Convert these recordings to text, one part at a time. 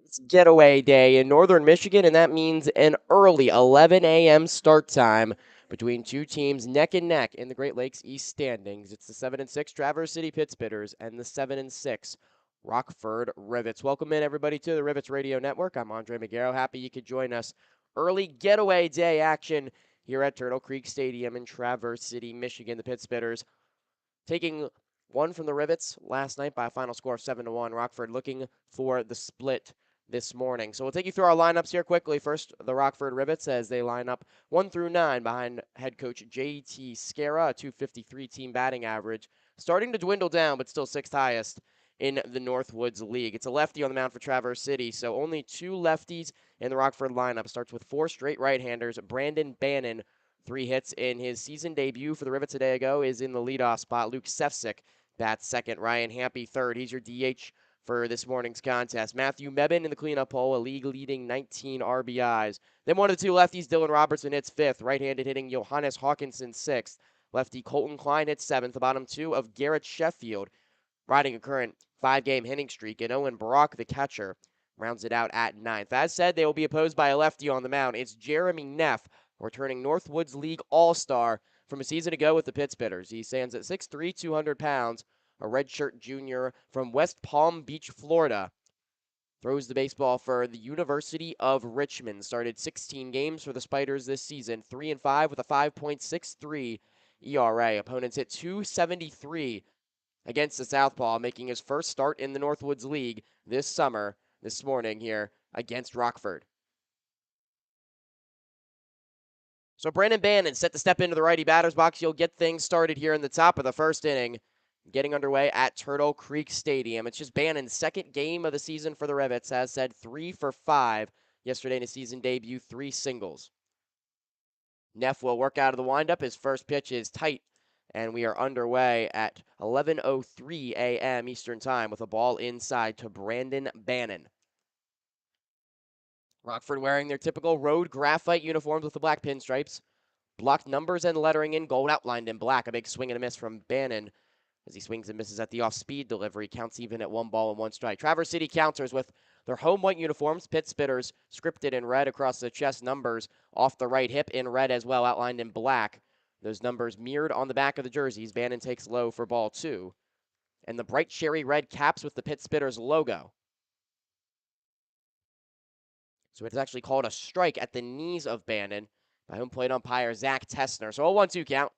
It's getaway day in northern Michigan, and that means an early 11 a.m. start time between two teams neck and neck in the Great Lakes East standings. It's the 7-6 Traverse City Pittsbitters and the 7-6 Rockford Rivets. Welcome in, everybody, to the Rivets Radio Network. I'm Andre Magaro. Happy you could join us. Early getaway day action here at Turtle Creek Stadium in Traverse City, Michigan. The Pittsbitters taking one from the Rivets last night by a final score of 7-1. Rockford looking for the split this morning. So we'll take you through our lineups here quickly. First, the Rockford Rivets as they line up 1 through 9 behind head coach J.T. Scara, a 253 team batting average, starting to dwindle down, but still sixth highest in the Northwoods League. It's a lefty on the mound for Traverse City, so only 2 lefties in the Rockford lineup. Starts with 4 straight right-handers. Brandon Bannon, 3 hits in his season debut for the Rivets a day ago, is in the leadoff spot. Luke Sefcik bats second. Ryan Hampy third. He's your DH for this morning's contest. Matthew Mebin in the cleanup hole, a league-leading 19 RBIs. Then one of the 2 lefties, Dylan Robertson, hits fifth. Right-handed hitting Johannes Hawkinson sixth. Lefty Colton Klein hits seventh. The bottom 2 of Garrett Sheffield, riding a current 5-game hitting streak. And Owen Brock, the catcher, rounds it out at ninth. As said, they will be opposed by a lefty on the mound. It's Jeremy Neff, returning Northwoods League All-Star from a season ago with the Pittsbitters. He stands at 6'3", 200 pounds, a redshirt junior from West Palm Beach, Florida. Throws the baseball for the University of Richmond. Started 16 games for the Spiders this season, 3-5 with a 5.63 ERA. Opponents hit .273 against the Southpaw, making his first start in the Northwoods League this morning here against Rockford. So Brandon Bannon set to step into the righty batter's box. You'll get things started here in the top of the first inning, getting underway at Turtle Creek Stadium. It's just Bannon's second game of the season for the Rivets. As said, 3 for 5 yesterday in his season debut, 3 singles. Neff will work out of the windup. His first pitch is tight, and we are underway at 11:03 a.m. Eastern Time with a ball inside to Brandon Bannon. Rockford wearing their typical road graphite uniforms with the black pinstripes. Blocked numbers and lettering in gold, outlined in black. A big swing and a miss from Bannon as he swings and misses at the off-speed delivery. Counts even at 1 ball and 1 strike. Traverse City counters with their home white uniforms. Pittsbitters scripted in red across the chest. Numbers off the right hip in red as well, outlined in black. Those numbers mirrored on the back of the jerseys. Bannon takes low for ball 2. And the bright cherry red caps with the Pittsbitters logo. So it's actually called a strike at the knees of Bannon by home plate umpire Zach Tessner. So a 1-2 count.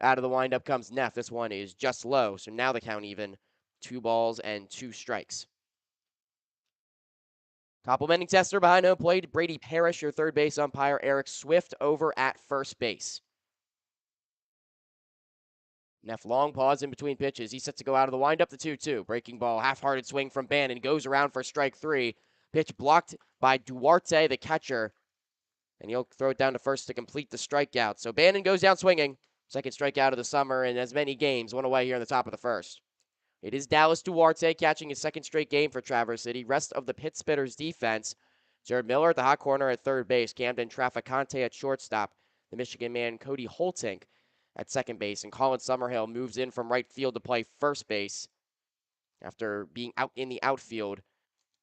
Out of the windup comes Neff. This one is just low, so now the count even. 2 balls and 2 strikes. Complimenting Tessner behind home plate, Brady Parrish, your third base umpire, Eric Swift over at first base. Neff long pause in between pitches. He's set to go out of the windup, the 2-2. Breaking ball, half-hearted swing from Bannon. Goes around for strike 3. Pitch blocked by Duarte, the catcher. And he'll throw it down to first to complete the strikeout. So Bannon goes down swinging. Second strikeout of the summer in as many games. 1 away here in the top of the first. It is Dallas Duarte catching his second straight game for Traverse City. Rest of the Pittsbitters defense. Jared Miller at the hot corner at third base. Camden Traficante at shortstop. The Michigan man Cody Holtink at second base. And Colin Summerhill moves in from right field to play first base after being out in the outfield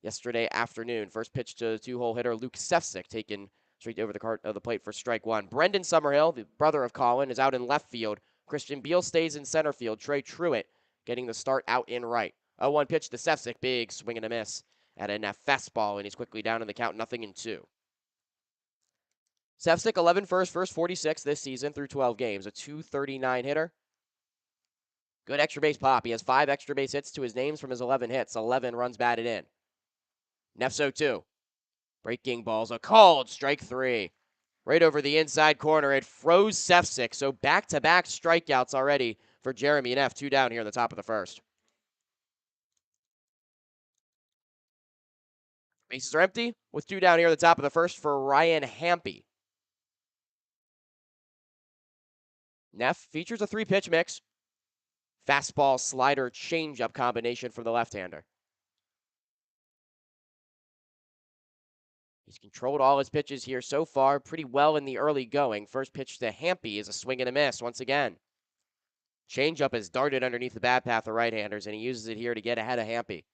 yesterday afternoon. First pitch to the 2-hole hitter Luke Sefcik, taken straight over the plate for strike 1. Brendan Summerhill, the brother of Colin, is out in left field. Christian Beal stays in center field. Trey Truitt getting the start out in right. 0-1 pitch to Sefcik, big swing and a miss at a fastball, and he's quickly down in the count, 0-2. Sefcik, 11 first 46 this season through 12 games, a .239 hitter. Good extra base pop. He has 5 extra base hits to his names from his 11 hits, 11 runs batted in. Neff's 0-2. Breaking balls, a called strike 3. Right over the inside corner. It froze Sefcik, so back-to-back strikeouts already for Jeremy Neff. 2 down here in the top of the first. Bases are empty with 2 down here in the top of the first for Ryan Hampy. Neff features a 3-pitch mix. Fastball, slider, changeup combination from the left-hander. He's controlled all his pitches here so far pretty well in the early going. First pitch to Hampy is a swing and a miss once again. Changeup is darted underneath the bat path of right-handers, and he uses it here to get ahead of Hampy.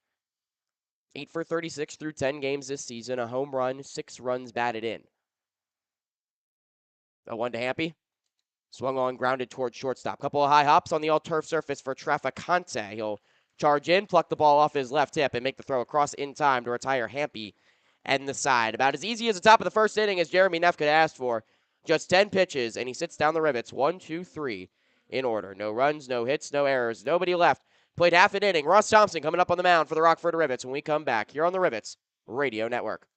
8 for 36 through 10 games this season, a home run, 6 runs batted in. A 1 to Hampy. Swung on, grounded towards shortstop. Couple of high hops on the all-turf surface for Traficante. He'll charge in, pluck the ball off his left hip, and make the throw across in time to retire Hampy and the side. About as easy as the top of the first inning as Jeremy Neff could ask for. Just 10 pitches, and he sits down the Rivets. 1, 2, 3 in order. No runs, no hits, no errors. Nobody left. Played half an inning. Ross Thompson coming up on the mound for the Rockford Rivets when we come back here on the Rivets Radio Network.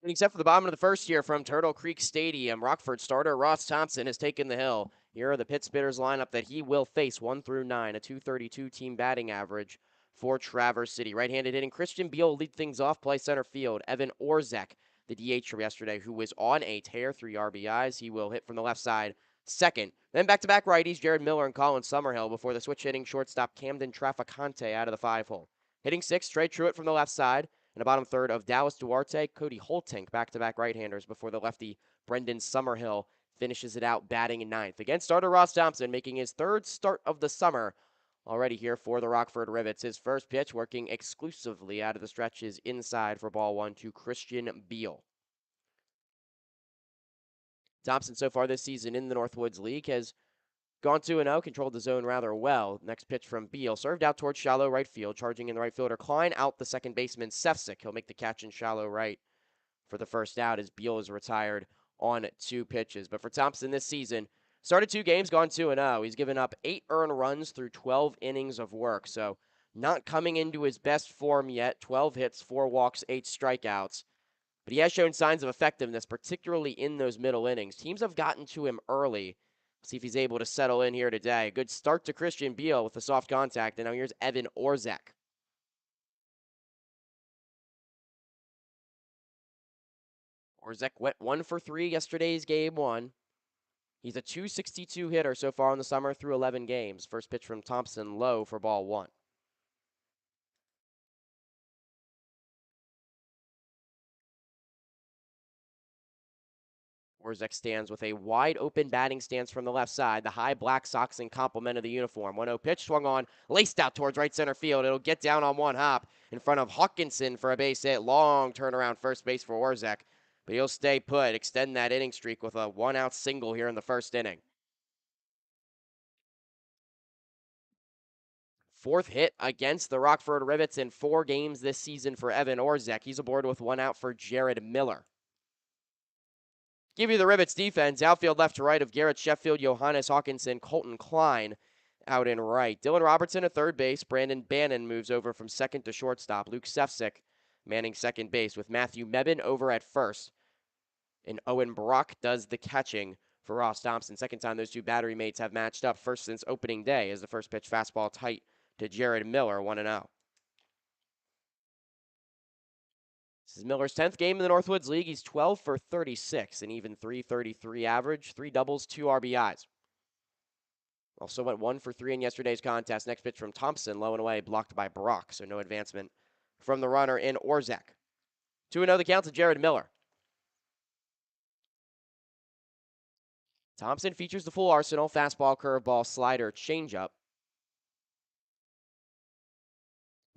And except for the bottom of the first here from Turtle Creek Stadium, Rockford starter Ross Thompson has taken the hill. Here are the Pit Spitters lineup that he will face 1 through 9, a 232 team batting average for Traverse City. Right-handed hitting Christian Beal lead things off, play center field. Evan Orzek, the DH from yesterday, who was on a tear, 3 RBIs. He will hit from the left side second. Then back-to-back righties, Jared Miller and Colin Summerhill before the switch hitting shortstop Camden Traficante out of the 5-hole. Hitting 6, Trey Truitt from the left side. And a bottom third of Dallas Duarte, Cody Holtink, back-to-back right-handers before the lefty Brendan Summerhill finishes it out batting in ninth. Again, starter Ross Thompson making his third start of the summer already here for the Rockford Rivets. His first pitch working exclusively out of the stretch is inside for ball 1 to Christian Beal. Thompson so far this season in the Northwoods League has gone 2-0, controlled the zone rather well. Next pitch from Beal, served out towards shallow right field, charging in the right fielder Klein, out the second baseman Sefcik. He'll make the catch in shallow right for the first out as Beal is retired on 2 pitches. But for Thompson this season, started 2 games, gone 2-0. He's given up 8 earned runs through 12 innings of work, so not coming into his best form yet. 12 hits, 4 walks, 8 strikeouts. But he has shown signs of effectiveness, particularly in those middle innings. Teams have gotten to him early. See if he's able to settle in here today. Good start to Christian Beal with the soft contact. And now here's Evan Orzek. Orzek went 1 for 3 yesterday's game 1. He's a 262 hitter so far in the summer through 11 games. First pitch from Thompson, low for ball 1. Orzek stands with a wide open batting stance from the left side. The high Black Sox in complement of the uniform. 1-0 pitch swung on, laced out towards right center field. It'll get down on one hop in front of Hawkinson for a base hit. Long turnaround first base for Orzek. But he'll stay put, extend that inning streak with a 1-out single here in the first inning. 4th hit against the Rockford Rivets in 4 games this season for Evan Orzek. He's aboard with 1 out for Jared Miller. Give you the Rivets defense. Outfield left to right of Garrett Sheffield, Johannes Hawkinson, Colton Klein out in right. Dylan Robertson at third base. Brandon Bannon moves over from second to shortstop. Luke Sefcik manning second base with Matthew Mebin over at first. And Owen Brock does the catching for Ross Thompson. Second time those two battery mates have matched up, first since opening day, as the first pitch fastball tight to Jared Miller, 1-0. This is Miller's 10th game in the Northwoods League. He's 12 for 36, an even 333 average, 3 doubles, 2 RBIs. Also went 1 for 3 in yesterday's contest. Next pitch from Thompson, low and away, blocked by Brock, so no advancement from the runner in Orzek. 2-0 the count to Jared Miller. Thompson features the full arsenal: fastball, curveball, slider, changeup.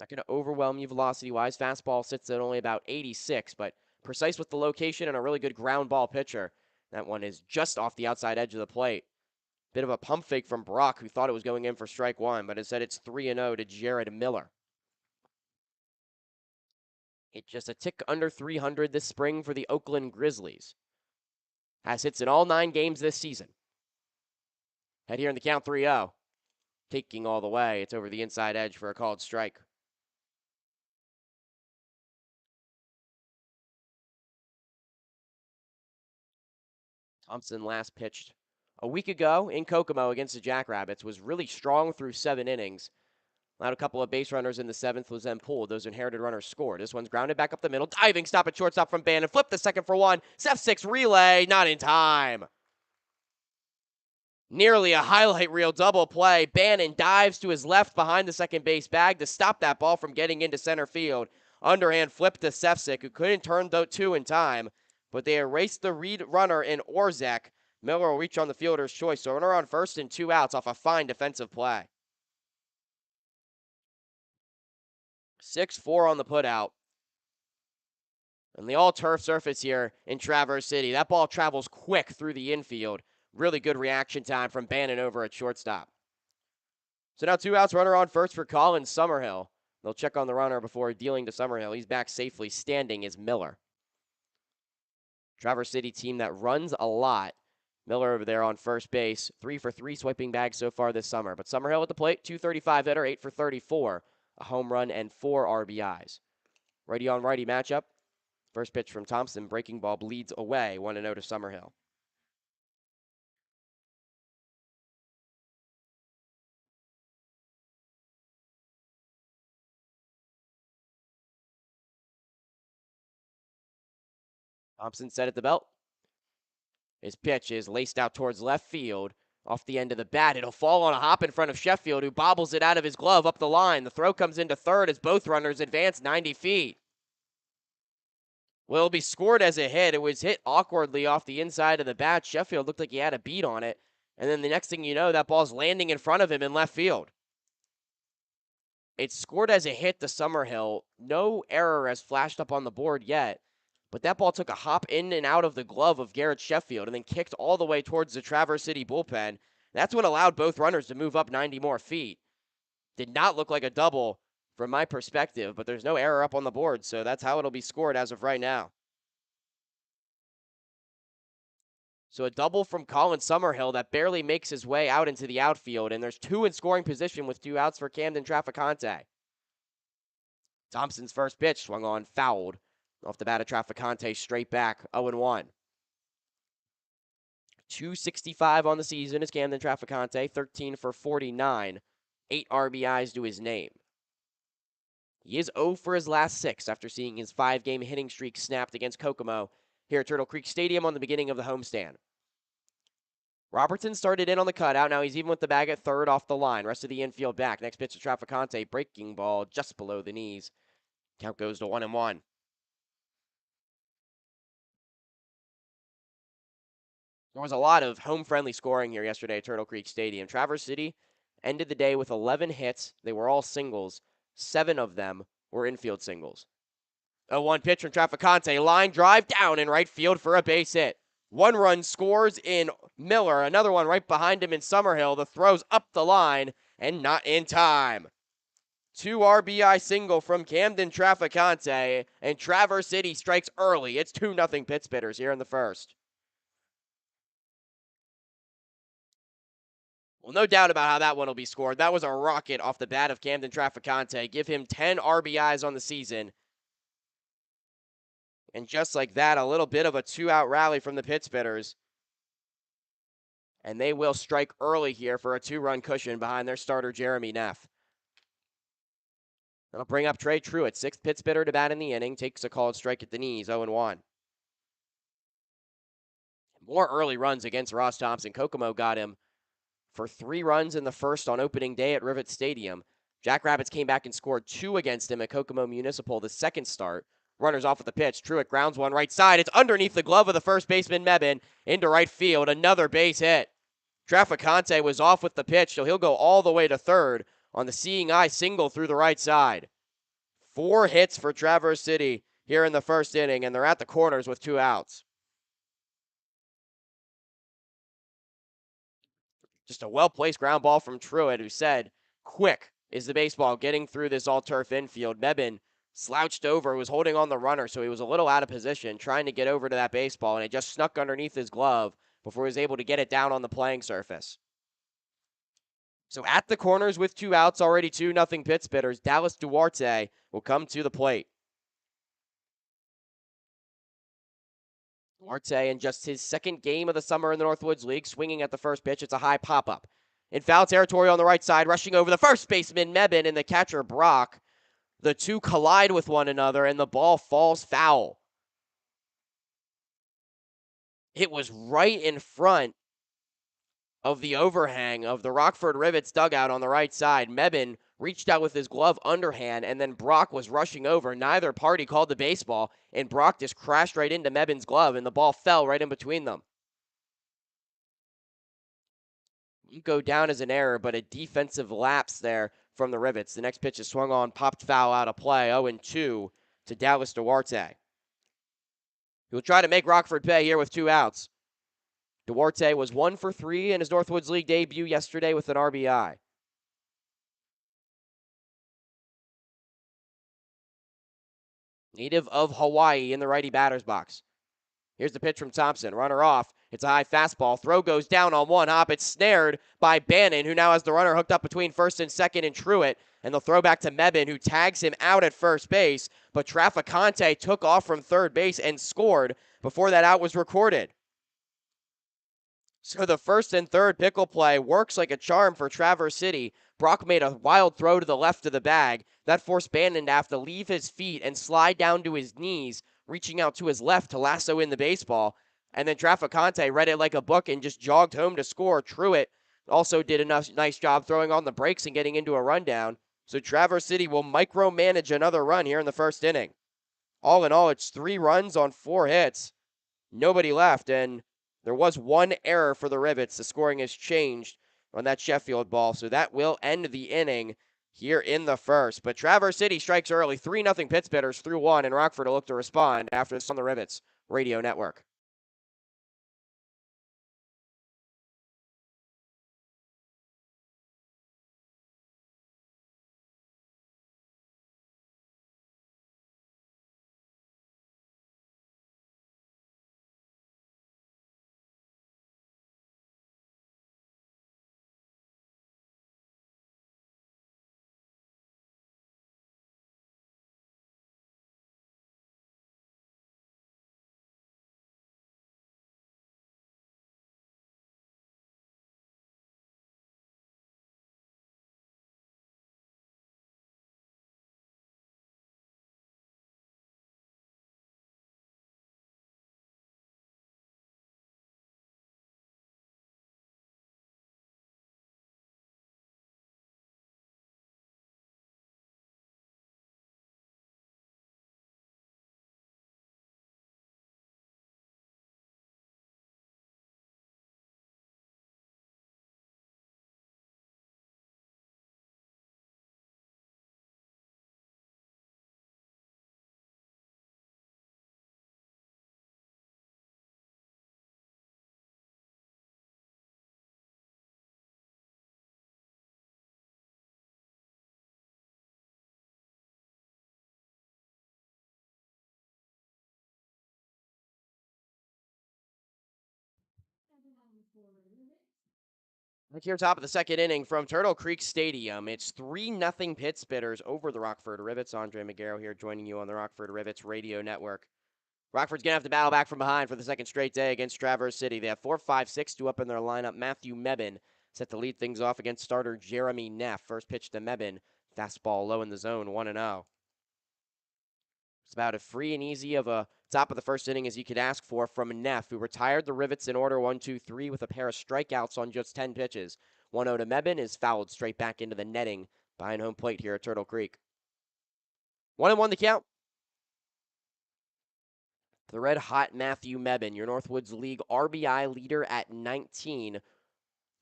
Not going to overwhelm you velocity-wise. Fastball sits at only about 86, but precise with the location and a really good ground ball pitcher. That one is just off the outside edge of the plate. Bit of a pump fake from Brock, who thought it was going in for strike one, but instead it's 3-0 to Jared Miller. Hit just a tick under 300 this spring for the Oakland Grizzlies. Has hits in all 9 games this season. Head here in the count 3-0. Taking all the way. It's over the inside edge for a called strike. Thompson last pitched a week ago in Kokomo against the Jackrabbits. Was really strong through 7 innings. Allowed a couple of base runners in the 7th, was then pulled. Those inherited runners scored. This one's grounded back up the middle. Diving stop at shortstop from Bannon. Flip the second for one. Step 6 relay. Not in time. Nearly a highlight reel double play. Bannon dives to his left behind the second base bag to stop that ball from getting into center field. Underhand flip to Sefcik, who couldn't turn 2 in time, but they erased the lead runner in Orzek. Miller will reach on the fielder's choice, so runner on first and 2 outs off a fine defensive play. 6-4 on the putout. And the all-turf surface here in Traverse City. That ball travels quick through the infield. Really good reaction time from Bannon over at shortstop. So now 2 outs, runner on first for Colin Summerhill. They'll check on the runner before dealing to Summerhill. He's back safely. Standing is Miller. Traverse City team that runs a lot. Miller over there on first base. 3 for 3 swiping bags so far this summer. But Summerhill at the plate, 235 hitter, 8 for 34. A home run and 4 RBIs. Righty on righty matchup. First pitch from Thompson. Breaking ball bleeds away. 1-0 to Summerhill. Thompson set at the belt. His pitch is laced out towards left field. Off the end of the bat, it'll fall on a hop in front of Sheffield, who bobbles it out of his glove up the line. The throw comes into third as both runners advance 90 feet. Will it'll be scored as a hit. It was hit awkwardly off the inside of the bat. Sheffield looked like he had a beat on it. And then the next thing you know, that ball's landing in front of him in left field. It's scored as a hit to Summerhill. No error has flashed up on the board yet. But that ball took a hop in and out of the glove of Garrett Sheffield and then kicked all the way towards the Traverse City bullpen. That's what allowed both runners to move up 90 more feet. Did not look like a double from my perspective, but there's no error up on the board, so that's how it'll be scored as of right now. So a double from Colin Summerhill that barely makes his way out into the outfield, and there's 2 in scoring position with 2 outs for Camden Traficante. Thompson's first pitch swung on, fouled. Off the bat of Traficante, straight back, 0-1. 265 on the season is Camden Traficante, 13 for 49, 8 RBIs to his name. He is 0 for his last 6 after seeing his 5-game hitting streak snapped against Kokomo here at Turtle Creek Stadium on the beginning of the homestand. Robertson started in on the cutout. Now he's even with the bag at third off the line. Rest of the infield back. Next pitch to Traficante, breaking ball just below the knees. Count goes to 1-1. There was a lot of home-friendly scoring here yesterday at Turtle Creek Stadium. Traverse City ended the day with 11 hits. They were all singles. 7 of them were infield singles. A 1 pitch from Traficante. Line drive down in right field for a base hit. 1 run scores in Miller. Another one right behind him in Summerhill. The throw's up the line and not in time. 2 RBI single from Camden Traficante, and Traverse City strikes early. It's 2-0 Pittsbitters here in the first. Well, no doubt about how that one will be scored. That was a rocket off the bat of Camden Traficante. Give him 10 RBIs on the season. And just like that, a little bit of a 2-out rally from the Pittsbitters. And they will strike early here for a 2-run cushion behind their starter, Jeremy Neff. That'll bring up Trey Truitt, 6th Pittsbitter to bat in the inning. Takes a called strike at the knees, 0-1. More early runs against Ross Thompson. Kokomo got him for 3 runs in the first on opening day at Rivets Stadium. Jackrabbits came back and scored 2 against him at Kokomo Municipal the second start. Runners off with the pitch. Truitt grounds one right side. It's underneath the glove of the first baseman, Mebin, into right field. Another base hit. Traficante was off with the pitch, so he'll go all the way to third on the seeing eye single through the right side. 4 hits for Traverse City here in the first inning, and they're at the corners with 2 outs. Just a well-placed ground ball from Truitt, who said, quick is the baseball getting through this all-turf infield. Mebane slouched over, was holding on the runner, so he was a little out of position, trying to get over to that baseball, and it just snuck underneath his glove before he was able to get it down on the playing surface. So at the corners with 2 outs, already 2-0 Pitts bidders, Dallas Duarte will come to the plate. Duarte in just his second game of the summer in the Northwoods League, swinging at the first pitch. It's a high pop-up. In foul territory on the right side, rushing over the first baseman, Mebane, and the catcher, Brock. The two collide with one another, and the ball falls foul. It was right in front of the overhang of the Rockford Rivets dugout on the right side. Mebane reached out with his glove underhand, and then Brock was rushing over. Neither party called the baseball, and Brock just crashed right into Mebane's glove, and the ball fell right in between them. Go down as an error, but a defensive lapse there from the Rivets. The next pitch is swung on, popped foul out of play, 0-2 to Dallas Duarte. He'll try to make Rockford pay here with 2 outs. Duarte was 1 for 3 in his Northwoods League debut yesterday with an RBI. Native of Hawaii in the righty batter's box. Here's the pitch from Thompson. Runner off. It's a high fastball. Throw goes down on one hop. It's snared by Bannon, who now has the runner hooked up between first and second and Truitt. And they'll throw back to Mebane, who tags him out at first base. But Traficante took off from third base and scored before that out was recorded. So the first and third pickle play works like a charm for Traverse City. Brock made a wild throw to the left of the bag. That forced Bannon to have to leave his feet and slide down to his knees, reaching out to his left to lasso in the baseball. And then Traficante read it like a book and just jogged home to score. Truitt also did a nice job throwing on the brakes and getting into a rundown. So Traverse City will micromanage another run here in the first inning. All in all, it's 3 runs on 4 hits. Nobody left, and there was 1 error for the Rivets. The scoring has changed on that Sheffield ball, so that will end the inning here in the first. But Traverse City strikes early, 3-0 Pitts bidders through 1, and Rockford will look to respond after this on the Rivets Radio Network. Like here, top of the second inning from Turtle Creek Stadium. It's 3-0 Pitts bidders over the Rockford Rivets. Andre Magaro here joining you on the Rockford Rivets Radio Network. Rockford's going to have to battle back from behind for the second straight day against Traverse City. They have 4, 5, 6 to up in their lineup. Matthew Mebane set to lead things off against starter Jeremy Neff. First pitch to Mebane. Fastball low in the zone, 1-0. It's about as free and easy of a top of the first inning as you could ask for from Neff, who retired the Rivets in order 1-2-3 with a pair of strikeouts on just 10 pitches. 1-0 to Mebane is fouled straight back into the netting behind home plate here at Turtle Creek. 1-1 the count. The red-hot Matthew Mebane, your Northwoods League RBI leader at 19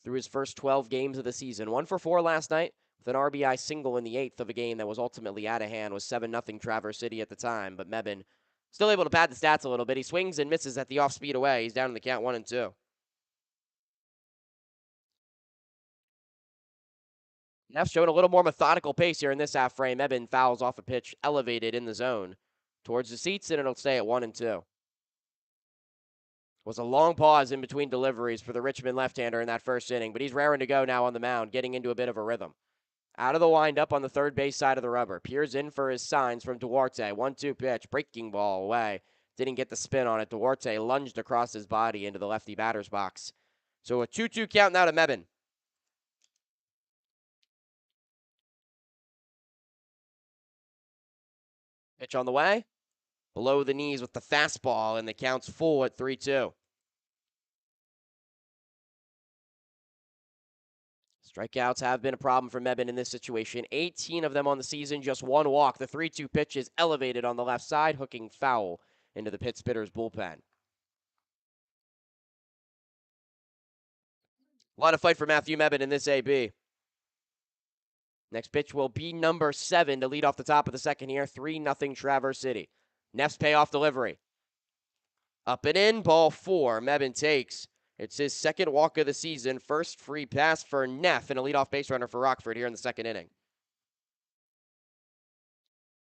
through his first 12 games of the season. 1 for 4 last night with an RBI single in the 8th of a game that was ultimately out of hand. Was 7-0 Traverse City at the time, but Mebane still able to pad the stats a little bit. He swings and misses at the off-speed away. He's down in the count 1-2. Neff's showing a little more methodical pace here in this half frame. Mebane fouls off a pitch elevated in the zone towards the seats, and it'll stay at 1-2. Was a long pause in between deliveries for the Richmond left-hander in that first inning, but he's raring to go now on the mound, getting into a bit of a rhythm. Out of the windup on the third base side of the rubber. Peers in for his signs from Duarte. 1-2 pitch, breaking ball away. Didn't get the spin on it. Duarte lunged across his body into the lefty batter's box. So a 2-2 count now to Mebane. Pitch on the way. Below the knees with the fastball, and the count's full at 3-2. Strikeouts have been a problem for Mebane in this situation. 18 of them on the season, just one walk. The 3-2 pitch is elevated on the left side, hooking foul into the pit spitter's bullpen. A lot of fight for Matthew Mebane in this AB. Next pitch will be number 7 to lead off the top of the second here. 3-0 Traverse City. Neff's payoff delivery. Up and in, ball 4. Mebane takes. It's his second walk of the season. First free pass for Neff and a leadoff base runner for Rockford here in the second inning.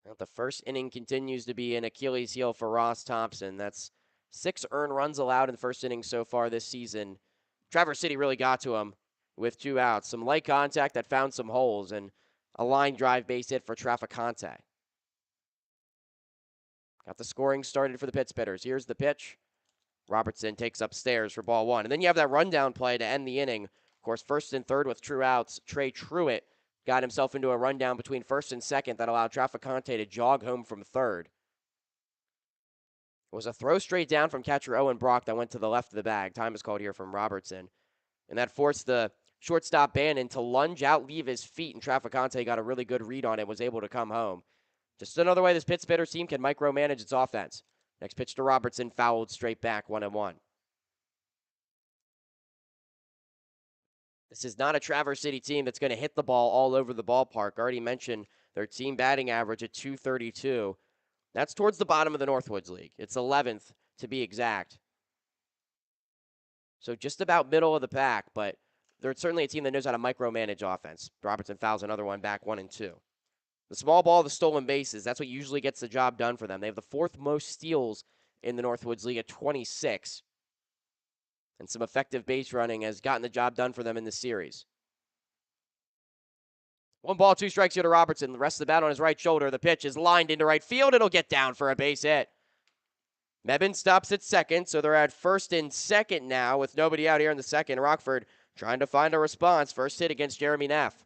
Well, the first inning continues to be an Achilles heel for Ross Thompson. That's 6 earned runs allowed in the first inning so far this season. Traverse City really got to him with 2 outs. Some light contact that found some holes, and a line drive base hit for Traficante. Got the scoring started for the pit spitters. Here's the pitch. Robertson takes upstairs for ball 1. And then you have that rundown play to end the inning. Of course, first and third with true outs. Trey Truitt got himself into a rundown between first and second that allowed Traficante to jog home from third. It was a throw straight down from catcher Owen Brock that went to the left of the bag. Time is called here from Robertson. And that forced the shortstop Bannon to lunge out, leave his feet, and Traficante got a really good read on it, was able to come home. Just another way this Pit Spitters team can micromanage its offense. Next pitch to Robertson, fouled straight back, 1-1. This is not a Traverse City team that's going to hit the ball all over the ballpark. Already mentioned their team batting average at .232. That's towards the bottom of the Northwoods League. It's 11th to be exact. So just about middle of the pack, but they're certainly a team that knows how to micromanage offense. Robertson fouls another one back, 1-2. The small ball, the stolen bases, that's what usually gets the job done for them. They have the 4th most steals in the Northwoods League at 26. And some effective base running has gotten the job done for them in this series. 1 ball, 2 strikes here to Robertson. The rest of the bat on his right shoulder. The pitch is lined into right field. It'll get down for a base hit. Mebane stops at second, so they're at first and second now with nobody out here in the second. Rockford trying to find a response. First hit against Jeremy Neff.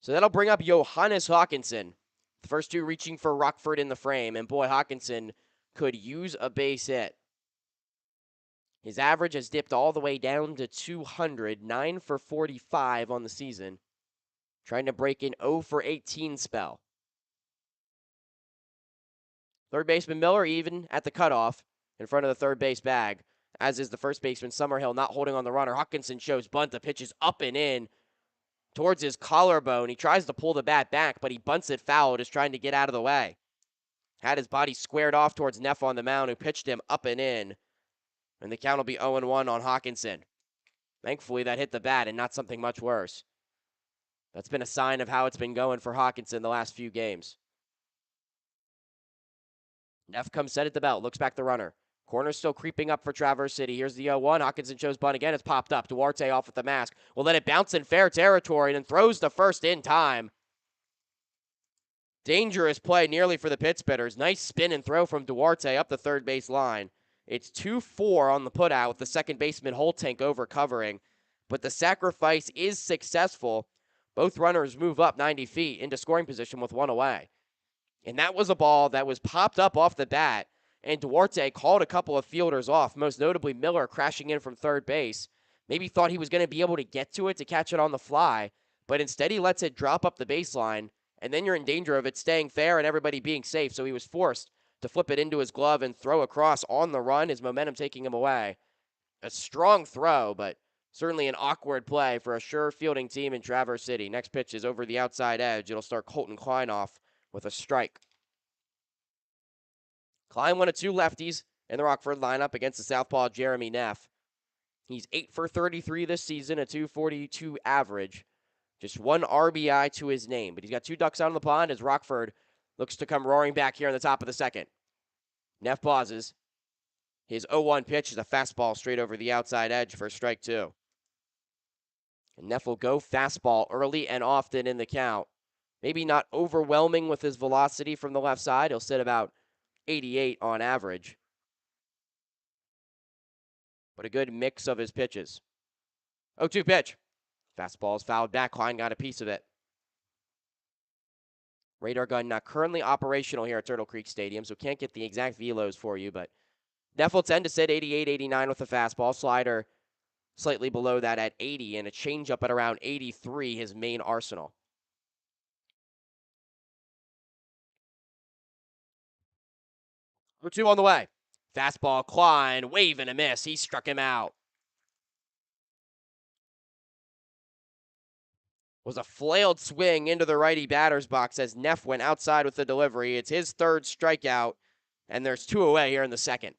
So that'll bring up Johannes Hawkinson. The first 2 reaching for Rockford in the frame, and boy, Hawkinson could use a base hit. His average has dipped all the way down to 200, 9 for 45 on the season. Trying to break an 0 for 18 spell. Third baseman Miller even at the cutoff in front of the third base bag, as is the first baseman Summerhill not holding on the runner. Hawkinson shows bunt. The pitch is up and in towards his collarbone. He tries to pull the bat back, but he bunts it foul, just trying to get out of the way. Had his body squared off towards Neff on the mound, who pitched him up and in. And the count will be 0-1 on Hawkinson. Thankfully, that hit the bat and not something much worse. That's been a sign of how it's been going for Hawkinson the last few games. Neff comes set at the belt, looks back the runner. Corner's still creeping up for Traverse City. Here's the 0-1. Hawkinson shows bunt again. It's popped up. Duarte off with the mask. Will let it bounce in fair territory and then throws the first in time. Dangerous play nearly for the Pit Spitters. Nice spin and throw from Duarte up the third base line. It's 2-4 on the putout with the second baseman Holtank over covering. But the sacrifice is successful. Both runners move up 90 feet into scoring position with 1 away. And that was a ball that was popped up off the bat. And Duarte called a couple of fielders off, most notably Miller crashing in from third base. Maybe thought he was going to be able to get to it to catch it on the fly, but instead he lets it drop up the baseline, and then you're in danger of it staying fair and everybody being safe, so he was forced to flip it into his glove and throw across on the run. His momentum taking him away. A strong throw, but certainly an awkward play for a sure fielding team in Traverse City. Next pitch is over the outside edge. It'll start Colton Klein off with a strike. Klein, one of two lefties in the Rockford lineup against the southpaw Jeremy Neff. He's 8 for 33 this season, a 242 average. Just one RBI to his name, but he's got two ducks out of the pond as Rockford looks to come roaring back here in the top of the second. Neff pauses. His 0-1 pitch is a fastball straight over the outside edge for strike two. And Neff will go fastball early and often in the count. Maybe not overwhelming with his velocity from the left side. He'll sit about 88 on average. But a good mix of his pitches. 0-2 pitch. Fastball's fouled back. Klein got a piece of it. Radar gun not currently operational here at Turtle Creek Stadium, so can't get the exact velos for you, but Neff will tend to sit 88, 89 with a fastball. Slider slightly below that at 80, and a changeup at around 83, his main arsenal. 0-2 on the way. Fastball, Klein, wave and a miss. He struck him out. Was a flailed swing into the righty batter's box as Neff went outside with the delivery. It's his third strikeout, and there's two away here in the second.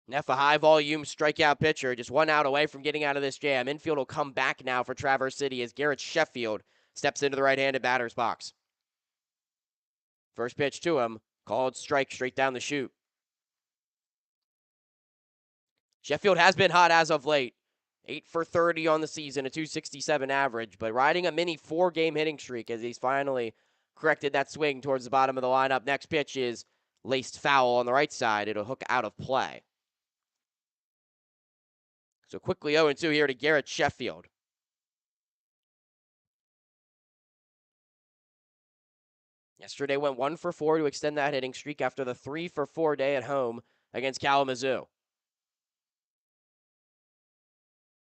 Neff, a high-volume strikeout pitcher, just one out away from getting out of this jam. Infield will come back now for Traverse City as Garrett Sheffield steps into the right-handed batter's box. First pitch to him, called strike straight down the chute. Sheffield has been hot as of late. 8 for 30 on the season, a 267 average, but riding a mini 4-game hitting streak as he's finally corrected that swing towards the bottom of the lineup. Next pitch is laced foul on the right side. It'll hook out of play. So quickly 0-2 here to Garrett Sheffield. Yesterday went 1 for 4 to extend that hitting streak after the 3 for 4 day at home against Kalamazoo.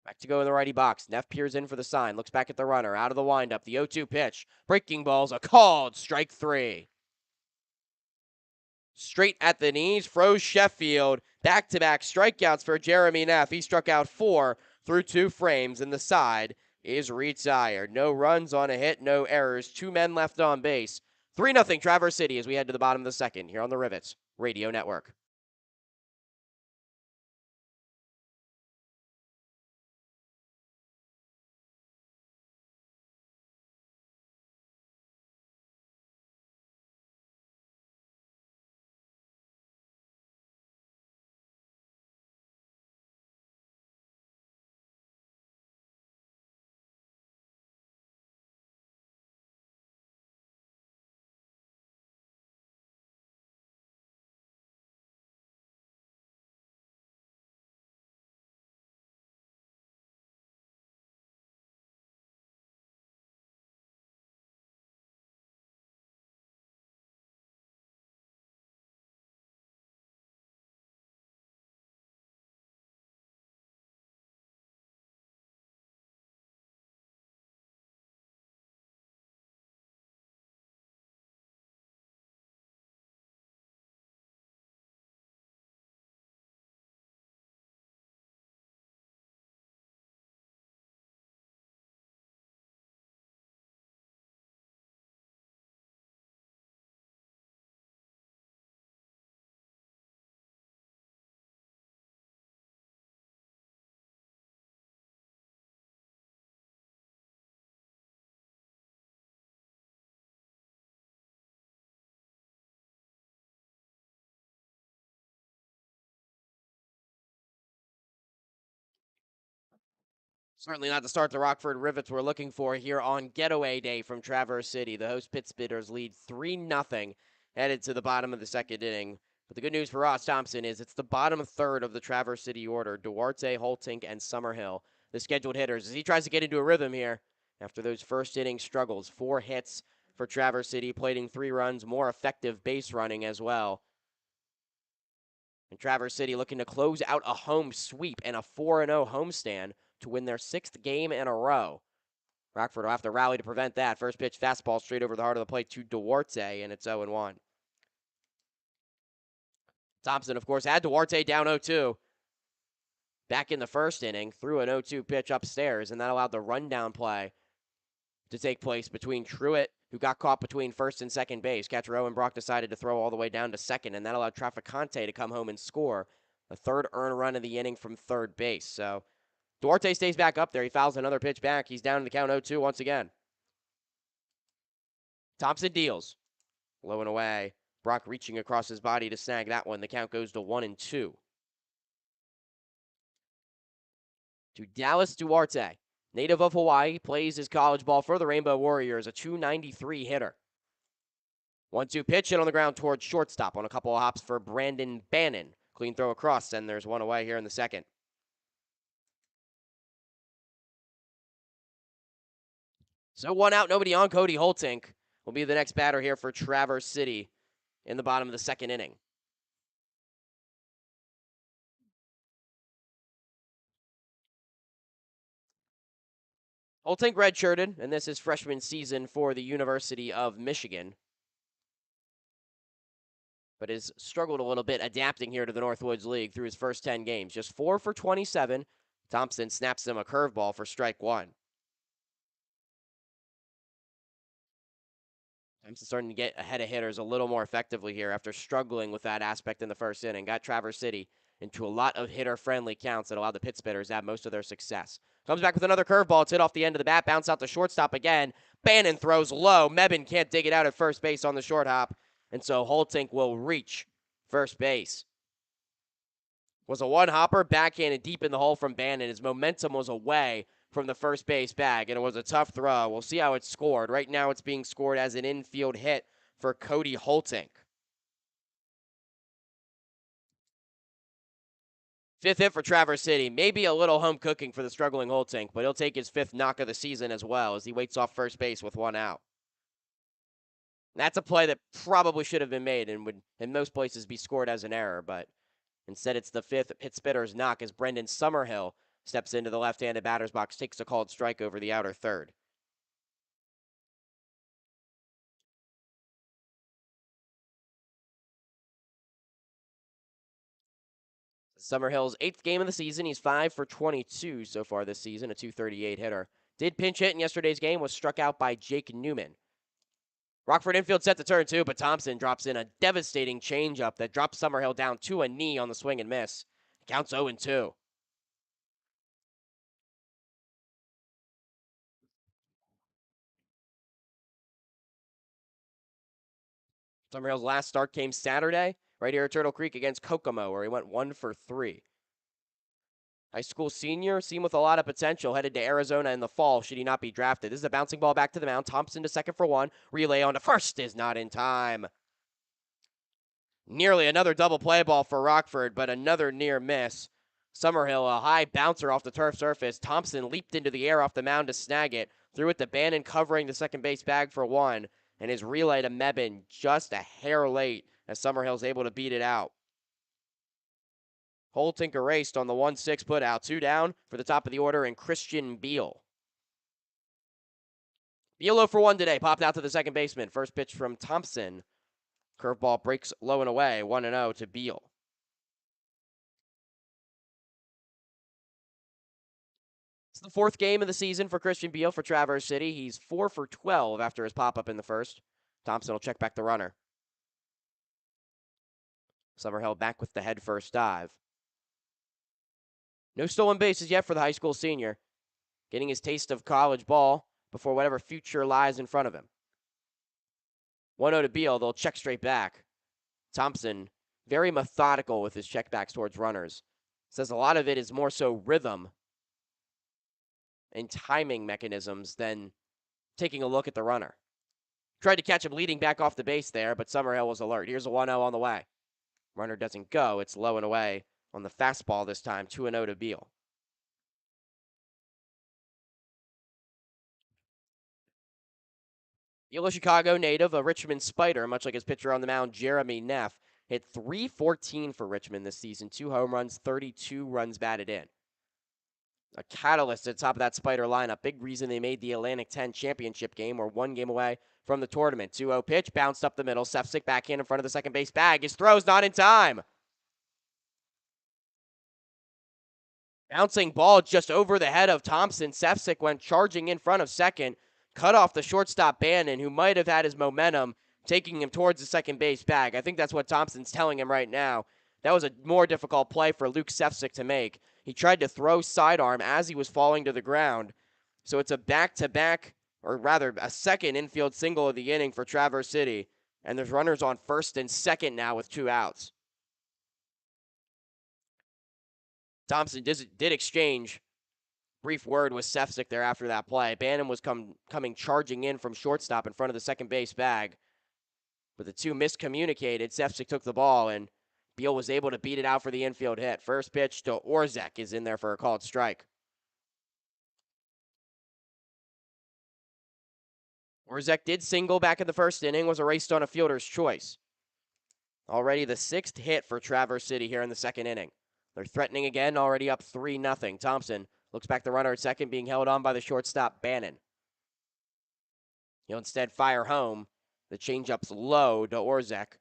Back to go in the righty box. Neff peers in for the sign. Looks back at the runner. Out of the windup. The 0-2 pitch. Breaking ball's a called strike three. Straight at the knees. Froze Sheffield. Back-to-back strikeouts for Jeremy Neff. He struck out 4 through 2 frames, and the side is retired. No runs on a hit. No errors. 2 men left on base. 3-0 Traverse City as we head to the bottom of the second here on the Rivets Radio Network. Certainly not the start the Rockford Rivets were looking for here on getaway day from Traverse City. The host Pittsbitters lead 3-0 headed to the bottom of the second inning. But the good news for Ross Thompson is it's the bottom third of the Traverse City order. Duarte, Holtink, and Summerhill, the scheduled hitters, as he tries to get into a rhythm here after those first inning struggles. 4 hits for Traverse City, plating 3 runs, more effective base running as well. And Traverse City looking to close out a home sweep and a 4-0 homestand to win their 6th game in a row. Rockford will have to rally to prevent that. First pitch fastball straight over the heart of the plate to Duarte, and it's 0-1. Thompson, of course, had Duarte down 0-2 back in the first inning, threw an 0-2 pitch upstairs, and that allowed the rundown play to take place between Truitt, who got caught between first and second base. Catcher Owen Brock decided to throw all the way down to second, and that allowed Traficante to come home and score a third earned run of the inning from third base. So Duarte stays back up there. He fouls another pitch back. He's down in the count 0-2 once again. Thompson deals. Low and away. Brock reaching across his body to snag that one. The count goes to 1-2. To Dallas Duarte. Native of Hawaii, plays his college ball for the Rainbow Warriors, a .293 hitter. 1-2 pitch hit on the ground towards shortstop on a couple of hops for Brandon Bannon. Clean throw across, and there's one away here in the second. So 1 out, nobody on. Cody Holtink will be the next batter here for Traverse City in the bottom of the second inning. Holtink redshirted, and this is freshman season for the University of Michigan, but has struggled a little bit adapting here to the Northwoods League through his first 10 games. Just 4 for 27. Thompson snaps him a curveball for strike one. Thompson starting to get ahead of hitters a little more effectively here after struggling with that aspect in the first inning. Got Traverse City into a lot of hitter-friendly counts that allowed the Pit Spitters to have most of their success. Comes back with another curveball. It's hit off the end of the bat. Bounce out to shortstop again. Bannon throws low. Mebane can't dig it out at first base on the short hop. And so Holtink will reach first base. Was a one-hopper, backhanded deep in the hole from Bannon. His momentum was away from the first base bag, and it was a tough throw. We'll see how it's scored. Right now it's being scored as an infield hit for Cody Holtink. Fifth hit for Traverse City. Maybe a little home cooking for the struggling Holtink, but he'll take his fifth knock of the season as well as he waits off first base with 1 out. That's a play that probably should have been made and would in most places be scored as an error, but instead it's the fifth Pit Spitters knock as Brendan Summerhill steps into the left-handed batter's box, takes a called strike over the outer third. Summerhill's 8th game of the season. He's 5 for 22 so far this season, a .238 hitter. Did pinch hit in yesterday's game, was struck out by Jake Newman. Rockford infield set to turn 2, but Thompson drops in a devastating changeup that drops Summerhill down to a knee on the swing and miss. Counts 0-2. Summerhill's last start came Saturday, right here at Turtle Creek against Kokomo, where he went 1 for 3. High school senior, seen with a lot of potential, headed to Arizona in the fall should he not be drafted. This is a bouncing ball back to the mound. Thompson to second for 1. Relay on to first is not in time. Nearly another double play ball for Rockford, but another near miss. Summerhill, a high bouncer off the turf surface. Thompson leaped into the air off the mound to snag it. Threw it to Bannon covering the second base bag for 1. And his relay to Mebane just a hair late as Summerhill's able to beat it out. Holtink erased on the 1-6 put out. 2 down for the top of the order and Christian Beal. Beal 0 for 1 today. Popped out to the second baseman. First pitch from Thompson. Curveball breaks low and away. 1-0 to Beal. It's the 4th game of the season for Christian Beal for Traverse City. He's 4 for 12 after his pop-up in the first. Thompson will check back the runner. Summerhill back with the head first dive. No stolen bases yet for the high school senior. Getting his taste of college ball before whatever future lies in front of him. 1-0 to Beal. They'll check straight back. Thompson, very methodical with his checkbacks towards runners. Says a lot of it is more so rhythm and timing mechanisms than taking a look at the runner. Tried to catch him leading back off the base there, but Summerhill was alert. Here's a 1-0 on the way. Runner doesn't go. It's low and away on the fastball this time. 2-0 to Beal. Beal, a Chicago native, a Richmond Spider, much like his pitcher on the mound, Jeremy Neff, hit .314 for Richmond this season. 2 home runs, 32 runs batted in. A catalyst at the top of that Spider lineup. Big reason they made the Atlantic 10 championship game. We're one game away from the tournament. 2-0 pitch, bounced up the middle. Sefcik backhand in front of the second base bag. His throw's not in time. Bouncing ball just over the head of Thompson. Sefcik went charging in front of second, cut off the shortstop Bannon, who might have had his momentum, taking him towards the second base bag. I think that's what Thompson's telling him right now. That was a more difficult play for Luke Sefcik to make. He tried to throw sidearm as he was falling to the ground. So it's a back-to-back, or rather a second infield single of the inning for Traverse City. And there's runners on first and second now with 2 outs. Thompson did exchange brief word with Sefcik there after that play. Bannon was coming charging in from shortstop in front of the second base bag. But the two miscommunicated. Sefcik took the ball, and Beal was able to beat it out for the infield hit. First pitch to Orzek is in there for a called strike. Orzek did single back in the first inning, was erased on a fielder's choice. Already the 6th hit for Traverse City here in the second inning. They're threatening again, already up 3-0. Thompson looks back the runner at second, being held on by the shortstop, Bannon. He'll instead fire home. The changeup's low to Orzek.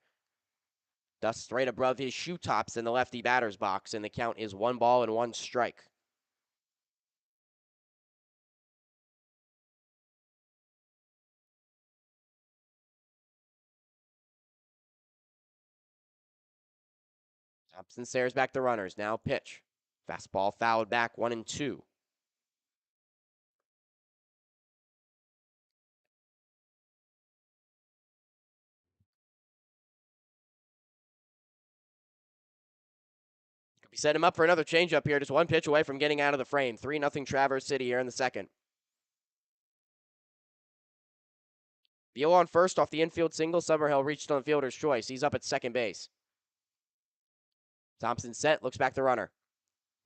Dusts right above his shoe tops in the lefty batter's box, and the count is 1-1 strike. Thompson stares back the runners. Now pitch. Fastball fouled back, 1-2. We set him up for another changeup here, just one pitch away from getting out of the frame. 3-0 Traverse City here in the second. Beal on first off the infield single. Summerhill reached on the fielder's choice. He's up at second base. Thompson set, looks back the runner.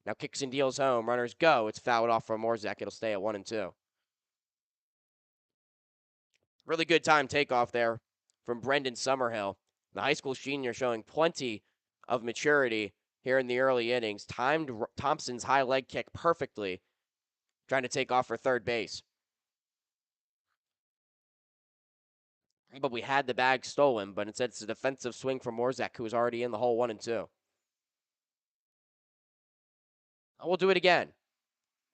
Now kicks and deals home. Runners go. It's fouled off from Orzek. It'll stay at 1-2. Really good time takeoff there from Brendan Summerhill. The high school senior showing plenty of maturity here in the early innings. Timed Thompson's high leg kick perfectly, trying to take off for third base. Probably had the bag stolen, but instead it's a defensive swing from Orzek, who was already in the hole 1-2. We'll do it again.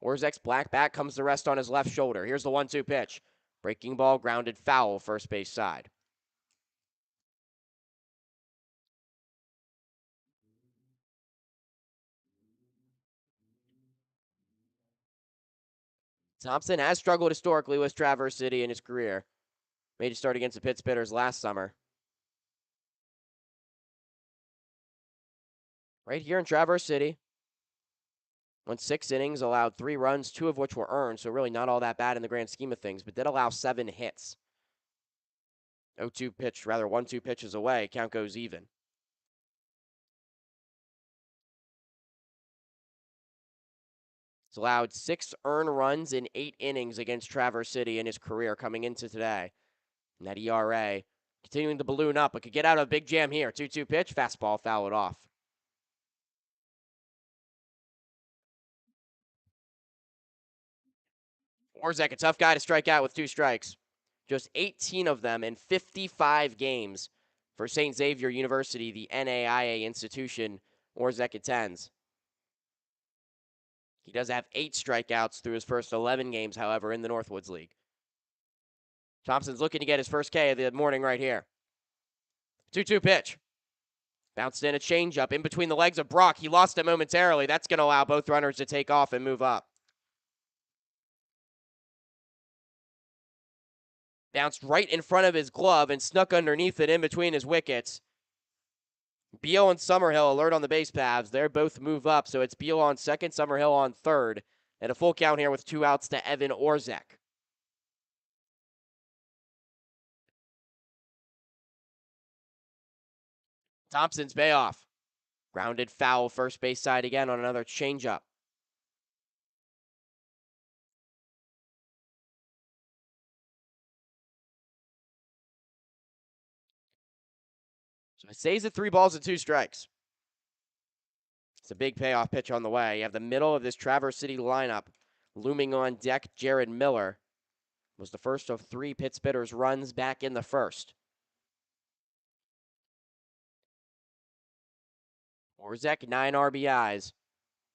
Orzek's black bat comes to rest on his left shoulder. Here's the 1-2 pitch. Breaking ball, grounded foul, first base side. Thompson has struggled historically with Traverse City in his career. Made a start against the Pittsburghers last summer. Right here in Traverse City, went 6 innings, allowed 3 runs, 2 of which were earned, so really not all that bad in the grand scheme of things, but did allow 7 hits. 0-2 pitch, rather 1-2 pitches away, count goes even. He's allowed 6 earned runs in 8 innings against Traverse City in his career coming into today. And that ERA continuing to balloon up, but could get out of a big jam here. 2-2 pitch, fastball, foul it off. Orzek, a tough guy to strike out with 2 strikes. Just 18 of them in 55 games for St. Xavier University, the NAIA institution Orzek attends. He does have 8 strikeouts through his first 11 games, however, in the Northwoods League. Thompson's looking to get his first K of the morning right here. 2-2 pitch. Bounced in a changeup in between the legs of Brock. He lost it momentarily. That's going to allow both runners to take off and move up. Bounced right in front of his glove and snuck underneath it in between his wickets. Beal and Summerhill alert on the base paths. They both move up, so it's Beal on second, Summerhill on third. And a full count here with 2 outs to Evan Orzek. Thompson's payoff. Grounded foul first base side again on another changeup. So it stays at 3 balls and 2 strikes. It's a big payoff pitch on the way. You have the middle of this Traverse City lineup looming on deck. Jared Miller was the first of 3 pit spitters runs back in the first. Orzek, 9 RBIs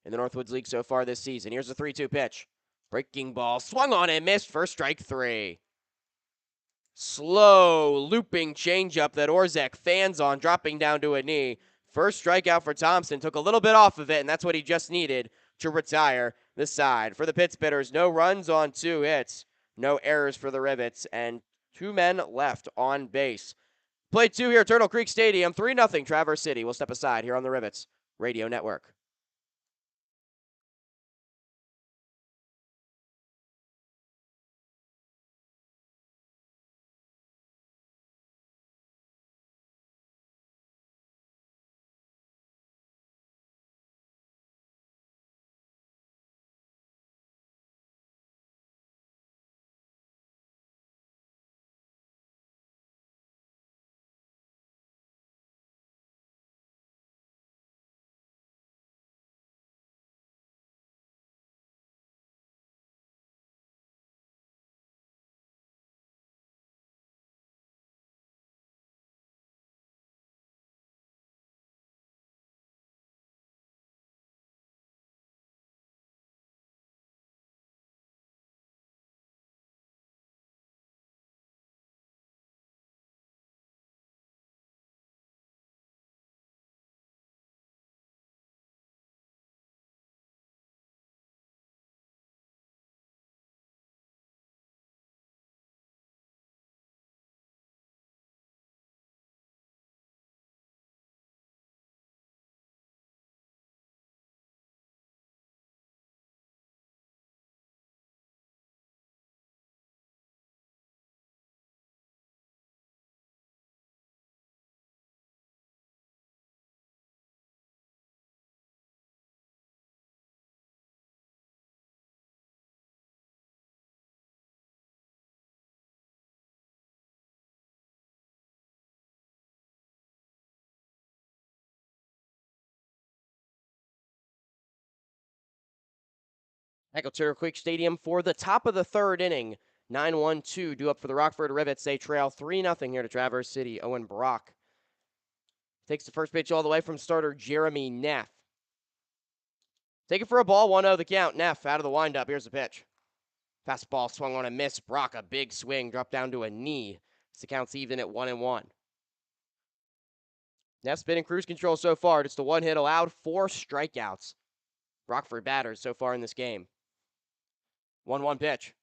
in the Northwoods League so far this season. Here's a 3-2 pitch. Breaking ball, swung on and missed for strike 3. Slow, looping changeup that Orzek fans on, dropping down to a knee. First strikeout for Thompson. Took a little bit off of it, and that's what he just needed to retire the side. For the pit spitters, no runs on 2 hits. No errors for the Rivets, and 2 men left on base. Play 2 here at Turtle Creek Stadium. 3-0 Traverse City. We'll step aside here on the Rivets Radio Network. Back at Turtle Creek Stadium for the top of the 3rd inning. 9-1-2 due up for the Rockford Rivets. They trail 3-0 here to Traverse City. Owen Brock takes the first pitch all the way from starter Jeremy Neff. Take it for a ball, 1-0 the count. Neff out of the windup. Here's the pitch. Fastball swung on a miss. Brock, a big swing, dropped down to a knee. The count's even at 1-1. Neff's been in cruise control so far. Just a 1 hit allowed, 4 strikeouts. Rockford batters so far in this game. 1-1 pitch.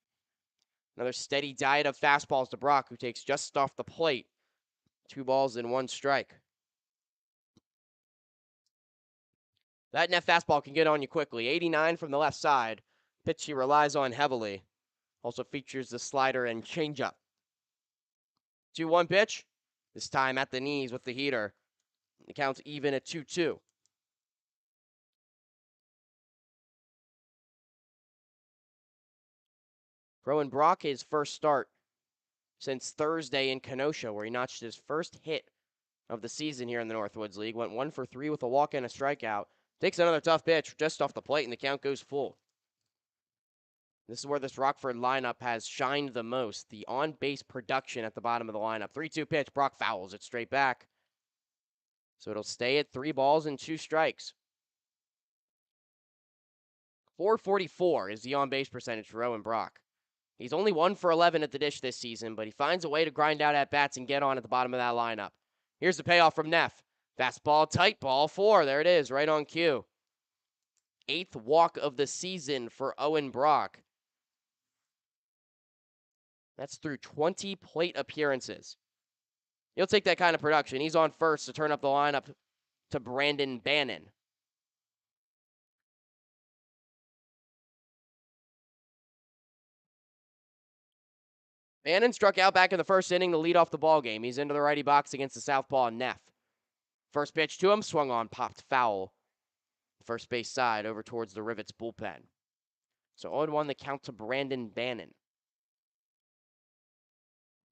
Another steady diet of fastballs to Brock, who takes just off the plate. 2 balls and 1 strike. That Neff fastball can get on you quickly. 89 from the left side. Pitch he relies on heavily. Also features the slider and changeup. 2-1 pitch. This time at the knees with the heater. The count's even at 2-2. Rowan Brock, his first start since Thursday in Kenosha, where he notched his first hit of the season here in the Northwoods League. Went 1 for 3 with a walk and a strikeout. Takes another tough pitch just off the plate, and the count goes full. This is where this Rockford lineup has shined the most. The on-base production at the bottom of the lineup. 3-2 pitch. Brock fouls it straight back. So it'll stay at 3 balls and 2 strikes. .444 is the on-base percentage for Rowan Brock. He's only 1 for 11 at the dish this season, but he finds a way to grind out at-bats and get on at the bottom of that lineup. Here's the payoff from Neff. Fastball, tight ball, 4. There it is, right on cue. 8th walk of the season for Owen Brock. That's through 20 plate appearances. He'll take that kind of production. He's on first to turn up the lineup to Brandon Bannon. Bannon struck out back in the first inning to lead off the ball game. He's into the righty box against the southpaw Neff. First pitch to him, swung on, popped foul. First base side over towards the Rivets bullpen. So 0-1 the count to Brandon Bannon.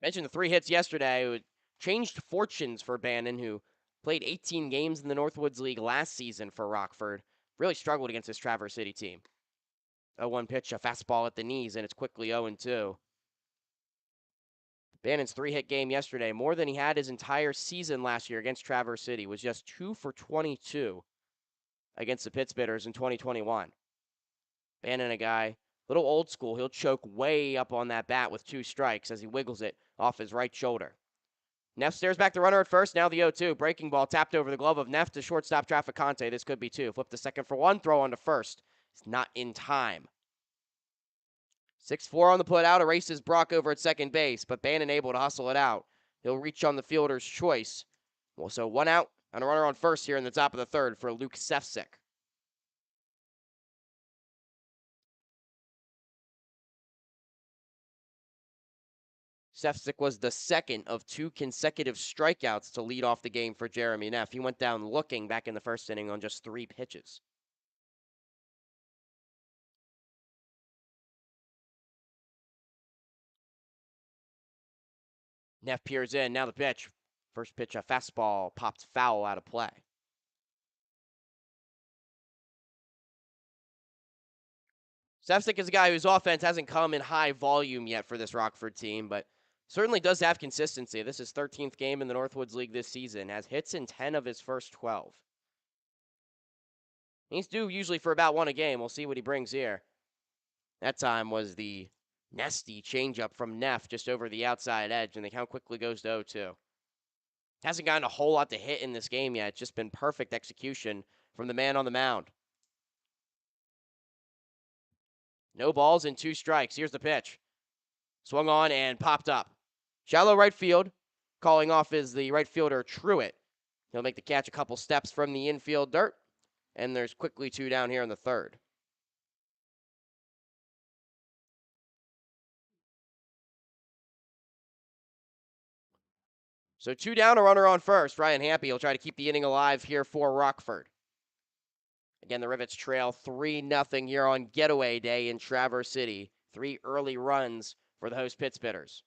Mentioned the 3 hits yesterday. It changed fortunes for Bannon, who played 18 games in the Northwoods League last season for Rockford. really struggled against this Traverse City team. 0-1 pitch, a fastball at the knees, and it's quickly 0-2. Bannon's 3-hit game yesterday, more than he had his entire season last year against Traverse City, was just 2 for 22 against the Pittsbitters in 2021. Bannon, a guy, a little old school. He'll choke way up on that bat with 2 strikes as he wiggles it off his right shoulder. Neff stares back the runner at first. Now the 0-2. Breaking ball tapped over the glove of Neff to shortstop Traficante. This could be 2. Flip to second for 1. Throw on to first. It's not in time. 6-4 on the put out. Erases Brock over at second base, but Bannon able to hustle it out. He'll reach on the fielder's choice. Well, so 1 out and a runner on first here in the top of the 3rd for Luke Sefcik. Sefcik was the second of 2 consecutive strikeouts to lead off the game for Jeremy Neff. He went down looking back in the first inning on just 3 pitches. Neff peers in. Now the pitch. First pitch, a fastball popped foul out of play. Sefcik is a guy whose offense hasn't come in high volume yet for this Rockford team, but certainly does have consistency. This is his 13th game in the Northwoods League this season. Has hits in 10 of his first 12. He's due usually for about 1 a game. We'll see what he brings here. That time was the nasty changeup from Neff just over the outside edge, and the count quickly goes to 0-2. Hasn't gotten a whole lot to hit in this game yet. It's just been perfect execution from the man on the mound. No balls and 2 strikes. Here's the pitch. Swung on and popped up. Shallow right field. Calling off is the right fielder Truitt. He'll make the catch a couple steps from the infield dirt. And there's quickly 2 down here in the 3rd. So 2 down, a runner on first. Ryan Happy will try to keep the inning alive here for Rockford. Again, the Rivets trail 3-0 here on getaway day in Traverse City. 3 early runs for the host Pittsbitters.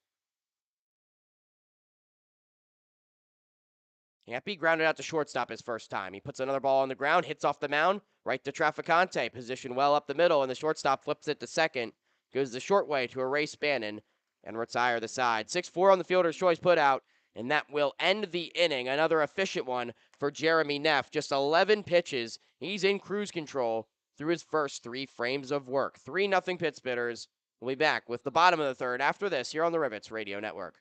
Happy grounded out to shortstop his first time. He puts another ball on the ground, hits off the mound, right to Traficante. Position well up the middle, and the shortstop flips it to second. Goes the short way to erase Bannon and retire the side. 6-4 on the fielder's choice put out, and that will end the inning. Another efficient one for Jeremy Neff. Just 11 pitches. He's in cruise control through his first 3 frames of work. 3-0 Pittsbitters. We'll be back with the bottom of the 3rd after this here on the Rivets Radio Network.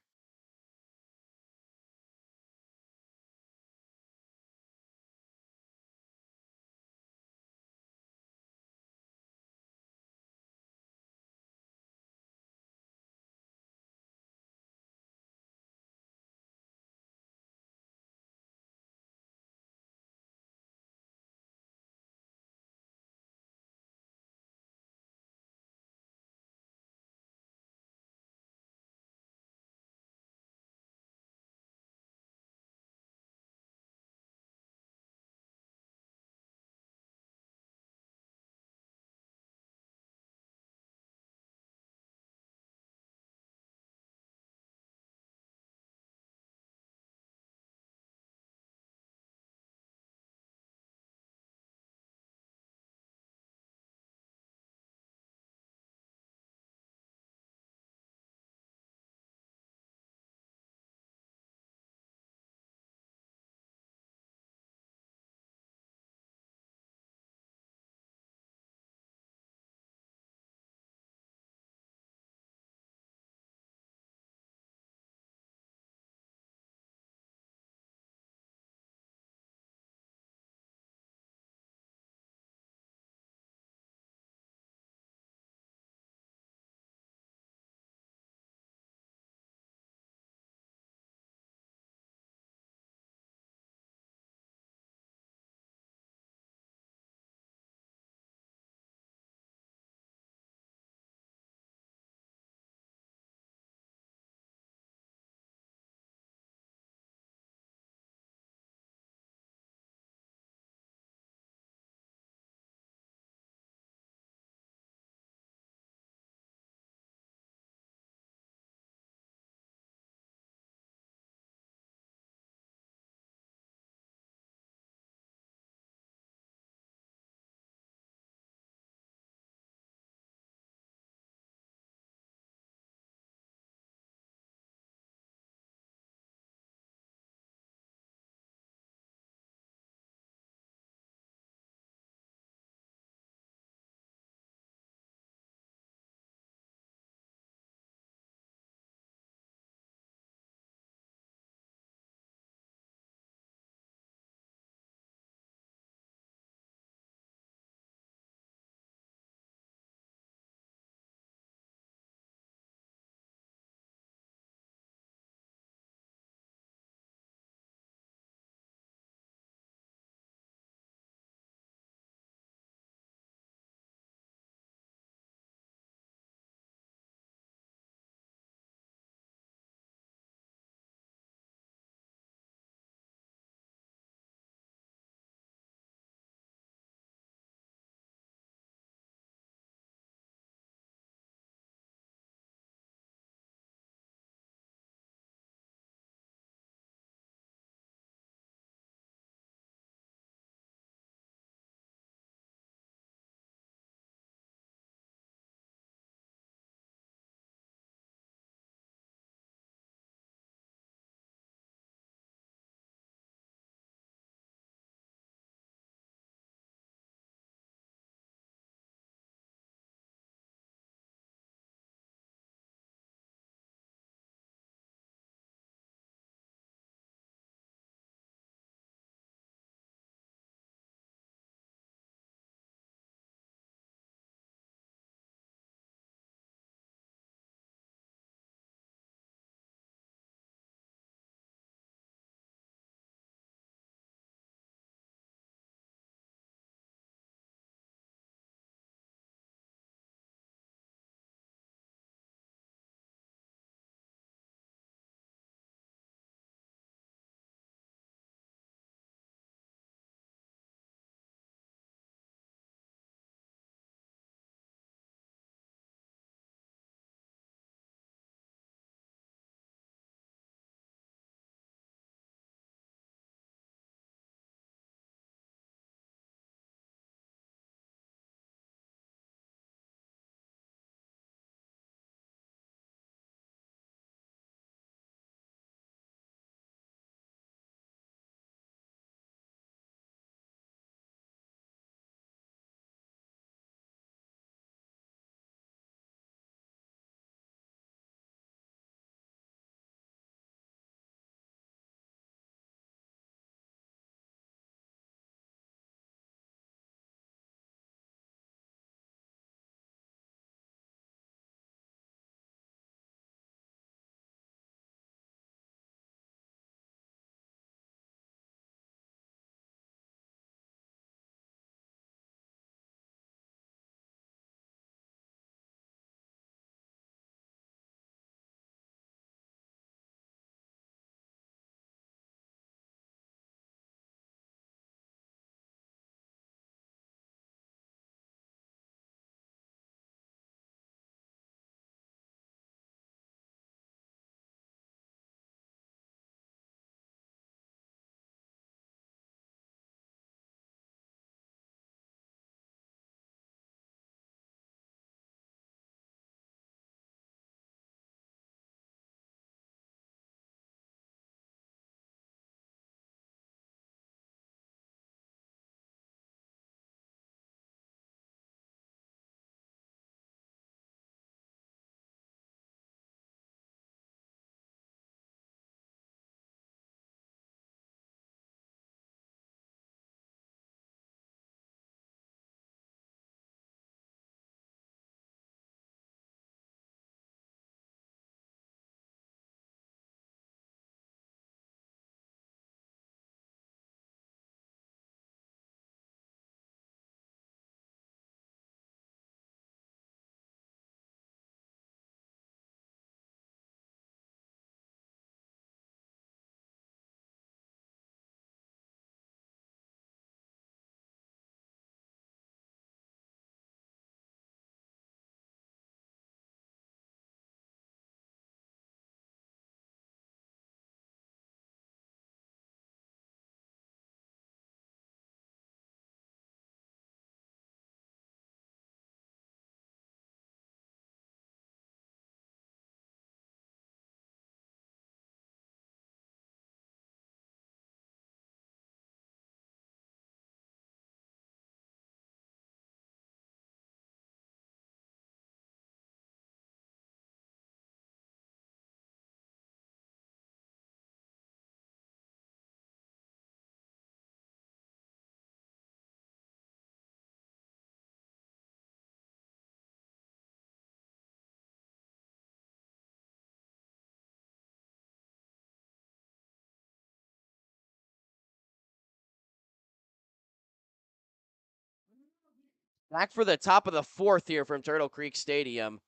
Back for the top of the fourth here from Turtle Creek Stadium.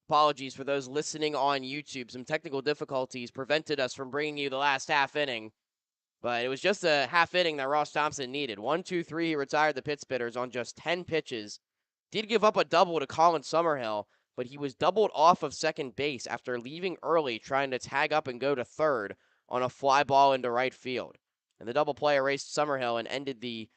Apologies for those listening on YouTube. Some technical difficulties prevented us from bringing you the last half inning, but it was just a half inning that Ross Thompson needed. 1-2-3, he retired the Pit Spitters on just 10 pitches. Did give up a double to Colin Summerhill, but he was doubled off of second base after leaving early, trying to tag up and go to third on a fly ball into right field. And the double play erased Summerhill and ended the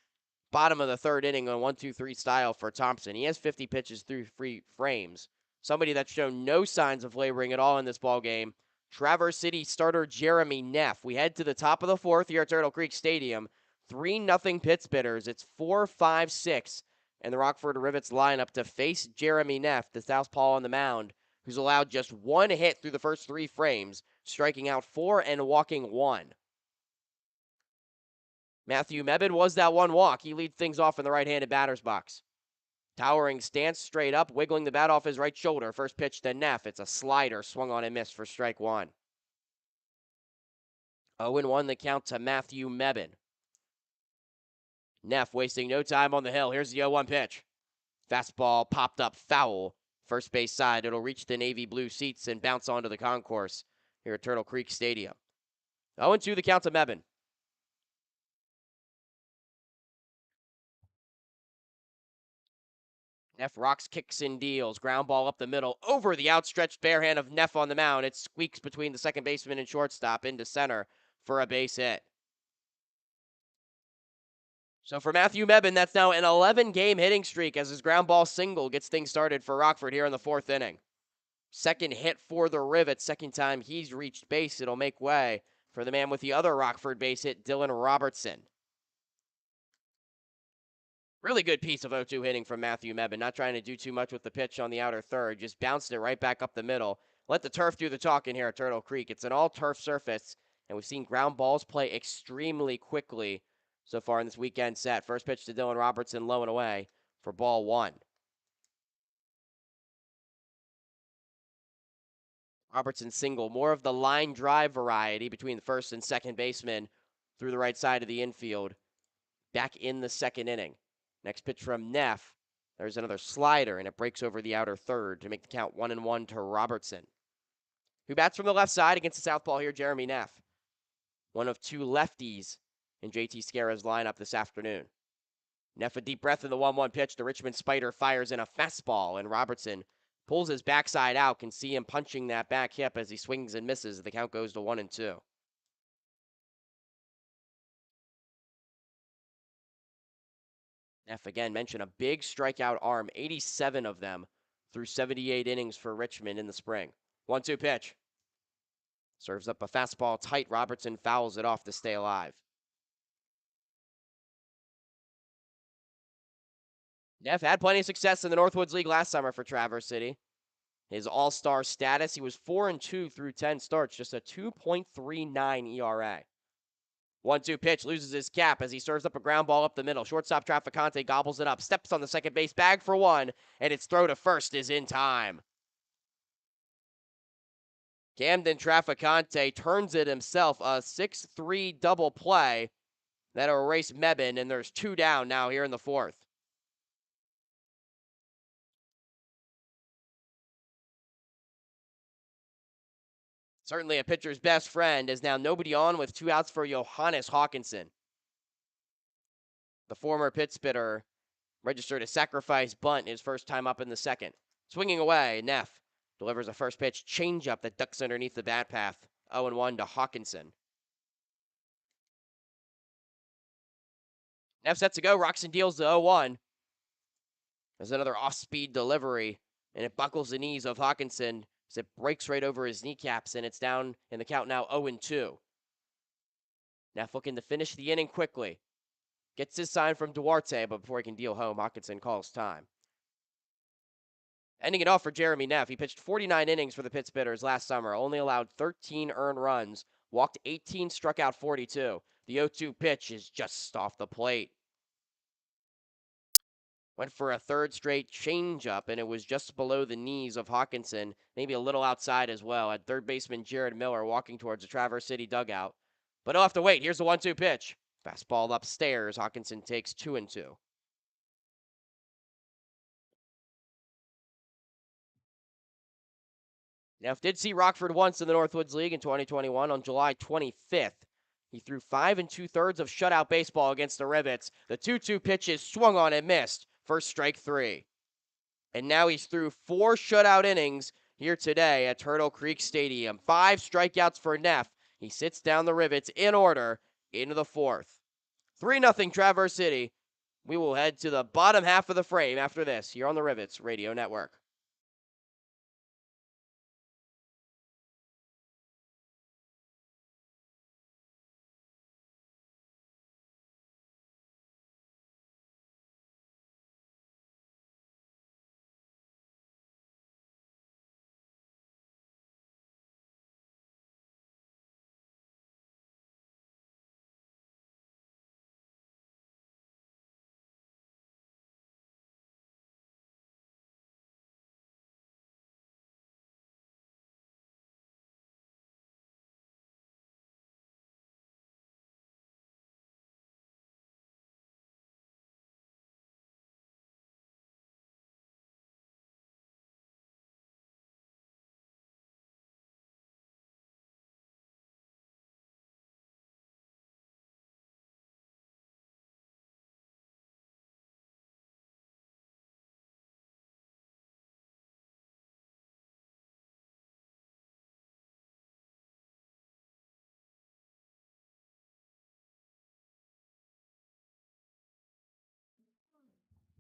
bottom of the third inning on 1-2-3 style for Thompson. He has 50 pitches through 3 frames. Somebody that's shown no signs of laboring at all in this ball game. Traverse City starter Jeremy Neff. We head to the top of the fourth here at Turtle Creek Stadium. 3-0 Pit Spitters. It's 4-5-6 and the Rockford Rivets lineup to face Jeremy Neff, the southpaw on the mound, who's allowed just 1 hit through the first 3 frames, striking out 4 and walking 1. Matthew Mebin was that one walk. He leads things off in the right-handed batter's box. Towering stance, straight up, wiggling the bat off his right shoulder. First pitch to Neff. It's a slider, swung on and missed for strike 1. 0-1 the count to Matthew Mebin. Neff wasting no time on the hill. Here's the 0-1 pitch. Fastball popped up foul. First base side. It'll reach the navy blue seats and bounce onto the concourse here at Turtle Creek Stadium. 0-2 the count to Mebin. Neff rocks, kicks, and deals. Ground ball up the middle over the outstretched bare hand of Neff on the mound. It squeaks between the second baseman and shortstop into center for a base hit. So for Matthew Mebin, that's now an 11-game hitting streak as his ground ball single gets things started for Rockford here in the fourth inning. Second hit for the Rivets. Second time he's reached base. It'll make way for the man with the other Rockford base hit, Dylan Robertson. Really good piece of 0-2 hitting from Matthew Mebin. Not trying to do too much with the pitch on the outer third. Just bounced it right back up the middle. Let the turf do the talking here at Turtle Creek. It's an all-turf surface, and we've seen ground balls play extremely quickly so far in this weekend set. First pitch to Dylan Robertson, low and away for ball 1. Robertson single, more of the line drive variety between the first and second baseman through the right side of the infield. Back in the second inning. Next pitch from Neff. There's another slider, and it breaks over the outer third to make the count 1-1 to Robertson, who bats from the left side against the southpaw here, Jeremy Neff. One of 2 lefties in JT Scarra's lineup this afternoon. Neff a deep breath in the 1-1 pitch. The Richmond Spider fires in a fastball, and Robertson pulls his backside out. Can see him punching that back hip as he swings and misses. The count goes to 1-2. Neff again mentioned a big strikeout arm, 87 of them through 78 innings for Richmond in the spring. 1-2 pitch. Serves up a fastball tight. Robertson fouls it off to stay alive. Neff had plenty of success in the Northwoods League last summer for Traverse City. His all-star status, he was 4-2 through 10 starts, just a 2.39 ERA. 1-2 pitch, loses his cap as he serves up a ground ball up the middle. Shortstop Traficante gobbles it up, steps on the second base bag for 1, and its throw to first is in time. Camden Traficante turns it himself, a 6-3 double play that'll erase Mebin, and there's 2 down now here in the fourth. Certainly a pitcher's best friend, is now nobody on with 2 outs for Johannes Hawkinson. The former pit spitter registered a sacrifice bunt his first time up in the second. Swinging away, Neff delivers a first pitch changeup that ducks underneath the bat path. 0-1 to Hawkinson. Neff set to go. Roxon deals the 0-1. There's another off-speed delivery, and it buckles the knees of Hawkinson as it breaks right over his kneecaps, and it's down in the count now 0-2. Neff looking to finish the inning quickly. Gets his sign from Duarte, but before he can deal home, Hawkinson calls time. Ending it off for Jeremy Neff. He pitched 49 innings for the Pit Spitters last summer, only allowed 13 earned runs, walked 18, struck out 42. The 0-2 pitch is just off the plate. Went for a third straight changeup, and it was just below the knees of Hawkinson, maybe a little outside as well. At third baseman Jared Miller walking towards the Traverse City dugout. But he'll have to wait. Here's the 1-2 pitch. Fastball upstairs. Hawkinson takes 2-2. Neff did see Rockford once in the Northwoods League in 2021 on July 25th. He threw 5 2/3 of shutout baseball against the Rivets. The 2-2 pitches swung on and missed for strike three. And now he's through 4 shutout innings here today at Turtle Creek Stadium. 5 strikeouts for Neff. He sits down the Rivets in order into the fourth. 3-0 Traverse City. We will head to the bottom half of the frame after this here on the Rivets Radio Network.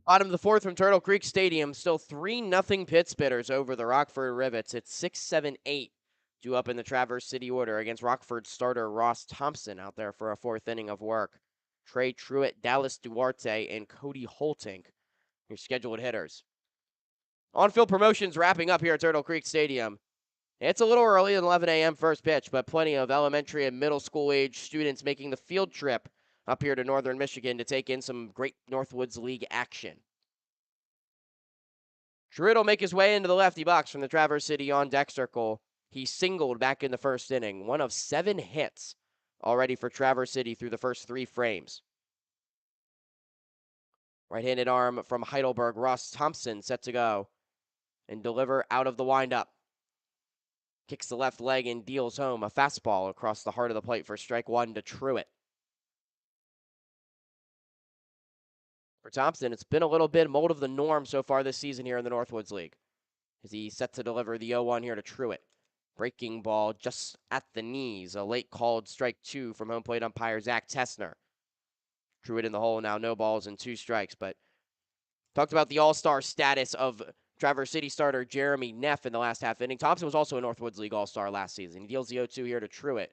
Bottom of the fourth from Turtle Creek Stadium, still 3-0 Pit Spitters over the Rockford Rivets. It's 6-7-8 due up in the Traverse City order against Rockford starter Ross Thompson out there for a fourth inning of work. Trey Truitt, Dallas Duarte, and Cody Holtink, your scheduled hitters. On-field promotions wrapping up here at Turtle Creek Stadium. It's a little early, an 11 a.m. first pitch, but plenty of elementary and middle school age students making the field trip up here to northern Michigan to take in some great Northwoods League action. Truitt will make his way into the lefty box from the Traverse City on deck circle. He singled back in the first inning, one of 7 hits already for Traverse City through the first 3 frames. Right-handed arm from Heidelberg, Ross Thompson set to go and deliver out of the windup. Kicks the left leg and deals home a fastball across the heart of the plate for strike 1 to Truitt. For Thompson, it's been a little bit mold of the norm so far this season here in the Northwoods League, as he's set to deliver the 0-1 here to Truitt. Breaking ball just at the knees. A late called strike 2 from home plate umpire Zach Tessner. Truitt in the hole now, no balls and 2 strikes. But talked about the all-star status of Traverse City starter Jeremy Neff in the last half inning. Thompson was also a Northwoods League all-star last season. He deals the 0-2 here to Truitt.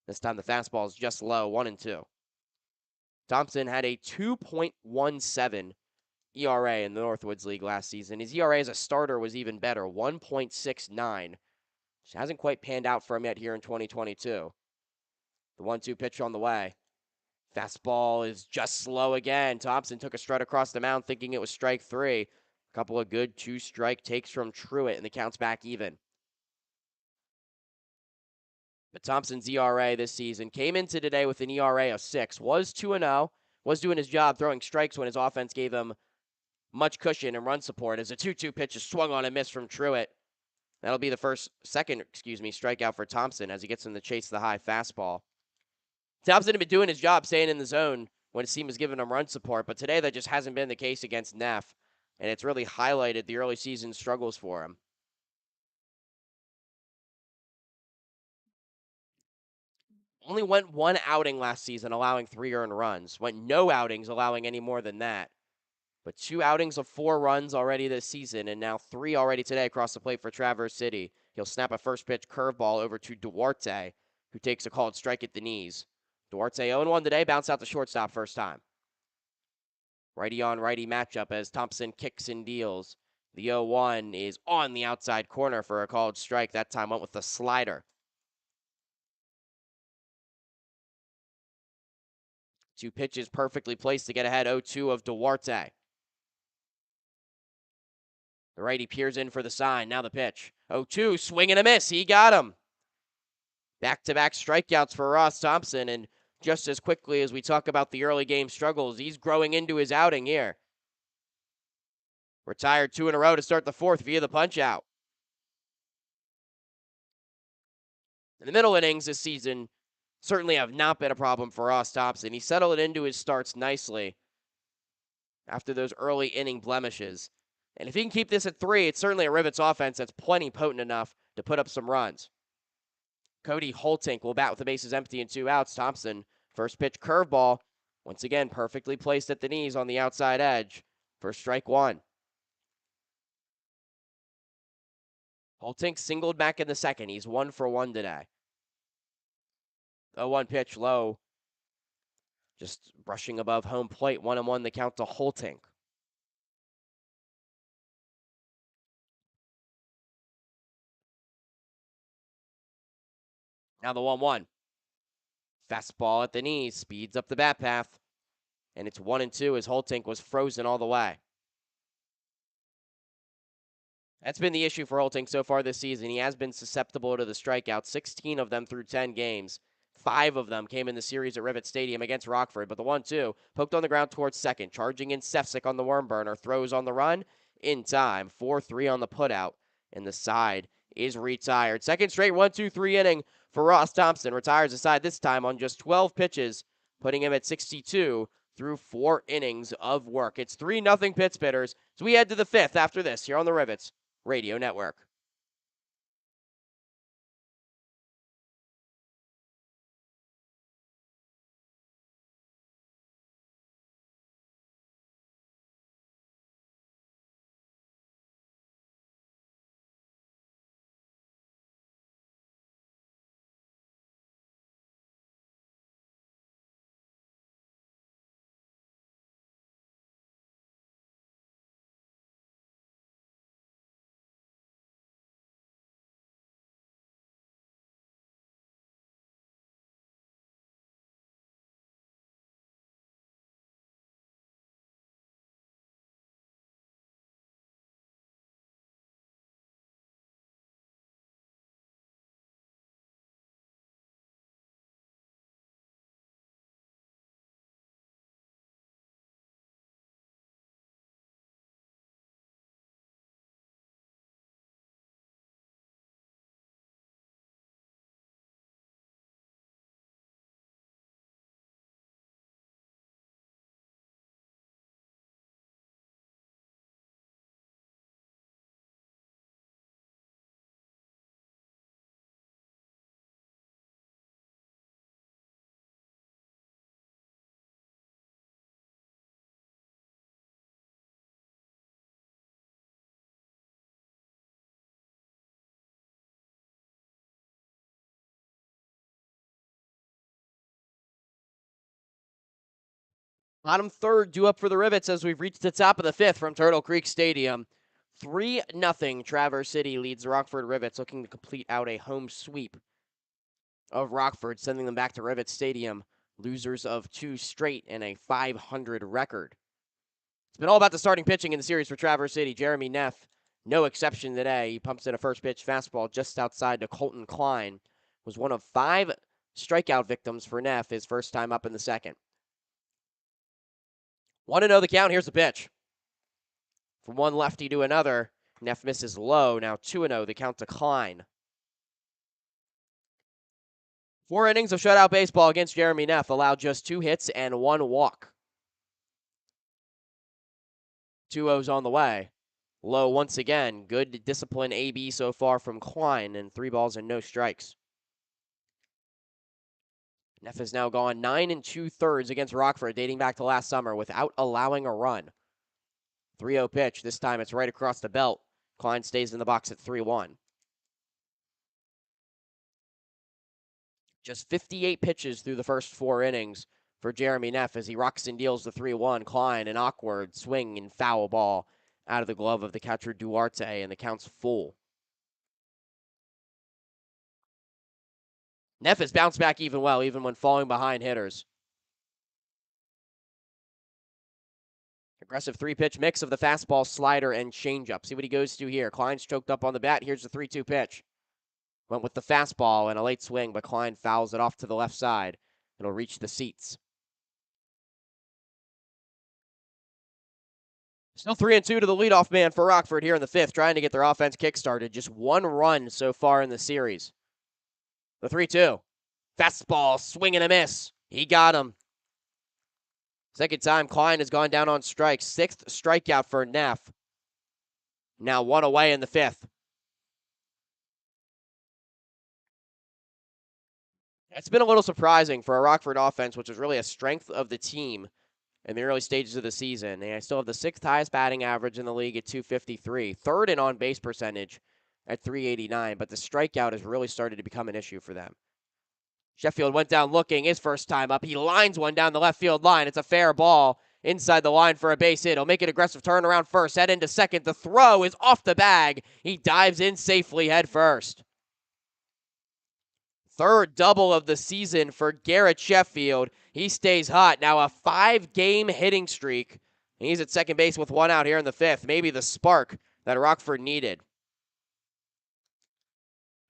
This time the fastball is just low, 1-2. Thompson had a 2.17 ERA in the Northwoods League last season. His ERA as a starter was even better, 1.69. Which hasn't quite panned out for him yet here in 2022. The 1-2 pitch on the way. Fastball is just slow again. Thompson took a strut across the mound thinking it was strike 3. A couple of good 2-strike takes from Truitt, and the count's back even. But Thompson's ERA this season came into today with an ERA of 6. Was 2-0. Was doing his job throwing strikes when his offense gave him much cushion and run support as a 2-2 pitch is swung on and missed from Truitt. That'll be the second strikeout for Thompson as he gets him to chase the high fastball. Thompson had been doing his job staying in the zone when his team was giving him run support, but today that just hasn't been the case against Neff, and it's really highlighted the early season struggles for him. Only went 1 outing last season, allowing 3 earned runs. Went no outings, allowing any more than that. But 2 outings of 4 runs already this season, and now 3 already today across the plate for Traverse City. He'll snap a first pitch curveball over to Duarte, who takes a called strike at the knees. Duarte 0-1 today, bounced out the shortstop first time. Righty on righty matchup as Thompson kicks and deals. The 0-1 is on the outside corner for a called strike. That time went with the slider. 2 pitches perfectly placed to get ahead. 0-2 of Duarte. The righty peers in for the sign. Now the pitch. 0-2, swing and a miss. He got him. Back-to-back strikeouts for Ross Thompson, and just as quickly as we talk about the early game struggles, he's growing into his outing here. Retired 2 in a row to start the fourth via the punch-out. In the middle innings this season, certainly have not been a problem for Ross Thompson. He settled it into his starts nicely after those early inning blemishes. And if he can keep this at 3, it's certainly a Rivets offense that's plenty potent enough to put up some runs. Cody Holtink will bat with the bases empty and 2 outs. Thompson, first pitch curveball, once again perfectly placed at the knees on the outside edge for strike 1. Holtink singled back in the second. He's 1 for 1 today. The 1 pitch low, just brushing above home plate. 1-1 the count to Holtink. Now the 1-1. Fastball at the knees, speeds up the bat path, and it's 1-2 as Holtink was frozen all the way. That's been the issue for Holtink so far this season. He has been susceptible to the strikeouts, 16 of them through 10 games. 5 of them came in the series at Rivets Stadium against Rockford, but the 1-2 poked on the ground towards second, charging in Sefcik on the worm burner, throws on the run in time, 4-3 on the putout, and the side is retired. Second straight 1-2-3 inning for Ross Thompson. Retires the side this time on just 12 pitches, putting him at 62 through 4 innings of work. It's 3-0 Pittsbitters, so we head to the 5th after this here on the Rivets Radio Network. Bottom third due up for the Rivets as we've reached the top of the 5th from Turtle Creek Stadium. 3-0 Traverse City leads the Rockford Rivets, looking to complete out a home sweep of Rockford, sending them back to Rivets Stadium, losers of 2 straight and a .500 record. It's been all about the starting pitching in the series for Traverse City. Jeremy Neff, no exception today. He pumps in a first pitch fastball just outside to Colton Klein. Was one of 5 strikeout victims for Neff his first time up in the second. 1-0 the count. Here's the pitch. From one lefty to another, Neff misses low. Now 2-0 the count to Klein. 4 innings of shutout baseball against Jeremy Neff, allowed just 2 hits and 1 walk. 2-0's on the way. Low once again. Good discipline AB so far from Klein, and 3 balls and no strikes. Neff has now gone 9 2/3 against Rockford, dating back to last summer, without allowing a run. 3-0 pitch. This time it's right across the belt. Klein stays in the box at 3-1. Just 58 pitches through the first 4 innings for Jeremy Neff as he rocks and deals the 3-1. Klein, an awkward swing and foul ball out of the glove of the catcher Duarte, and the count's full. Neff has bounced back even well, even when falling behind hitters. Aggressive 3-pitch mix of the fastball, slider, and changeup. See what he goes to here. Klein's choked up on the bat. Here's the 3-2 pitch. Went with the fastball and a late swing, but Klein fouls it off to the left side. It'll reach the seats. Still 3-2 to the leadoff man for Rockford here in the 5th, trying to get their offense kick-started. Just 1 run so far in the series. The 3-2. Fastball, swing and a miss. He got him. Second time Klein has gone down on strikes. 6th strikeout for Neff. Now 1 away in the 5th. It's been a little surprising for a Rockford offense, which was really a strength of the team in the early stages of the season. They still have the 6th highest batting average in the league at 253, 3rd in on-base percentage at 389, but the strikeout has really started to become an issue for them. Sheffield went down looking his first time up. He lines one down the left field line. It's a fair ball inside the line for a base hit. He'll make an aggressive turn around first, head into second. The throw is off the bag. He dives in safely head first. 3rd double of the season for Garrett Sheffield. He stays hot. Now a 5-game hitting streak. He's at second base with 1 out here in the 5th. Maybe the spark that Rockford needed.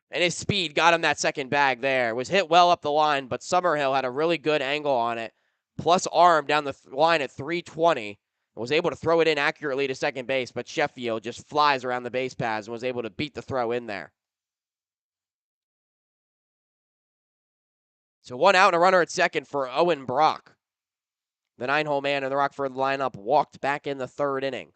And his speed got him that second bag there. Was hit well up the line, but Summerhill had a really good angle on it. Plus arm down the line at 320. Was able to throw it in accurately to second base, but Sheffield just flies around the base paths and was able to beat the throw in there. So 1 out and a runner at second for Owen Brock. The 9-hole man in the Rockford lineup walked back in the 3rd inning.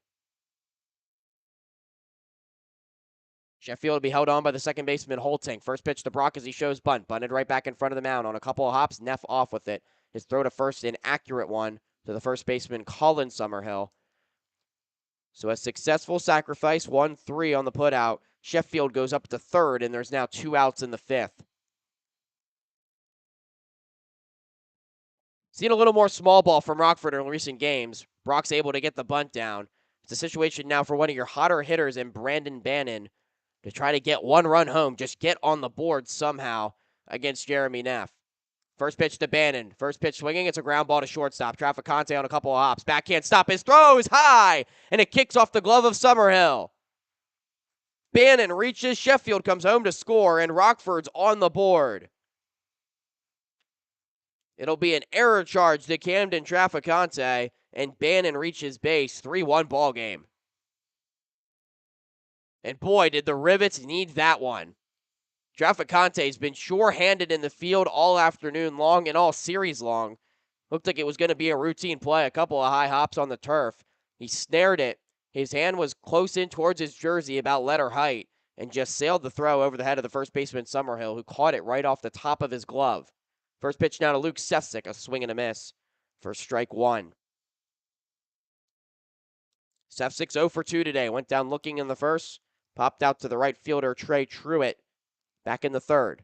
Sheffield will be held on by the second baseman Holting. First pitch to Brock as he shows bunt. Bunted right back in front of the mound on a couple of hops. Neff off with it. His throw to first, an accurate one to the first baseman Colin Summerhill. So a successful sacrifice, 1-3 on the putout. Sheffield goes up to 3rd, and there's now 2 outs in the 5th. Seen a little more small ball from Rockford in recent games. Brock's able to get the bunt down. It's a situation now for one of your hotter hitters in Brandon Bannon to try to get 1 run home, just get on the board somehow against Jeremy Neff. First pitch to Bannon. First pitch swinging. It's a ground ball to shortstop. Traficante on a couple of hops. Backhand stop. His throw is high, and it kicks off the glove of Summerhill. Bannon reaches. Sheffield comes home to score, and Rockford's on the board. It'll be an error charge to Camden Traficante, and Bannon reaches base. 3-1 ball game. And boy, did the Rivets need that one. Traficante's been sure-handed in the field all afternoon long and all series long. Looked like it was going to be a routine play, a couple of high hops on the turf. He snared it. His hand was close in towards his jersey, about letter height, and just sailed the throw over the head of the first baseman Summerhill, who caught it right off the top of his glove. First pitch now to Luke Sefcik, a swing and a miss for strike 1. Sefcik's 0 for 2 today. Went down looking in the first. Popped out to the right fielder, Trey Truitt, back in the 3rd.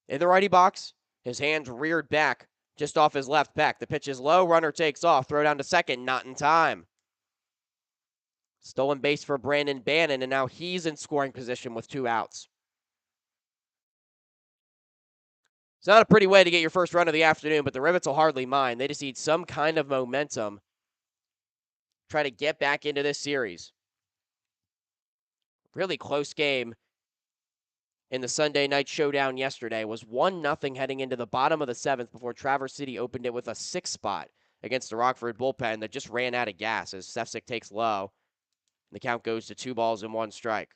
In the righty box, his hands reared back, just off his left back. The pitch is low, runner takes off, throw down to second, not in time. Stolen base for Brandon Bannon, and now he's in scoring position with 2 outs. It's not a pretty way to get your first run of the afternoon, but the Rivets will hardly mind. They just need some kind of momentum. Try to get back into this series. Really close game in the Sunday night showdown yesterday. Was 1-0 heading into the bottom of the 7th before Traverse City opened it with a 6 spot against the Rockford bullpen that just ran out of gas as Sefcik takes low. The count goes to 2 balls and 1 strike.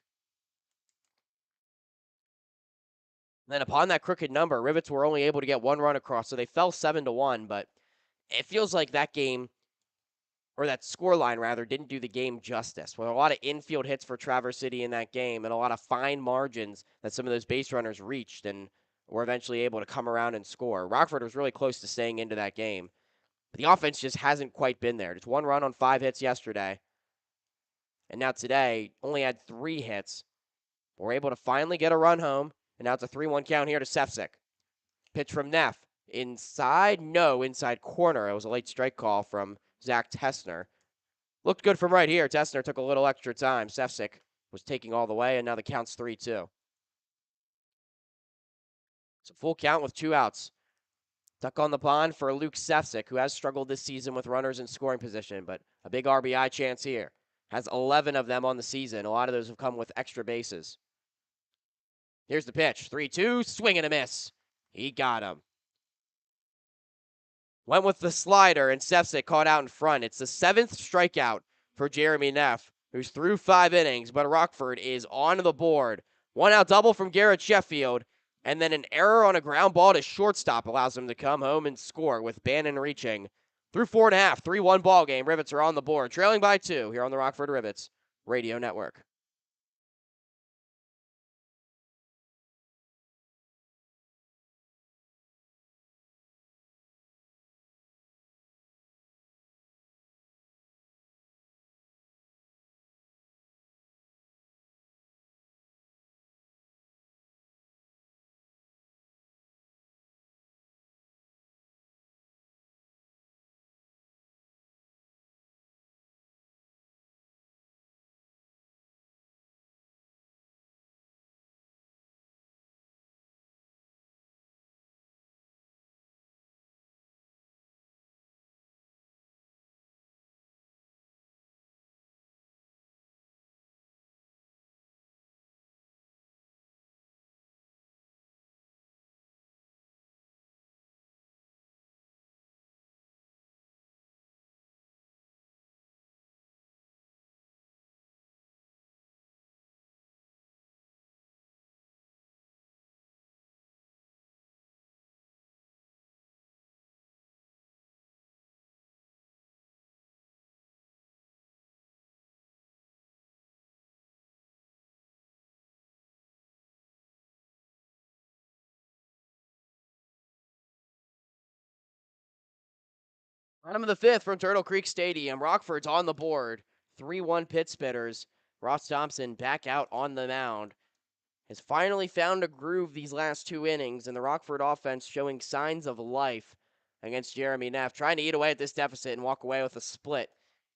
Then upon that crooked number, Rivets were only able to get 1 run across, so they fell 7-1, but it feels like that game, or that scoreline rather, didn't do the game justice. With a lot of infield hits for Traverse City in that game and a lot of fine margins that some of those base runners reached and were eventually able to come around and score. Rockford was really close to staying into that game, but the offense just hasn't quite been there. Just 1 run on 5 hits yesterday, and now today only had 3 hits. We're able to finally get a run home, and now it's a 3-1 count here to Sefcik. Pitch from Neff. Inside corner. It was a late strike call from Zach Tessner. Looked good from right here. Tessner took a little extra time. Sefcik was taking all the way, and now the count's 3-2. So full count with 2 outs. Duck on the pond for Luke Sefcik, who has struggled this season with runners in scoring position, but a big RBI chance here. Has 11 of them on the season. A lot of those have come with extra bases. Here's the pitch. 3-2, swing and a miss. He got him. Went with the slider, and Sefcik caught out in front. It's the 7th strikeout for Jeremy Neff, who's through 5 innings, but Rockford is on the board. 1 out double from Garrett Sheffield. And then an error on a ground ball to shortstop allows them to come home and score with Bannon reaching through 4.5. 3-1 ball game. Rivets are on the board, trailing by 2 here on the Rockford Rivets Radio Network. Bottom of the 5th from Turtle Creek Stadium. Rockford's on the board. 3-1 Pit Spitters. Ross Thompson back out on the mound. Has finally found a groove these last 2 innings, and the Rockford offense showing signs of life against Jeremy Neff, trying to eat away at this deficit and walk away with a split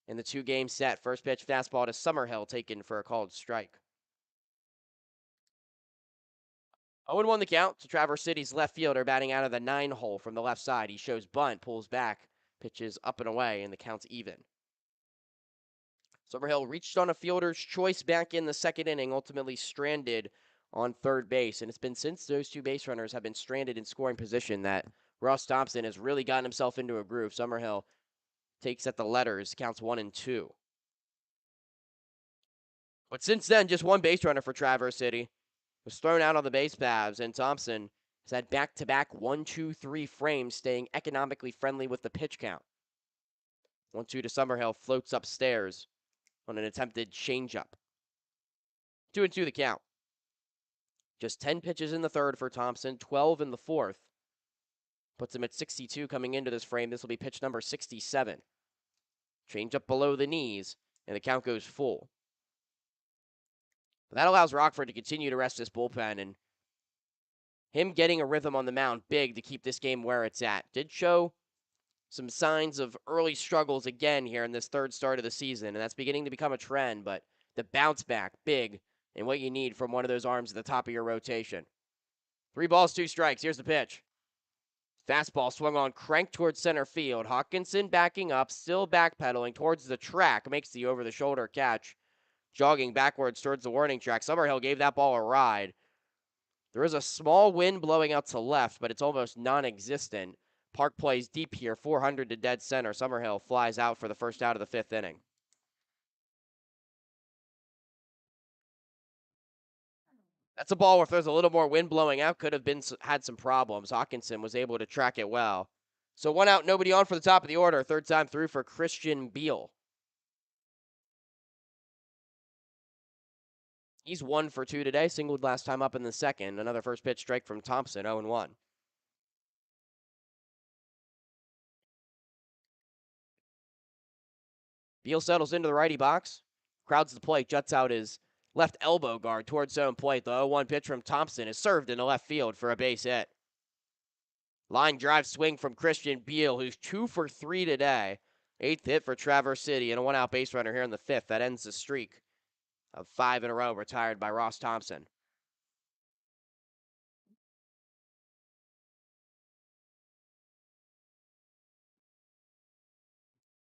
in the 2-game set. First pitch fastball to Summerhill taken for a called strike. 0-1 the count to Traverse City's left fielder batting out of the 9 hole from the left side. He shows bunt, pulls back, pitches up and away, and the count's even. Summerhill reached on a fielder's choice back in the 2nd inning, ultimately stranded on 3rd base. And it's been since those 2 base runners have been stranded in scoring position that Ross Thompson has really gotten himself into a groove. Summerhill takes at the letters, counts 1 and 2. But since then, just 1 base runner for Traverse City was thrown out on the base paths, and Thompson has had back-to-back 1-2-3 frames, staying economically friendly with the pitch count. 1-2 to Summerhill, floats upstairs on an attempted changeup. 2-2 the count. Just 10 pitches in the 3rd for Thompson, 12 in the 4th. Puts him at 62 coming into this frame. This will be pitch number 67. Change up below the knees, and the count goes full. But that allows Rockford to continue to rest his bullpen, and him getting a rhythm on the mound big to keep this game where it's at. Did show some signs of early struggles again here in this 3rd start of the season, and that's beginning to become a trend, but the bounce back big and what you need from one of those arms at the top of your rotation. 3 balls, 2 strikes. Here's the pitch. Fastball swung on, cranked towards center field. Hawkinson backing up, still backpedaling towards the track, makes the over-the-shoulder catch, jogging backwards towards the warning track. Summerhill gave that ball a ride. There is a small wind blowing out to left, but it's almost non-existent. Park plays deep here, 400 to dead center. Summerhill flies out for the first out of the 5th inning. That's a ball where if there's a little more wind blowing out, could have been had some problems. Hawkinson was able to track it well. So 1 out, nobody on for the top of the order. 3rd time through for Christian Beal. He's 1 for 2 today, singled last time up in the 2nd. Another first pitch strike from Thompson, 0-1. Beal settles into the righty box, crowds the plate, juts out his left elbow guard towards home plate. The 0-1 pitch from Thompson is served into left field for a base hit. Line drive swing from Christian Beal, who's 2 for 3 today. 8th hit for Traverse City, and a 1-out base runner here in the 5th. That ends the streak of 5 in a row retired by Ross Thompson.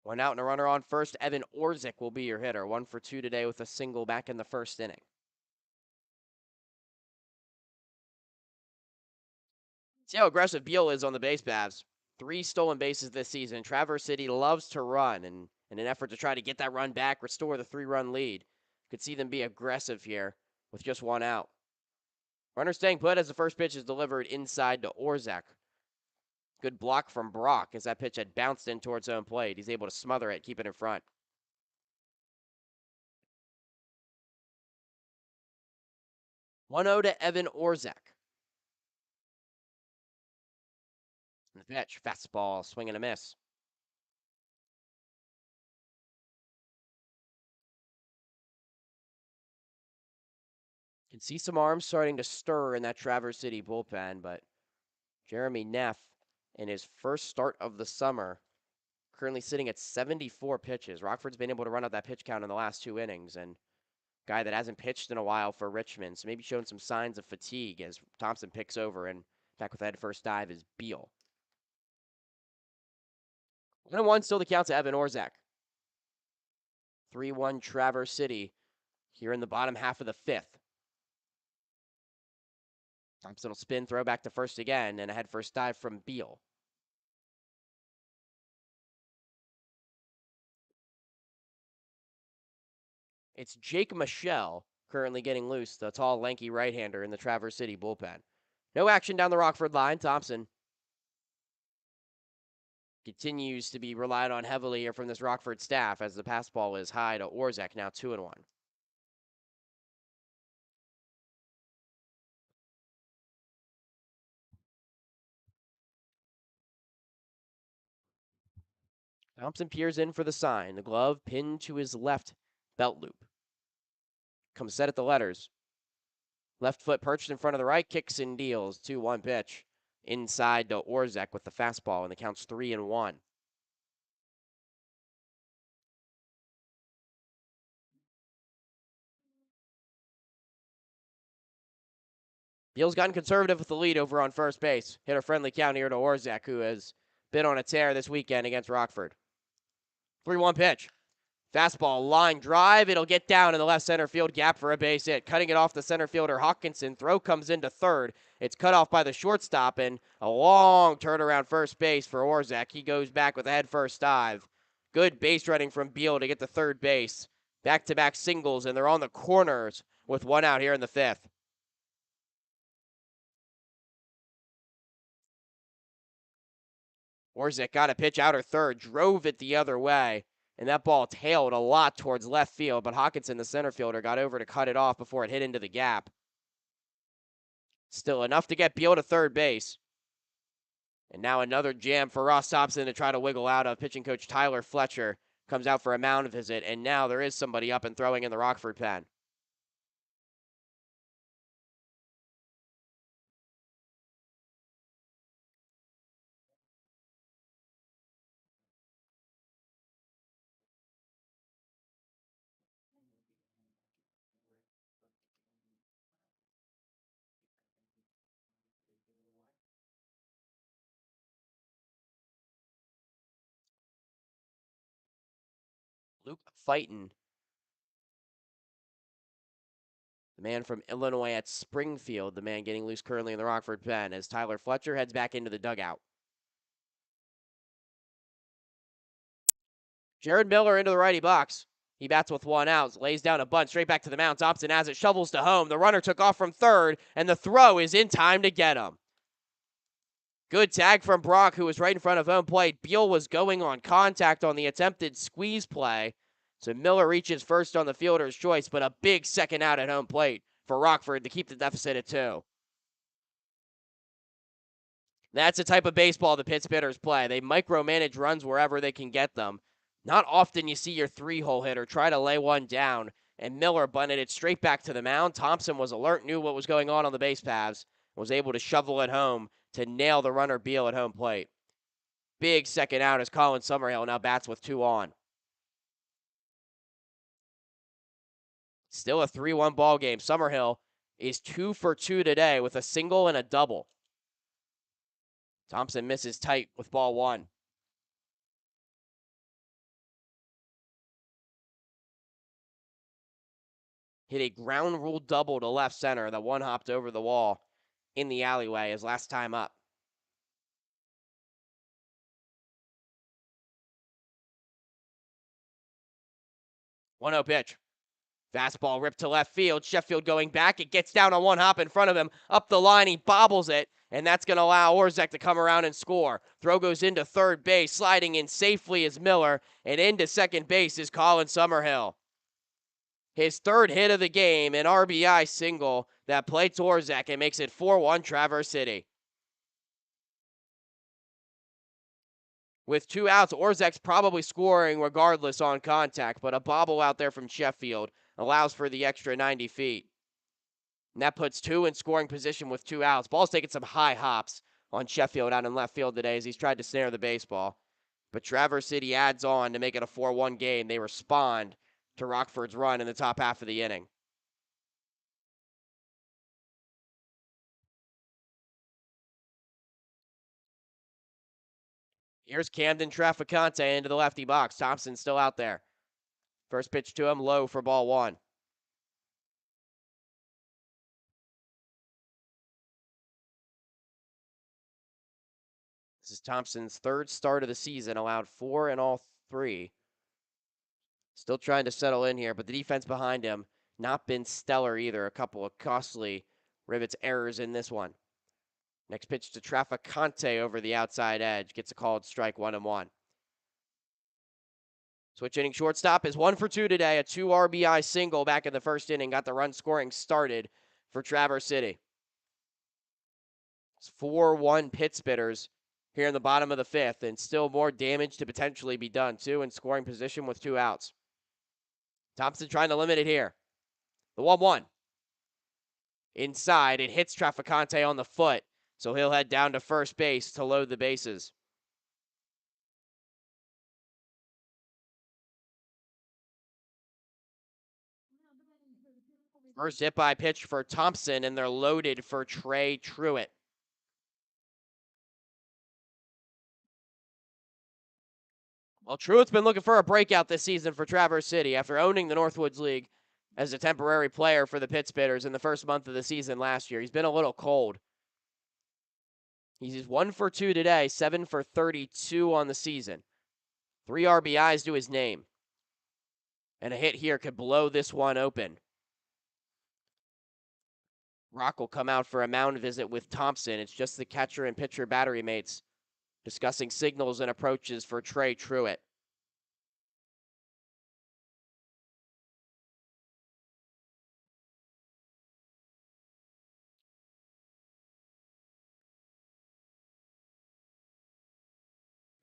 One out and a runner on first. Evan Orzik will be your hitter. 1 for 2 today with a single back in the 1st inning. See how aggressive Beal is on the base paths. 3 stolen bases this season. Traverse City loves to run, and in an effort to try to get that run back, restore the 3-run lead. Could see them be aggressive here with just 1 out. Runner staying put as the first pitch is delivered inside to Orzek. Good block from Brock as that pitch had bounced in towards home plate. He's able to smother it, keep it in front. 1-0 to Evan Orzek. And the pitch, fastball, swing and a miss. Can see some arms starting to stir in that Traverse City bullpen, but Jeremy Neff, in his first start of the summer, currently sitting at 74 pitches. Rockford's been able to run up that pitch count in the last 2 innings, and guy that hasn't pitched in a while for Richmond, so maybe showing some signs of fatigue as Thompson picks over, and back with that first dive is Beal. 1-1 still the count to Evan Orzek. 3-1 Traverse City here in the bottom half of the fifth. Thompson will spin, throw back to first again, and a head first dive from Beal. It's Jake Michelle currently getting loose, the tall, lanky right-hander in the Traverse City bullpen. No action down the Rockford line. Thompson continues to be relied on heavily here from this Rockford staff as the pass ball is high to Orzek, now 2-1. Thompson peers in for the sign. The glove pinned to his left belt loop. Comes set at the letters. Left foot perched in front of the right, kicks and deals. 2-1 pitch. Inside to Orzek with the fastball, and the count's 3-1. Beal's gotten conservative with the lead over on first base. Hit a friendly count here to Orzek, who has been on a tear this weekend against Rockford. 3-1 pitch. Fastball, line drive. It'll get down in the left center field gap for a base hit. Cutting it off the center fielder, Hawkinson. Throw comes into third. It's cut off by the shortstop, and a long turnaround first base for Orzek. He goes back with a head first dive. Good base running from Beal to get to third base. Back-to-back singles, and they're on the corners with one out here in the fifth. Orzek got a pitch outer third, drove it the other way, and that ball tailed a lot towards left field, but Hawkinson, the center fielder, got over to cut it off before it hit into the gap. Still enough to get Beal to third base. And now another jam for Ross Thompson to try to wiggle out of. Pitching coach Tyler Fletcher comes out for a mound visit, and now there is somebody up and throwing in the Rockford pen. Luke Fighton, the man from Illinois at Springfield, the man getting loose currently in the Rockford pen as Tyler Fletcher heads back into the dugout. Jared Miller into the righty box. He bats with one out, lays down a bunt straight back to the mound. Thompson has it, shovels to home. The runner took off from third, and the throw is in time to get him. Good tag from Brock, who was right in front of home plate. Beal was going on contact on the attempted squeeze play. So Miller reaches first on the fielder's choice, but a big second out at home plate for Rockford to keep the deficit at 2. That's the type of baseball the Pittsburghers play. They micromanage runs wherever they can get them. Not often you see your 3-hole hitter try to lay one down, and Miller bunted it straight back to the mound. Thompson was alert, knew what was going on the base paths, was able to shovel it home to nail the runner Beal at home plate. Big second out as Colin Summerhill now bats with 2 on. Still a 3-1 ball game. Summerhill is 2 for 2 today with a single and a double. Thompson misses tight with ball 1. Hit a ground rule double to left center that one hopped over the wall in the alleyway his last time up. 1-0 pitch. Fastball ripped to left field. Sheffield going back. It gets down on one hop in front of him. Up the line, he bobbles it, and that's going to allow Orzek to come around and score. Throw goes into third base. Sliding in safely is Miller, and into second base is Colin Summerhill. His third hit of the game, an RBI single that plates Orzek and makes it 4-1 Traverse City. With 2 outs, Orzek's probably scoring regardless on contact, but a bobble out there from Sheffield allows for the extra 90 feet. And that puts 2 in scoring position with 2 outs. Ball's taking some high hops on Sheffield out in left field today as he's tried to snare the baseball. But Traverse City adds on to make it a 4-1 game. They respond to Rockford's run in the top half of the inning. Here's Camden Traficante into the lefty box. Thompson's still out there. First pitch to him, low for ball 1. This is Thompson's third start of the season, allowed 4 in all 3. Still trying to settle in here, but the defense behind him not been stellar either. A couple of costly Rivets errors in this one. Next pitch to Traficante over the outside edge. Gets a called strike, 1-1. Switch inning shortstop is 1 for 2 today. A 2 RBI single back in the first inning. Got the run scoring started for Traverse City. It's 4-1 pit spitters here in the bottom of the 5th, and still more damage to potentially be done. 2 in scoring position with 2 outs. Thompson trying to limit it here. The 1-1. Inside, it hits Traficante on the foot, so he'll head down to first base to load the bases. First hit by pitch for Thompson, and they're loaded for Trey Truitt. Well, Truitt's been looking for a breakout this season for Traverse City after owning the Northwoods League as a temporary player for the Pit Spitters in the first month of the season last year. He's been a little cold. He's 1 for 2 today, 7 for 32 on the season. 3 RBIs to his name. And a hit here could blow this one open. Rock will come out for a mound visit with Thompson. It's just the catcher and pitcher battery mates discussing signals and approaches for Trey Truitt.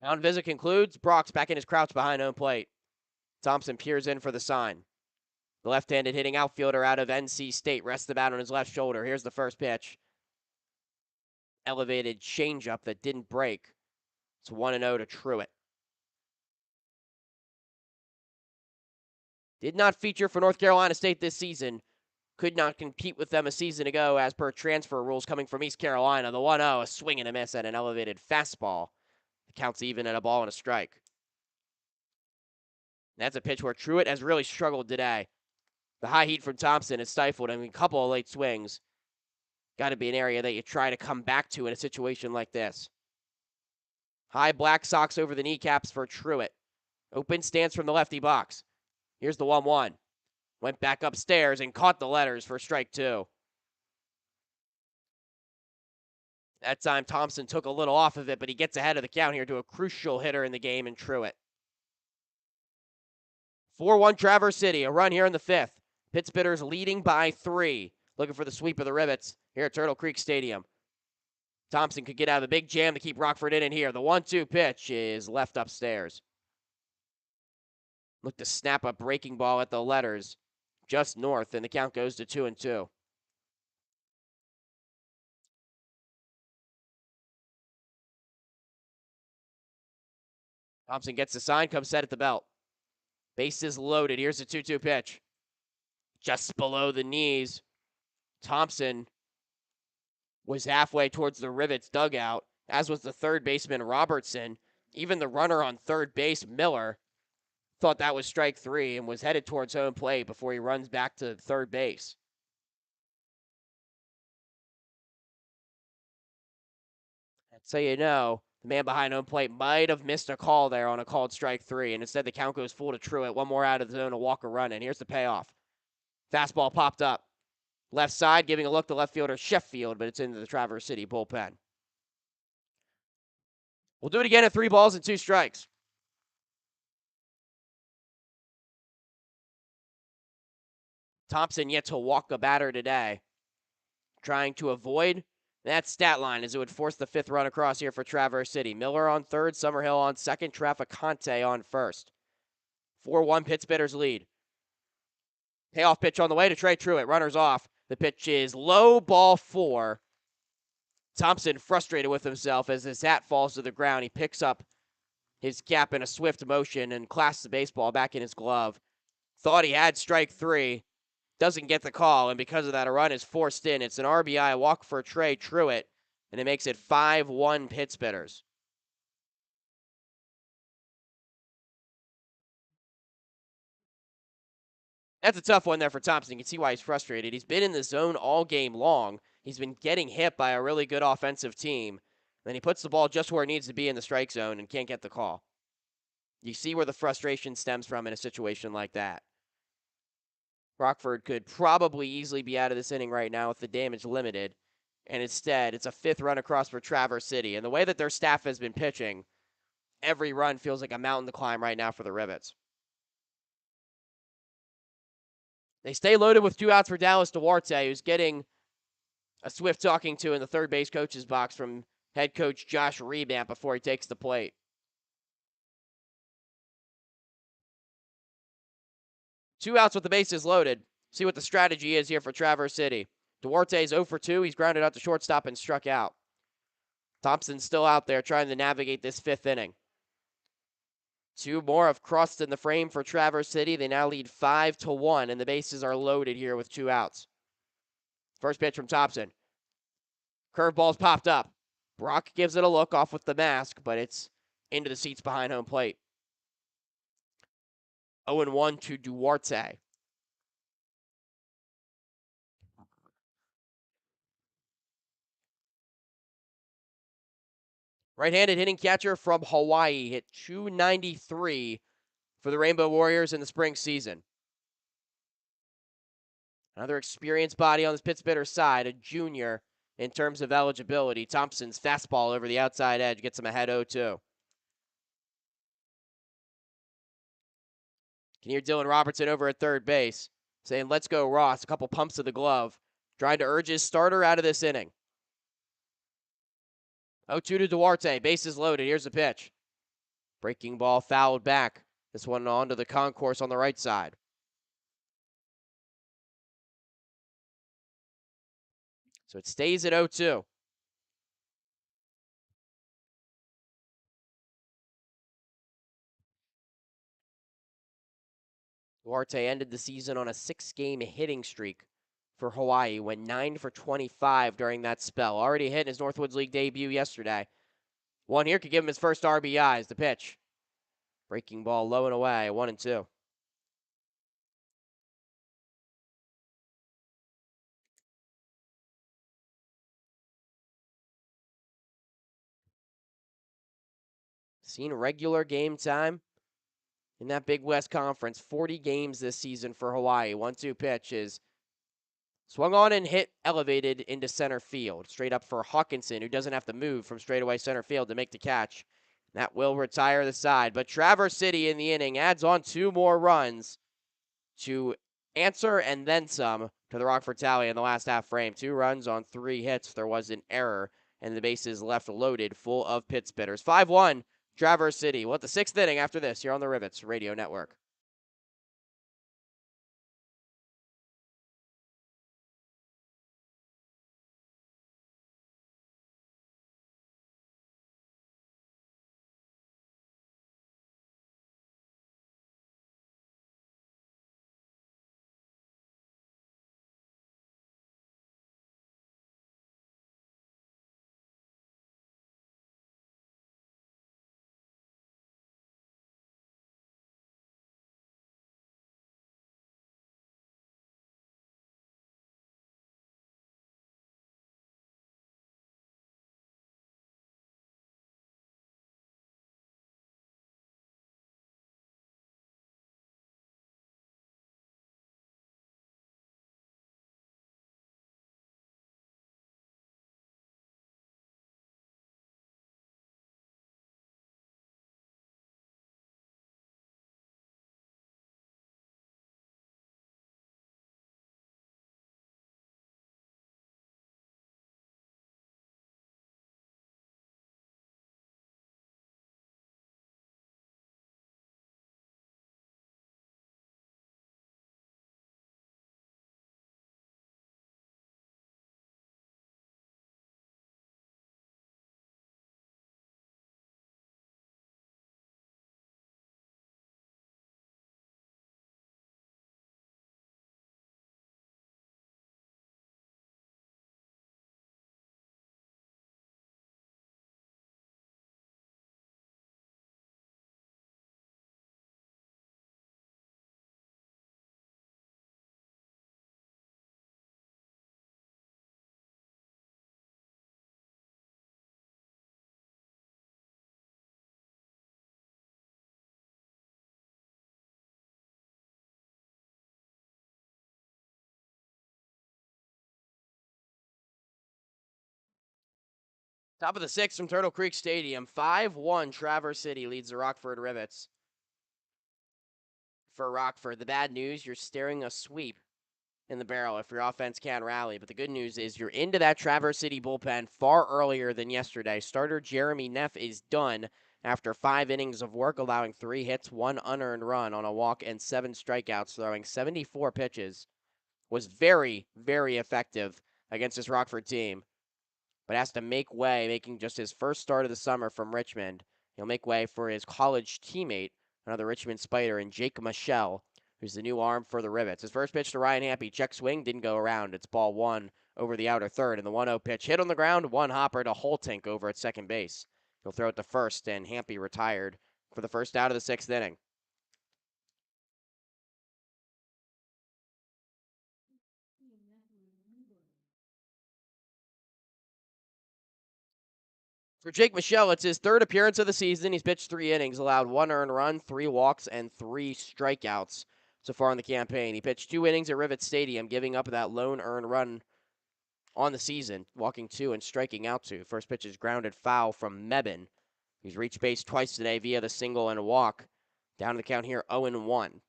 Mound visit concludes. Brock's back in his crouch behind home plate. Thompson peers in for the sign. The left-handed hitting outfielder out of NC State rests the bat on his left shoulder. Here's the first pitch. Elevated changeup that didn't break. It's 1-0 to Truitt. Did not feature for North Carolina State this season. Could not compete with them a season ago as per transfer rules coming from East Carolina. The 1-0, a swing and a miss at an elevated fastball. The count's even at a ball and a strike. That's a pitch where Truitt has really struggled today. The high heat from Thompson has stifled him. A couple of late swings. Got to be an area that you try to come back to in a situation like this. High black socks over the kneecaps for Truitt. Open stance from the lefty box. Here's the 1-1. Went back upstairs and caught the letters for strike 2. That time Thompson took a little off of it, but he gets ahead of the count here to a crucial hitter in the game in Truitt. 4-1 Traverse City, a run here in the 5th. Pit Spitters leading by 3. Looking for the sweep of the Rivets here at Turtle Creek Stadium. Thompson could get out of a big jam to keep Rockford in here. The 1-2 pitch is left upstairs. Look to snap a breaking ball at the letters just north, and the count goes to 2-2. Thompson gets the sign, comes set at the belt. Bases loaded. Here's the 2-2 pitch. Just below the knees. Thompson was halfway towards the Rivets dugout, as was the third baseman Robertson. Even the runner on third base, Miller, thought that was strike 3 and was headed towards home plate before he runs back to third base. So you know, the man behind home plate might have missed a call there on a called strike 3, and instead the count goes full to Truitt. One more out of the zone, a walk or run, and here's the payoff. Fastball popped up. Left side, giving a look to left fielder Sheffield, but it's into the Traverse City bullpen. We'll do it again at 3 balls and 2 strikes. Thompson yet to walk a batter today, trying to avoid that stat line as it would force the 5th run across here for Traverse City. Miller on third, Summerhill on second, Traficante on first. 4-1 Pittsburgh's lead. Payoff pitch on the way to Trey Truitt. Runners off. The pitch is low, ball 4. Thompson frustrated with himself as his hat falls to the ground. He picks up his cap in a swift motion and clasps the baseball back in his glove. Thought he had strike 3. Doesn't get the call, and because of that, a run is forced in. It's an RBI walk for Trey Truitt, and it makes it 5-1 Pittsburghs. That's a tough one there for Thompson. You can see why he's frustrated. He's been in the zone all game long. He's been getting hit by a really good offensive team. Then he puts the ball just where it needs to be in the strike zone and can't get the call. You see where the frustration stems from in a situation like that. Rockford could probably easily be out of this inning right now with the damage limited. And instead, it's a 5th run across for Traverse City. And the way that their staff has been pitching, every run feels like a mountain to climb right now for the Rivets. They stay loaded with 2 outs for Dallas Duarte, who's getting a swift talking to in the third base coach's box from head coach Josh Rebamp before he takes the plate. 2 outs with the bases loaded. See what the strategy is here for Traverse City. Duarte's 0 for 2. He's grounded out to shortstop and struck out. Thompson's still out there trying to navigate this 5th inning. 2 more have crossed in the frame for Traverse City. They now lead 5-1, and the bases are loaded here with 2 outs. First pitch from Thompson. Curveball's popped up. Brock gives it a look off with the mask, but it's into the seats behind home plate. 0-1 to Duarte. Right-handed hitting catcher from Hawaii hit .293 for the Rainbow Warriors in the spring season. Another experienced body on this Pittsburgh side, a junior in terms of eligibility. Thompson's fastball over the outside edge gets him ahead 0-2. Can hear Dylan Robertson over at third base saying, "Let's go, Ross." A couple pumps of the glove, trying to urge his starter out of this inning. 0-2 to Duarte. Bases loaded. Here's the pitch. Breaking ball fouled back. This one onto the concourse on the right side. So it stays at 0-2. Duarte ended the season on a 6-game hitting streak for Hawaii. Went 9 for 25 during that spell. Already hit his Northwoods League debut yesterday. One here could give him his first RBIs. The pitch. Breaking ball low and away. 1-2. Seen regular game time in that Big West Conference. 40 games this season for Hawaii. 1-2 pitch is swung on and hit elevated into center field. Straight up for Hawkinson, who doesn't have to move from straightaway center field to make the catch. That will retire the side. But Traverse City in the inning adds on 2 more runs to answer and then some to the Rockford tally in the last half frame. 2 runs on 3 hits. There was an error, and the bases left loaded full of Pittsburghs. 5-1, Traverse City. We'll have the 6th inning after this here on the Rivets Radio Network. Top of the sixth from Turtle Creek Stadium. 5-1 Traverse City leads the Rockford Rivets. For Rockford, the bad news, you're staring a sweep in the barrel if your offense can't rally. But the good news is you're into that Traverse City bullpen far earlier than yesterday. Starter Jeremy Neff is done after 5 innings of work, allowing 3 hits, 1 unearned run on a walk, and 7 strikeouts, throwing 74 pitches. Was very, very effective against this Rockford team, but has to make way, making just his first start of the summer from Richmond. He'll make way for his college teammate, another Richmond Spider, and Jake Michelle, who's the new arm for the Rivets. His first pitch to Ryan Hampy, check swing, didn't go around. It's ball 1 over the outer third, and the 1-0 pitch hit on the ground, 1 hopper to Holtink over at second base. He'll throw it to first, and Hampy retired for the first out of the 6th inning. For Jake Michelle, it's his 3rd appearance of the season. He's pitched 3 innings, allowed 1 earned run, 3 walks, and 3 strikeouts so far in the campaign. He pitched 2 innings at Rivets Stadium, giving up that lone earned run on the season, walking 2 and striking out 2. First pitch is grounded foul from Mebane. He's reached base twice today via the single and a walk. Down to the count here, 0-1.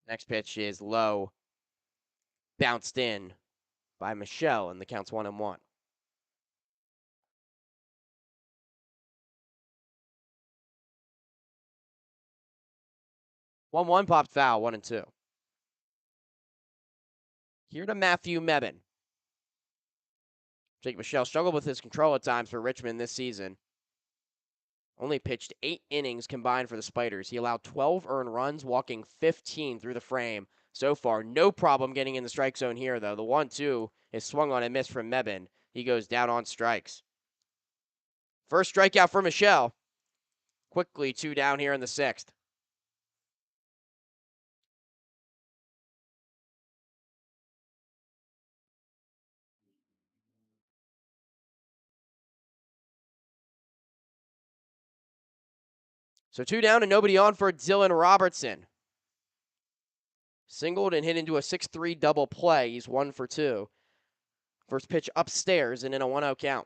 Next pitch is low, bounced in by Michelle, and the count's 1-1. 1-1 popped foul, 1-2. Here to Matthew Mebane. Jake Michelle struggled with his control at times for Richmond this season. Only pitched 8 innings combined for the Spiders. He allowed 12 earned runs, walking 15 through the frame so far. No problem getting in the strike zone here, though. The 1-2 is swung on and missed from Mebane. He goes down on strikes. First strikeout for Michelle. Quickly 2 down here in the 6th. So 2 down and nobody on for Dylan Robertson. Singled and hit into a 6-3 double play. He's 1 for 2. First pitch upstairs and in a 1-0 count.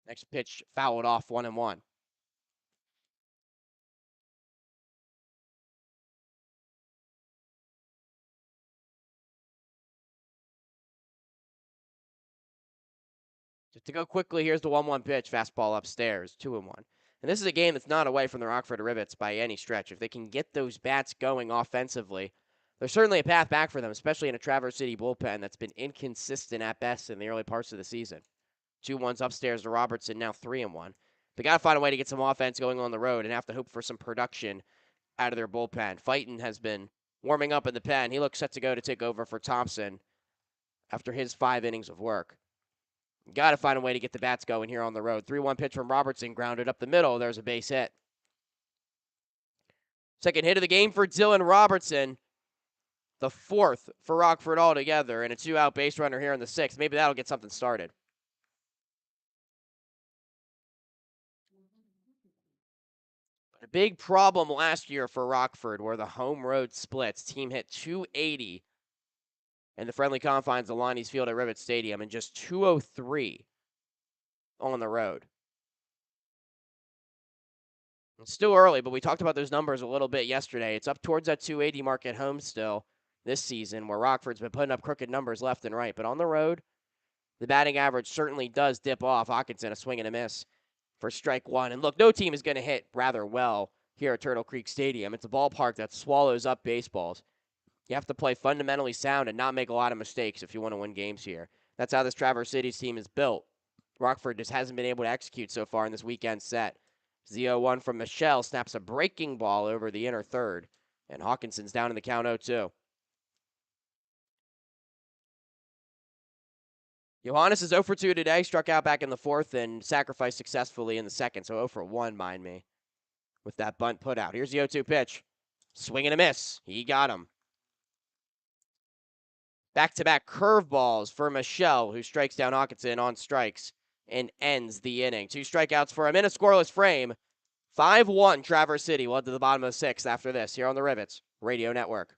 Next pitch fouled off, 1-1. Just to go quickly, here's the 1-1 pitch, fastball upstairs, 2-1. And this is a game that's not away from the Rockford Rivets by any stretch. If they can get those bats going offensively, there's certainly a path back for them, especially in a Traverse City bullpen that's been inconsistent at best in the early parts of the season. 2-1s upstairs to Robertson, now 3-1. They got to find a way to get some offense going on the road and have to hope for some production out of their bullpen. Fighton has been warming up in the pen. He looks set to go to take over for Thompson after his 5 innings of work. Got to find a way to get the bats going here on the road. 3-1 pitch from Robertson, grounded up the middle. There's a base hit. Second hit of the game for Dylan Robertson. The 4th for Rockford altogether, and a 2-out base runner here in the 6th. Maybe that'll get something started. But a big problem last year for Rockford were the home road splits. Team hit 280 in the friendly confines of Lonnie's Field at Rivets Stadium and just 203 on the road. It's still early, but we talked about those numbers a little bit yesterday. It's up towards that 280 mark at home still this season, where Rockford's been putting up crooked numbers left and right. But on the road, the batting average certainly does dip off. Hawkinson, a swing and a miss for strike 1. And look, no team is going to hit rather well here at Turtle Creek Stadium. It's a ballpark that swallows up baseballs. You have to play fundamentally sound and not make a lot of mistakes if you want to win games here. That's how this Traverse City's team is built. Rockford just hasn't been able to execute so far in this weekend set. 0-1 from Michelle snaps a breaking ball over the inner third, and Hawkinson's down in the count 0-2. Johannes is 0 for 2 today, struck out back in the 4th and sacrificed successfully in the 2nd, so 0 for 1, mind me, with that bunt put out. Here's the 0-2 pitch. Swing and a miss. He got him. Back-to-back curveballs for Michelle, who strikes down Hawkinson on strikes and ends the inning. 2 strikeouts for him in a scoreless frame. 5-1 Traverse City will head to the bottom of the sixth after this here on the Rivets Radio Network.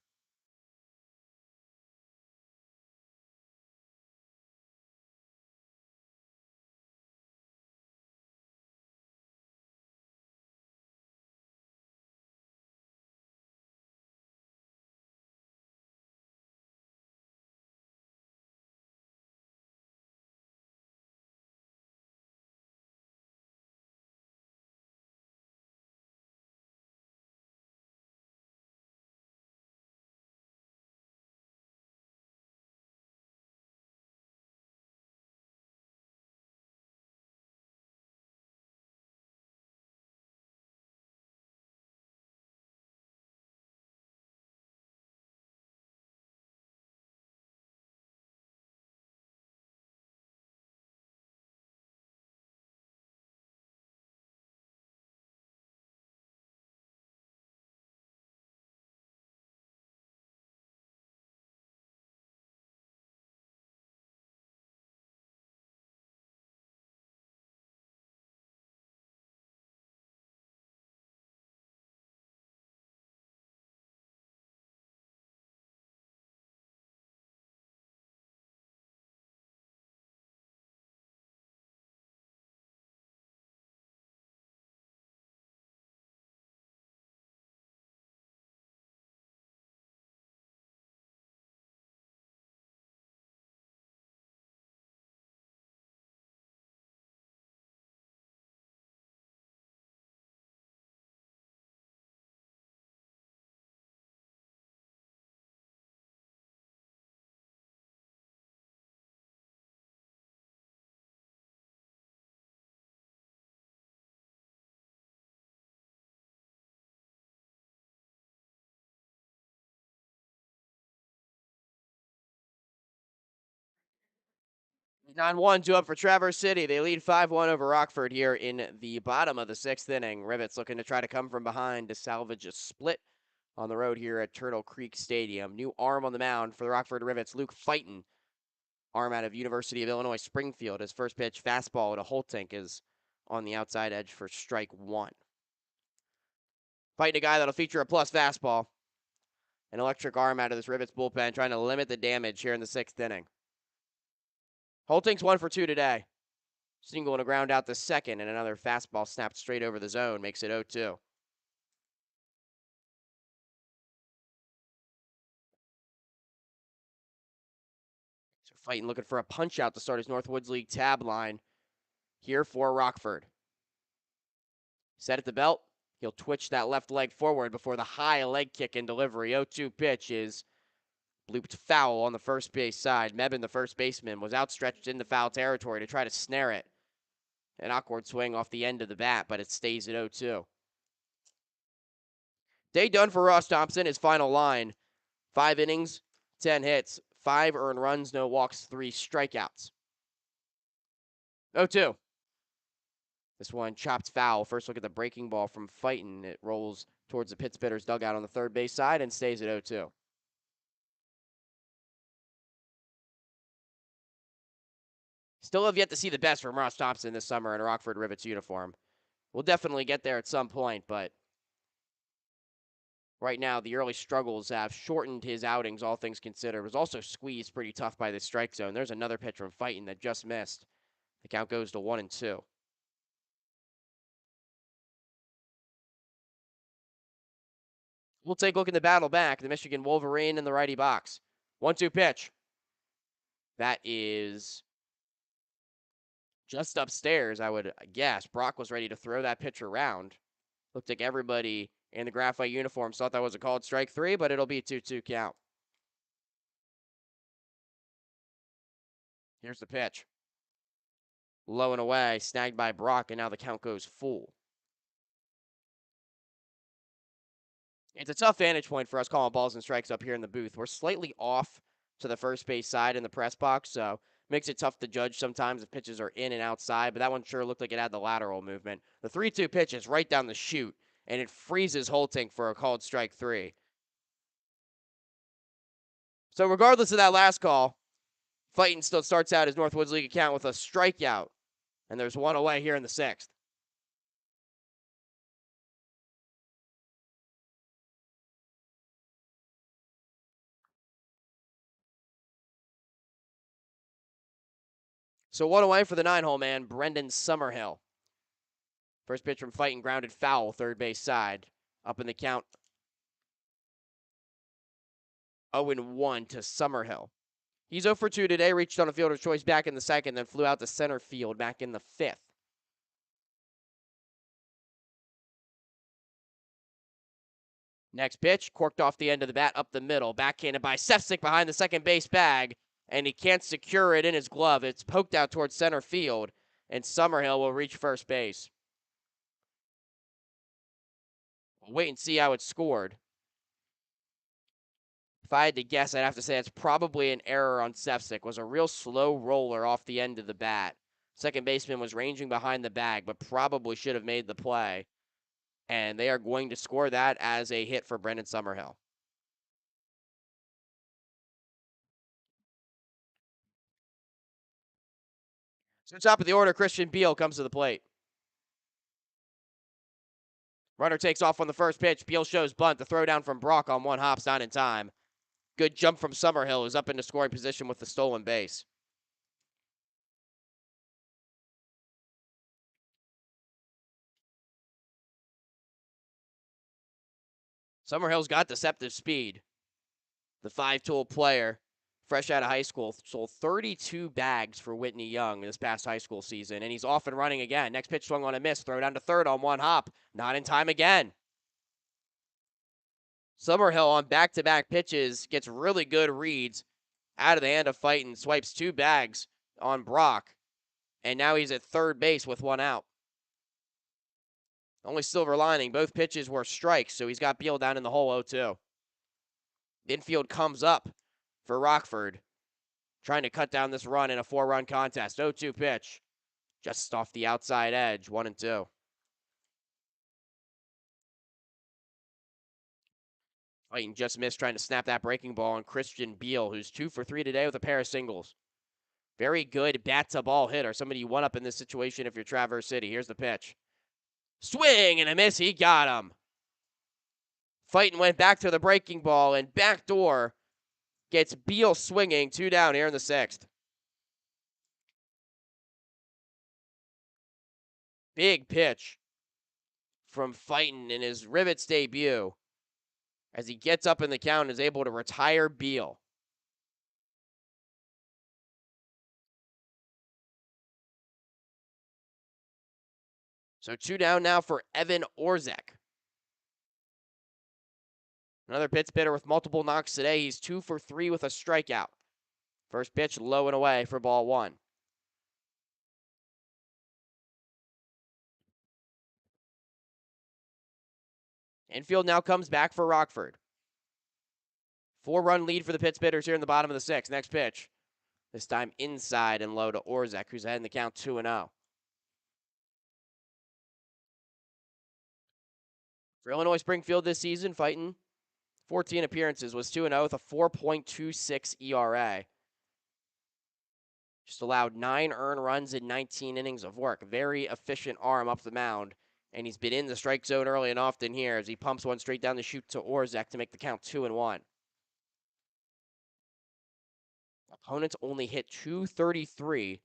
Nine one, two up for Traverse City. They lead 5-1 over Rockford here in the bottom of the sixth inning. Rivets looking to try to come from behind to salvage a split on the road here at Turtle Creek Stadium. New arm on the mound for the Rockford Rivets, Luke Fighton. Arm out of University of Illinois Springfield. His first pitch, fastball to Holtink, is on the outside edge for strike one. Fighting a guy that'll feature a plus fastball. An electric arm out of this Rivets bullpen, trying to limit the damage here in the sixth inning. Holtink's 1 for 2 today. Single and a ground out the second, and another fastball snapped straight over the zone makes it 0-2. So Fighting looking for a punch out to start his Northwoods League tab line here for Rockford. Set at the belt. He'll twitch that left leg forward before the high leg kick and delivery. 0-2 pitch is blooped foul on the first base side. Mebin, the first baseman, was outstretched into foul territory to try to snare it. An awkward swing off the end of the bat, but it stays at 0-2. Day done for Ross Thompson, his final line. 5 innings, 10 hits, 5 earned runs, no walks, 3 strikeouts. 0-2. This one chopped foul. First look at the breaking ball from Fighton. It rolls towards the Pittsburghers dugout on the third base side and stays at 0-2. Still have yet to see the best from Ross Thompson this summer in a Rockford Rivets uniform. We'll definitely get there at some point, but right now the early struggles have shortened his outings, all things considered. It was also squeezed pretty tough by the strike zone. There's another pitch from Fighton that just missed. The count goes to 1-2. We'll take a look in the battle back. The Michigan Wolverine in the righty box. 1-2 pitch. That is just upstairs, I would guess. Brock was ready to throw that pitch around. Looked like everybody in the graphite uniforms thought that was a called strike 3, but it'll be a 2-2 count. Here's the pitch. Low and away, snagged by Brock, and now the count goes full. It's a tough vantage point for us calling balls and strikes up here in the booth. We're slightly off to the first base side in the press box, so makes it tough to judge sometimes if pitches are in and outside, but that one sure looked like it had the lateral movement. The 3-2 pitch is right down the chute, and it freezes Holtink for a called strike 3. So regardless of that last call, Fighton still starts out his Northwoods League account with a strikeout, and there's one away here in the sixth. So one away for the 9-hole man, Brendan Summerhill. First pitch from Fighting, grounded foul, third base side. Up in the count, 0-1 to Summerhill. He's 0 for 2 today, reached on a fielder's choice back in the second, then flew out to center field back in the fifth. Next pitch, corked off the end of the bat, up the middle, backhanded by Sefcik behind the second base bag, and he can't secure it in his glove. It's poked out towards center field, and Summerhill will reach first base. We'll wait and see how it's scored. If I had to guess, I'd have to say it's probably an error on Sefcik. Was a real slow roller off the end of the bat. Second baseman was ranging behind the bag, but probably should have made the play. And they are going to score that as a hit for Brendan Summerhill. So top of the order, Christian Beal comes to the plate. Runner takes off on the first pitch. Beal shows bunt. The throw down from Brock on one hop's not in time. Good jump from Summerhill, who's up into scoring position with the stolen base. Summerhill's got deceptive speed. The five-tool player, fresh out of high school, sold 32 bags for Whitney Young this past high school season, and he's off and running again. Next pitch swung on a miss. Throw down to third on one hop. Not in time again. Summerhill on back-to-back pitches gets really good reads out of the hand of Fightin', swipes 2 bags on Brock, and now he's at third base with 1 out. Only silver lining, both pitches were strikes, so he's got Beal down in the hole 0-2. Infield comes up for Rockford, trying to cut down this run in a 4-run contest. 0-2 pitch, just off the outside edge, 1-2. Fighting just missed trying to snap that breaking ball on Christian Beal, who's 2 for 3 today with a pair of singles. Very good bat-to-ball hitter, somebody you want up in this situation if you're Traverse City. Here's the pitch. Swing and a miss, he got him. Fighting went back to the breaking ball, and backdoor gets Beal swinging, 2 down here in the 6th. Big pitch from Fightin' in his Rivets debut as he gets up in the count and is able to retire Beal. So 2 down now for Evan Orzek. Another pitch hitter with multiple knocks today. He's 2 for 3 with a strikeout. First pitch low and away for ball 1. Infield now comes back for Rockford. 4-run lead for the pitch hitters here in the bottom of the 6th. Next pitch. This time inside and low to Orzek, who's ahead in the count 2-0. For Illinois Springfield this season, Fightin', 14 appearances, was 2-0 with a 4.26 ERA. Just allowed 9 earned runs in 19 innings of work. Very efficient arm up the mound. And he's been in the strike zone early and often here as he pumps one straight down the chute to Orzek to make the count 2-1. Opponents only hit .233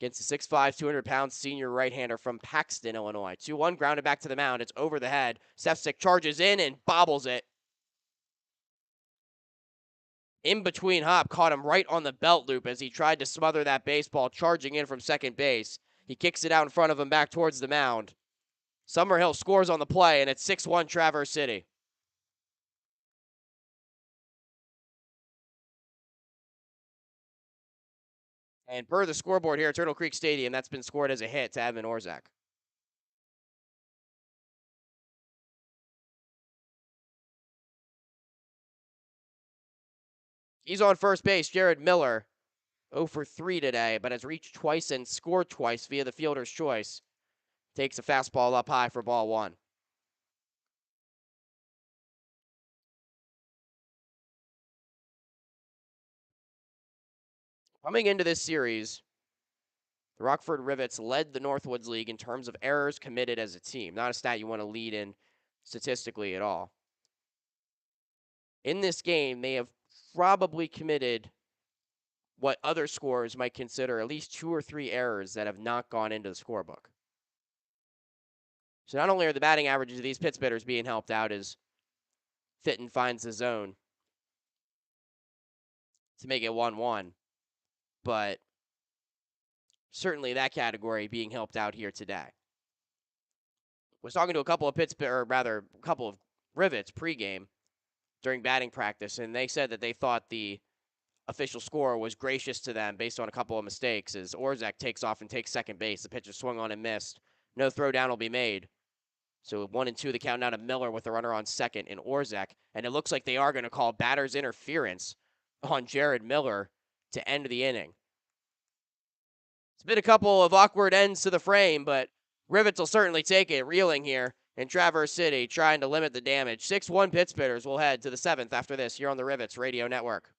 against the 6'5", 200-pound senior right-hander from Paxton, Illinois. 2-1, grounded back to the mound. It's over the head. Sefcik charges in and bobbles it. In between hop, caught him right on the belt loop as he tried to smother that baseball, charging in from second base. He kicks it out in front of him back towards the mound. Summerhill scores on the play, and it's 6-1 Traverse City. And per the scoreboard here at Turtle Creek Stadium, that's been scored as a hit to Evan Orzek. He's on first base, Jared Miller, 0 for 3 today, but has reached twice and scored twice via the fielder's choice. Takes a fastball up high for ball 1. Coming into this series, the Rockford Rivets led the Northwoods League in terms of errors committed as a team. Not a stat you want to lead in statistically at all. In this game, they have probably committed what other scorers might consider at least 2 or 3 errors that have not gone into the scorebook. So not only are the batting averages of these Pitts hitters being helped out as Fitton finds the zone to make it 1-1, but certainly that category being helped out here today. Was talking to a couple of a couple of Rivets pregame during batting practice, and they said that they thought the official score was gracious to them based on a couple of mistakes as Orzak takes off and takes second base. The pitcher swung on and missed. No throwdown will be made. So 1-2, the count now to Miller with the runner on second in Orzak. And it looks like they are going to call batter's interference on Jared Miller to end the inning. It's been a couple of awkward ends to the frame, but Rivets will certainly take it, reeling here in Traverse City, trying to limit the damage. 6-1 Pittsburghers will head to the 7th after this here on the Rivets Radio Network.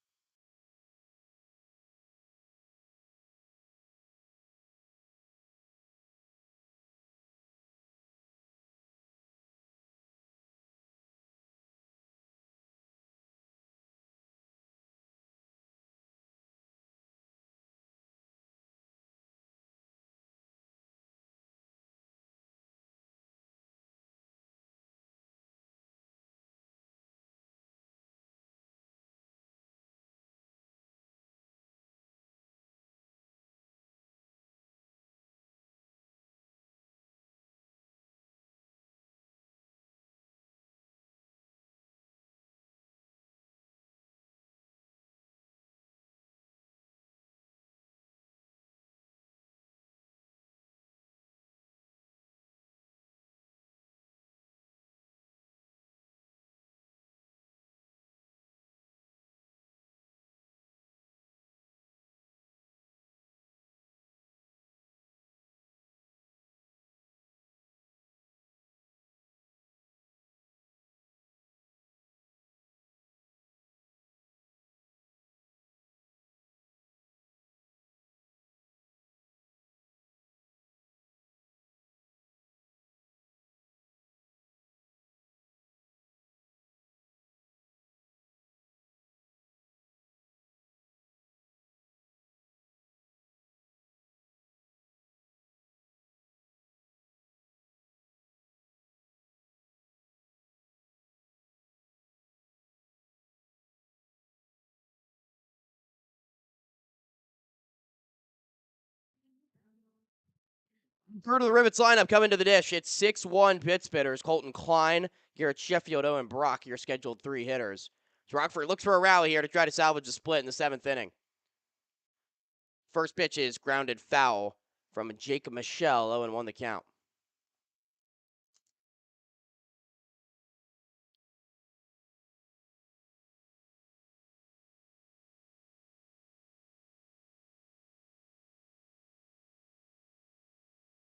Through to the Rivets lineup coming to the dish. It's 6-1 Pittsburghers. Colton Klein, Garrett Sheffield, Owen Brock, your scheduled 3 hitters. So Rockford looks for a rally here to try to salvage a split in the 7th inning. First pitch is grounded foul from Jacob Michelle. 0-1 the count.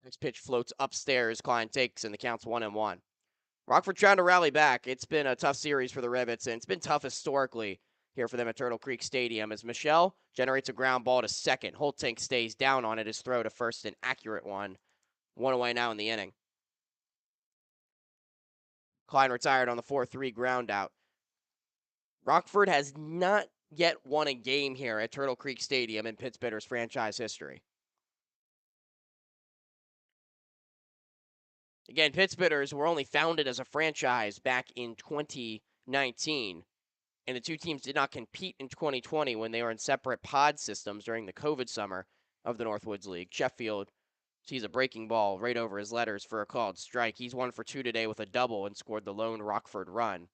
Next pitch floats upstairs. Klein takes, and the count's 1-1. Rockford trying to rally back. It's been a tough series for the Rivets, and it's been tough historically here for them at Turtle Creek Stadium as Michelle generates a ground ball to second. Holtank stays down on it. His throw to first, an accurate one. 1 away now in the inning. Klein retired on the 4-3 ground out. Rockford has not yet won a game here at Turtle Creek Stadium in Pittsburgh's franchise history. Again, Pittsburghers were only founded as a franchise back in 2019, and the two teams did not compete in 2020 when they were in separate pod systems during the COVID summer of the Northwoods League. Sheffield sees a breaking ball right over his letters for a called strike. He's 1 for 2 today with a double and scored the lone Rockford run.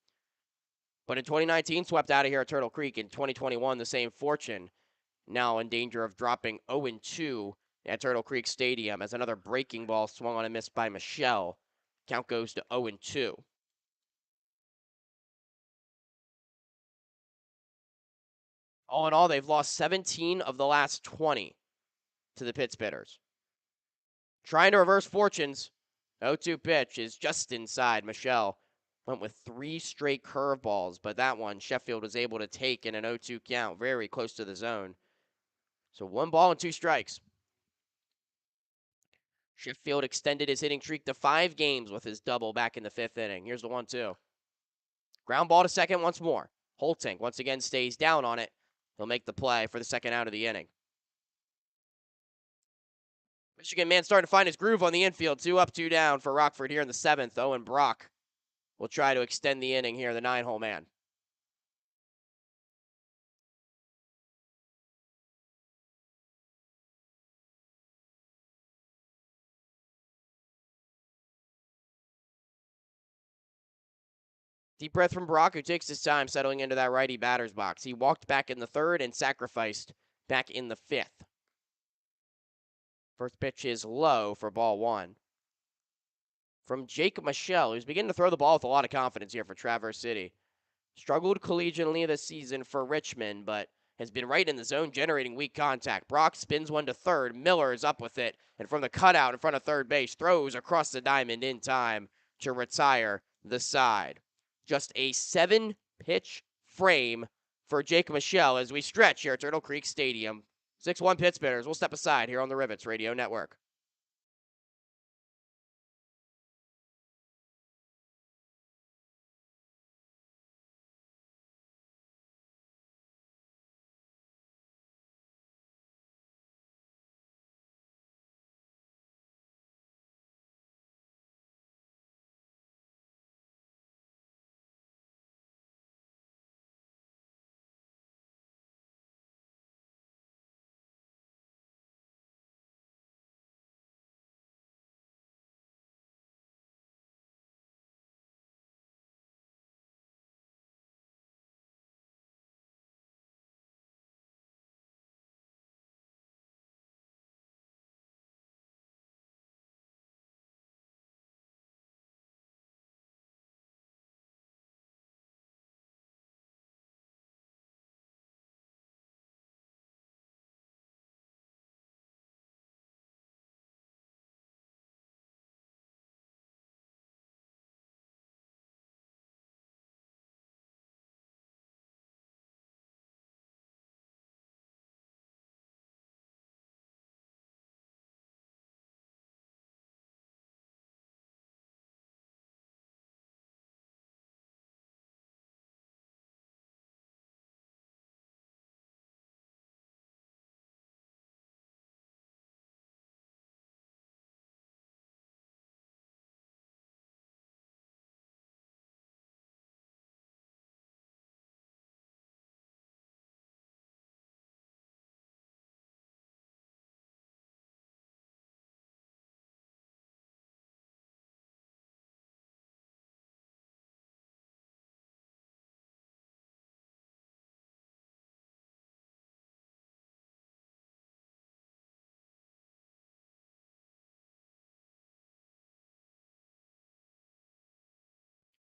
But in 2019, swept out of here at Turtle Creek. In 2021, the same fortune. Now in danger of dropping 0-2 at Turtle Creek Stadium as another breaking ball swung on and missed by Michelle. Count goes to 0-2. All in all, they've lost 17 of the last 20 to the Pittsburghers. Trying to reverse fortunes. 0-2 pitch is just inside. Michelle went with 3 straight curveballs, but that one Sheffield was able to take in an 0-2 count, very close to the zone. So 1 ball and 2 strikes. Sheffield extended his hitting streak to 5 games with his double back in the 5th inning. Here's the 1-2. Ground ball to second once more. Holtank once again stays down on it. He'll make the play for the second out of the inning. Michigan man starting to find his groove on the infield. 2 up, 2 down for Rockford here in the 7th. Owen Brock will try to extend the inning here, the 9-hole man. Deep breath from Brock, who takes his time settling into that righty batter's box. He walked back in the 3rd and sacrificed back in the 5th. First pitch is low for ball 1. From Jake Michelle, who's beginning to throw the ball with a lot of confidence here for Traverse City. Struggled collegiately this season for Richmond, but has been right in the zone, generating weak contact. Brock spins one to 3rd. Miller is up with it, and from the cutout in front of third base, throws across the diamond in time to retire the side. Just a 7-pitch frame for Jake Michelle as we stretch here at Turtle Creek Stadium. 6-1 Pittsburghers. We'll step aside here on the Rivets Radio Network.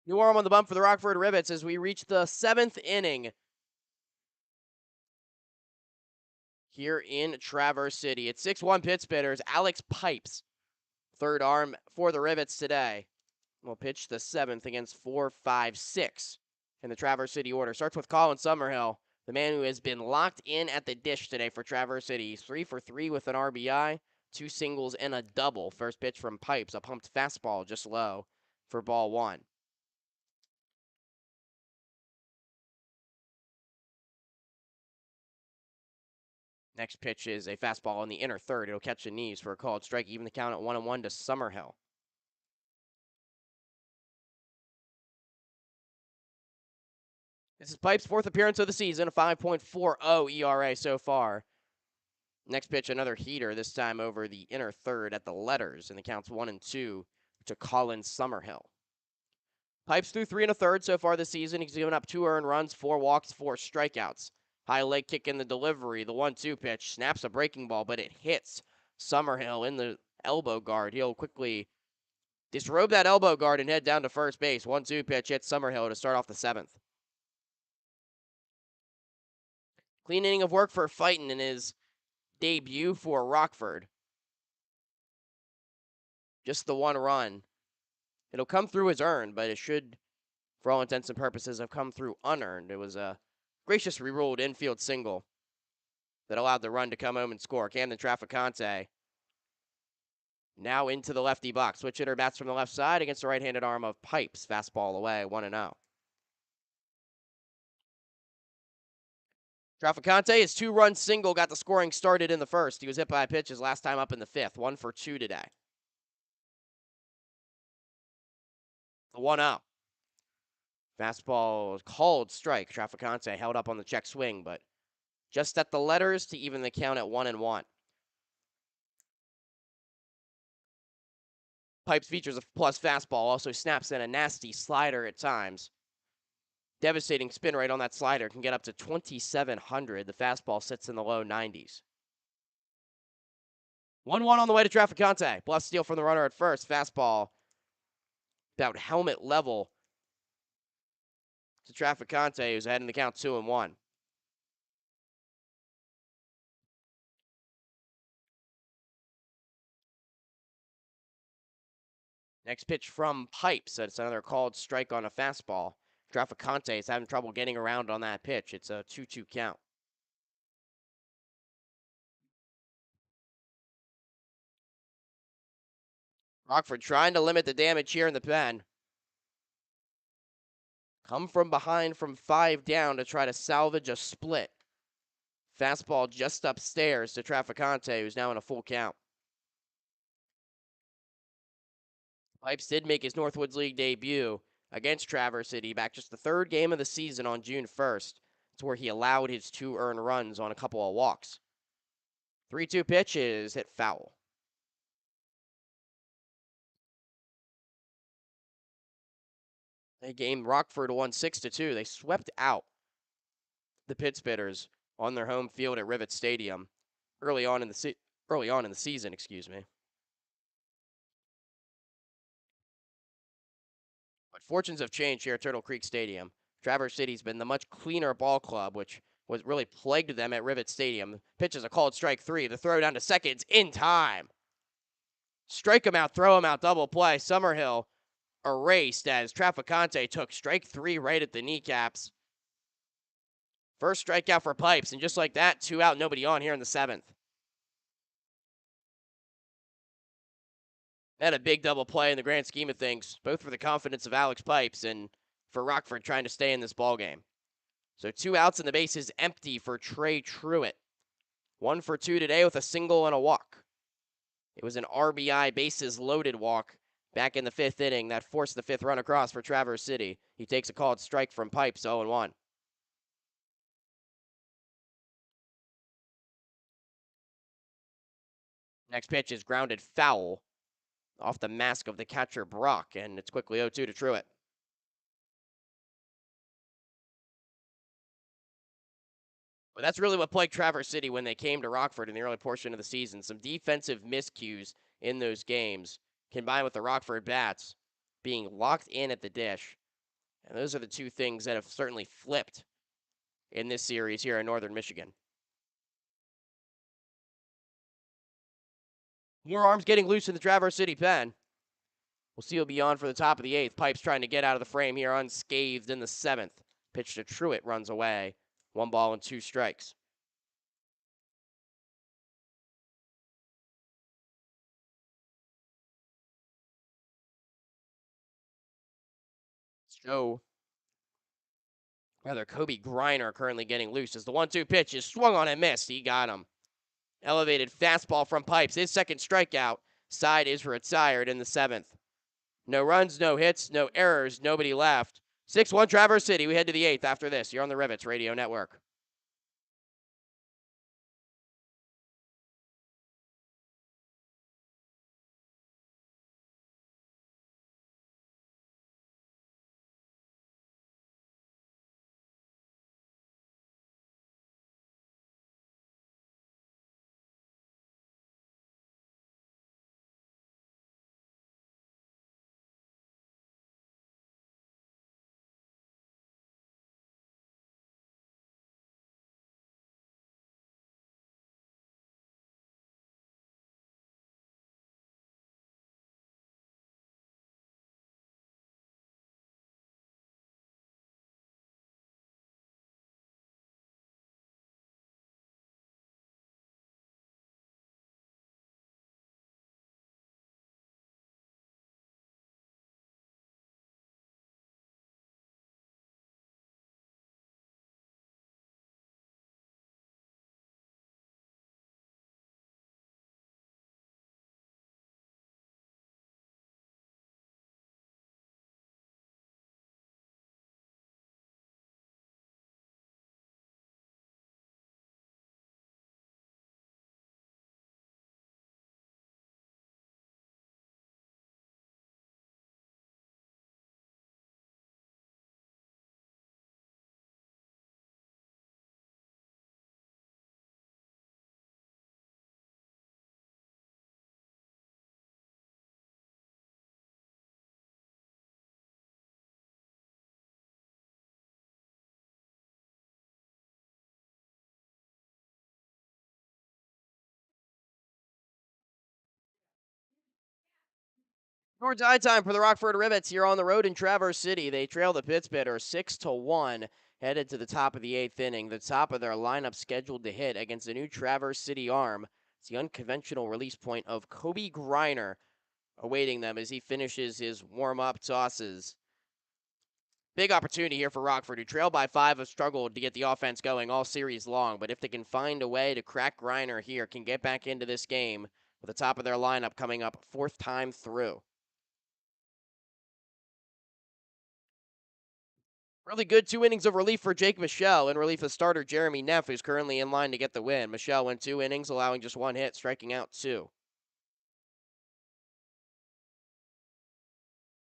New arm on the bump for the Rockford Rivets as we reach the 7th inning here in Traverse City. It's 6-1 Pittsburghers. Alex Pipes, third arm for the Rivets today, will pitch the 7th against 4-5-6 in the Traverse City order. Starts with Colin Summerhill, the man who has been locked in at the dish today for Traverse City. He's 3 for 3 with an RBI, 2 singles, and a double. First pitch from Pipes, a pumped fastball just low for ball 1. Next pitch is a fastball in the inner 3rd. It'll catch the knees for a called strike, even the count at 1-1 to Summerhill. This is Pipe's 4th appearance of the season, a 5.40 ERA so far. Next pitch, another heater, this time over the inner 3rd at the letters, and the counts 1-2 to Colin Summerhill. Pipes through 3 1/3 so far this season. He's given up 2 earned runs, 4 walks, 4 strikeouts. High leg kick in the delivery. The 1-2 pitch snaps a breaking ball, but it hits Summerhill in the elbow guard. He'll quickly disrobe that elbow guard and head down to first base. 1-2 pitch hits Summerhill to start off the 7th. Clean inning of work for Fighton in his debut for Rockford. Just the 1 run. It'll come through as earned, but it should, for all intents and purposes, have come through unearned. It was a gracious ruled infield single that allowed the run to come home and score. Camden Traficante now into the lefty box. Switch hitter bats from the left side against the right-handed arm of Pipes. Fastball away, 1-0. Traficante, his 2-run single got the scoring started in the first. He was hit by a pitch his last time up in the fifth. 1 for 2 today. The 1-0. Fastball called strike. Traficante held up on the check swing, but just at the letters to even the count at 1-1. Pipes features a plus fastball, also snaps in a nasty slider at times. Devastating spin rate on that slider, can get up to 2,700. The fastball sits in the low 90s. 1-1 on the way to Traficante. Bluff steal from the runner at first. Fastball about helmet level to Traficante, who's ahead in the count 2-1. Next pitch from Pipes. That's another called strike on a fastball. Traficante is having trouble getting around on that pitch. It's a 2-2 count. Rockford trying to limit the damage here in the pen. Come from behind from 5 down to try to salvage a split. Fastball just upstairs to Traficante, who's now in a full count. Pipes did make his Northwoods League debut against Traverse City back just the third game of the season on June 1st. It's where he allowed his 2 earned runs on a couple of walks. 3-2 pitch is hit foul. They game Rockford won 6-2. They swept out the Pittsbitters on their home field at Rivets Stadium early on in the season, excuse me. But fortunes have changed here at Turtle Creek Stadium. Traverse City's been the much cleaner ball club, which was really plagued them at Rivets Stadium. Pitch is a called strike 3. The throw down to second in time. Strike him out, throw him out, double play. Summerhill erased as Traficante took strike 3 right at the kneecaps. First strikeout for Pipes, and just like that, 2 out, nobody on here in the 7th. Had a big double play in the grand scheme of things, both for the confidence of Alex Pipes and for Rockford trying to stay in this ball game. So 2 outs and the base is empty for Trey Truitt. 1 for 2 today with a single and a walk. It was an RBI bases loaded walk back in the 5th inning that forced the 5th run across for Traverse City. He takes a called strike from Pipes, 0-1. Next pitch is grounded foul off the mask of the catcher Brock, and it's quickly 0-2 to Truitt. But that's really what plagued Traverse City when they came to Rockford in the early portion of the season. Some defensive miscues in those games, combined with the Rockford bats being locked in at the dish. And those are the 2 things that have certainly flipped in this series here in Northern Michigan. More arms getting loose in the Traverse City pen. We'll see who'll be on for the top of the 8th. Pipes trying to get out of the frame here unscathed in the 7th. Pitch to Truitt runs away. 1 ball and 2 strikes. Kobe Griner currently getting loose as the 1-2 pitch is swung on and missed. He got him. Elevated fastball from Pipes. His second strikeout. Side is retired in the 7th. No runs, no hits, no errors, nobody left. 6-1 Traverse City. We head to the 8th after this. You're on the Rivets Radio Network. Or tie time for the Rockford Rivets here on the road in Traverse City. They trail the Pittsburghers 6-1, headed to the top of the eighth inning. The top of their lineup scheduled to hit against the new Traverse City arm. It's the unconventional release point of Kobe Griner awaiting them as he finishes his warm-up tosses. Big opportunity here for Rockford, who trail by 5, have struggled to get the offense going all series long. But if they can find a way to crack Griner here, can get back into this game with the top of their lineup coming up fourth time through. Really good 2 innings of relief for Jake Michelle in relief of starter Jeremy Neff, who's currently in line to get the win. Michelle went 2 innings, allowing just 1 hit, striking out 2.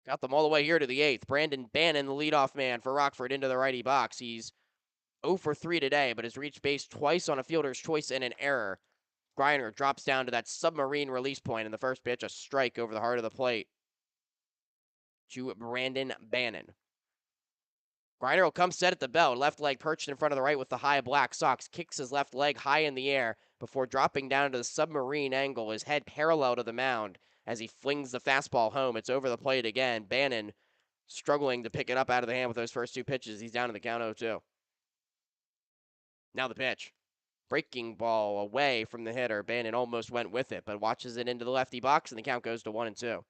Got them all the way here to the 8th. Brandon Bannon, the leadoff man for Rockford, into the righty box. He's 0 for 3 today, but has reached base twice on a fielder's choice and an error. Griner drops down to that submarine release point in the first pitch, a strike over the heart of the plate to Brandon Bannon. Griner will come set at the belt, left leg perched in front of the right with the high black socks, kicks his left leg high in the air before dropping down to the submarine angle, his head parallel to the mound as he flings the fastball home. It's over the plate again. Bannon struggling to pick it up out of the hand with those first 2 pitches. He's down to the count 0-2. Now the pitch. Breaking ball away from the hitter. Bannon almost went with it, but watches it into the lefty box, and the count goes to 1-2.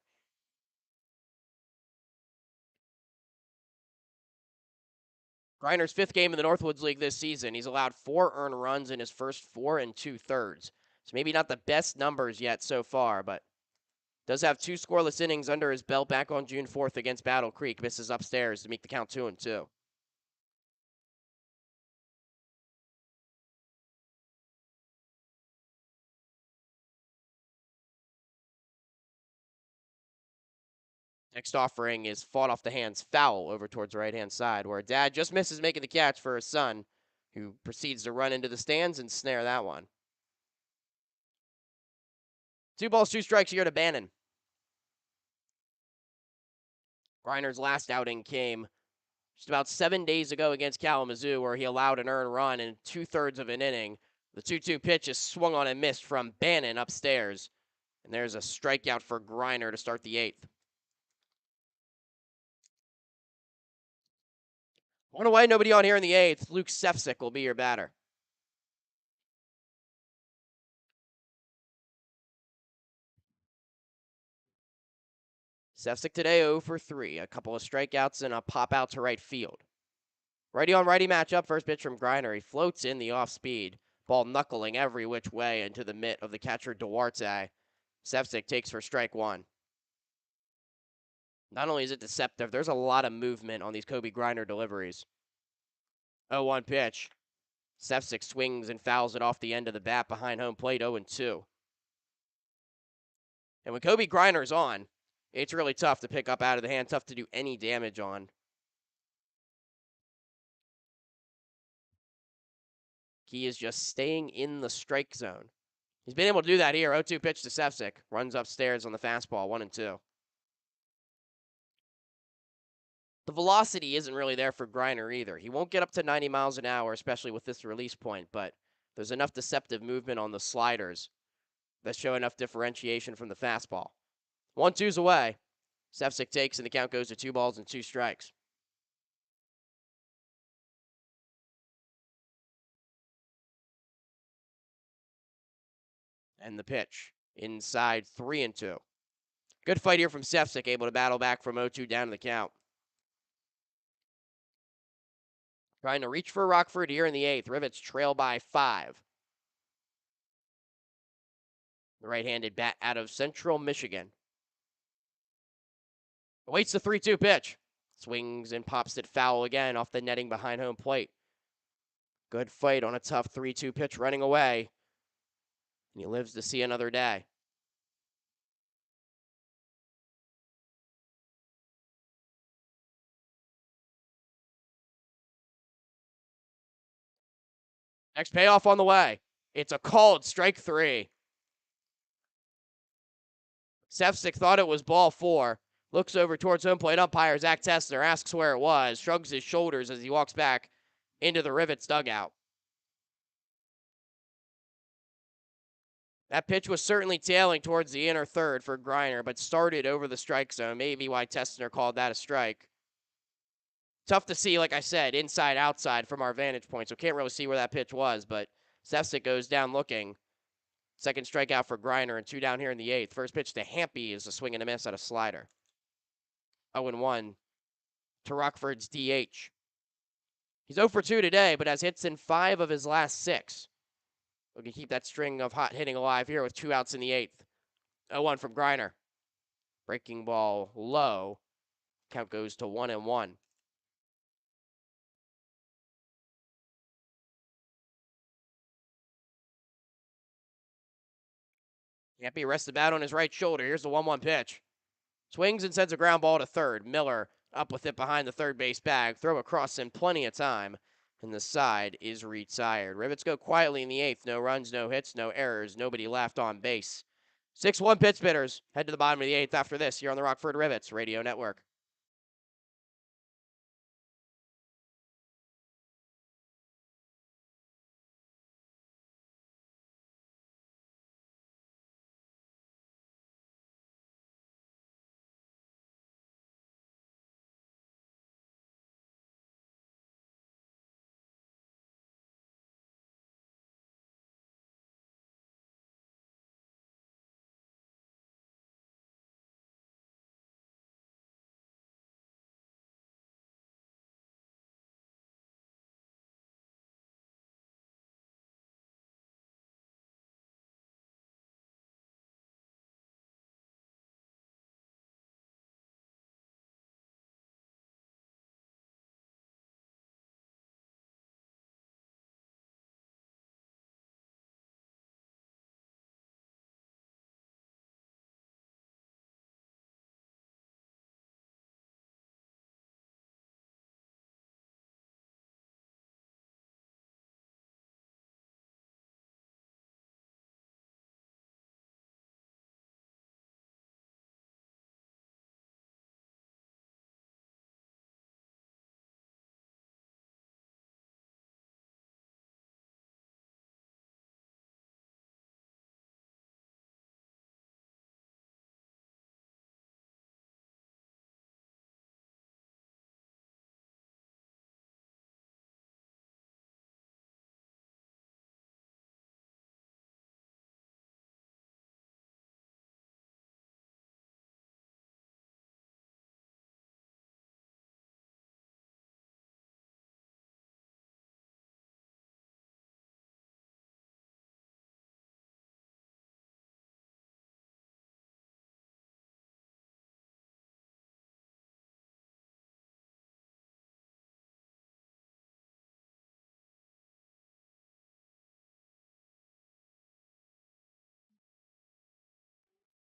Griner's 5th game in the Northwoods League this season. He's allowed 4 earned runs in his first 4 2/3. So maybe not the best numbers yet so far, but does have 2 scoreless innings under his belt back on June 4th against Battle Creek. Misses upstairs to make the count 2-2. Next offering is fought off the hands foul over towards the right-hand side, where dad just misses making the catch for his son, who proceeds to run into the stands and snare that one. 2 balls, 2 strikes here to Bannon. Griner's last outing came just about 7 days ago against Kalamazoo, where he allowed an earned run in 2/3 of an inning. The 2-2 pitch is swung on and missed from Bannon upstairs. And there's a strikeout for Griner to start the 8th. 1 away, nobody on here in the 8th. Luke Sefcik will be your batter. Sefcik today 0 for 3. A couple of strikeouts and a pop out to right field. Righty on righty matchup. First pitch from Griner. He floats in the off speed. Ball knuckling every which way into the mitt of the catcher Duarte. Sefcik takes for strike 1. Not only is it deceptive, there's a lot of movement on these Kobe Griner deliveries. 0-1 pitch. Sefcik swings and fouls it off the end of the bat behind home plate, 0-2. And when Kobe Griner's on, it's really tough to pick up out of the hand, tough to do any damage on. He is just staying in the strike zone. He's been able to do that here. 0-2 pitch to Sefcik. Runs upstairs on the fastball, 1-2. The velocity isn't really there for Griner either. He won't get up to 90 miles an hour, especially with this release point, but there's enough deceptive movement on the sliders that show enough differentiation from the fastball. 1-2's away. Sefcik takes, and the count goes to 2 balls and 2 strikes. And the pitch. Inside 3-2. Good fight here from Sefcik, able to battle back from 0-2 down to the count. Trying to reach for Rockford here in the 8th. Rivets trail by 5. The right-handed bat out of Central Michigan. Awaits the 3-2 pitch. Swings and pops it foul again off the netting behind home plate. Good fight on a tough 3-2 pitch running away. And he lives to see another day. Next payoff on the way. It's a called strike 3. Sefcik thought it was ball 4. Looks over towards home plate umpire Zach Tessner, asks where it was, shrugs his shoulders as he walks back into the Rivets dugout. That pitch was certainly tailing towards the inner third for Griner, but started over the strike zone. Maybe why Tessner called that a strike. Tough to see, like I said, inside, outside from our vantage point, so can't really see where that pitch was, but Sefcik goes down looking. Second strikeout for Griner and 2 down here in the 8th. First pitch to Hampy is a swing and a miss at a slider. 0-1 to Rockford's DH. He's 0 for 2 today, but has hits in 5 of his last 6. We can keep that string of hot hitting alive here with 2 outs in the 8th. 0-1 from Griner. Breaking ball low. Count goes to 1-1. Hampy rests the bat on his right shoulder. Here's the 1-1 pitch. Swings and sends a ground ball to third. Miller up with it behind the third base bag. Throw across in plenty of time. And the side is retired. Rivets go quietly in the 8th. No runs, no hits, no errors. Nobody left on base. 6-1 pitch bitters. Head to the bottom of the 8th after this here on the Rockford Rivets Radio Network.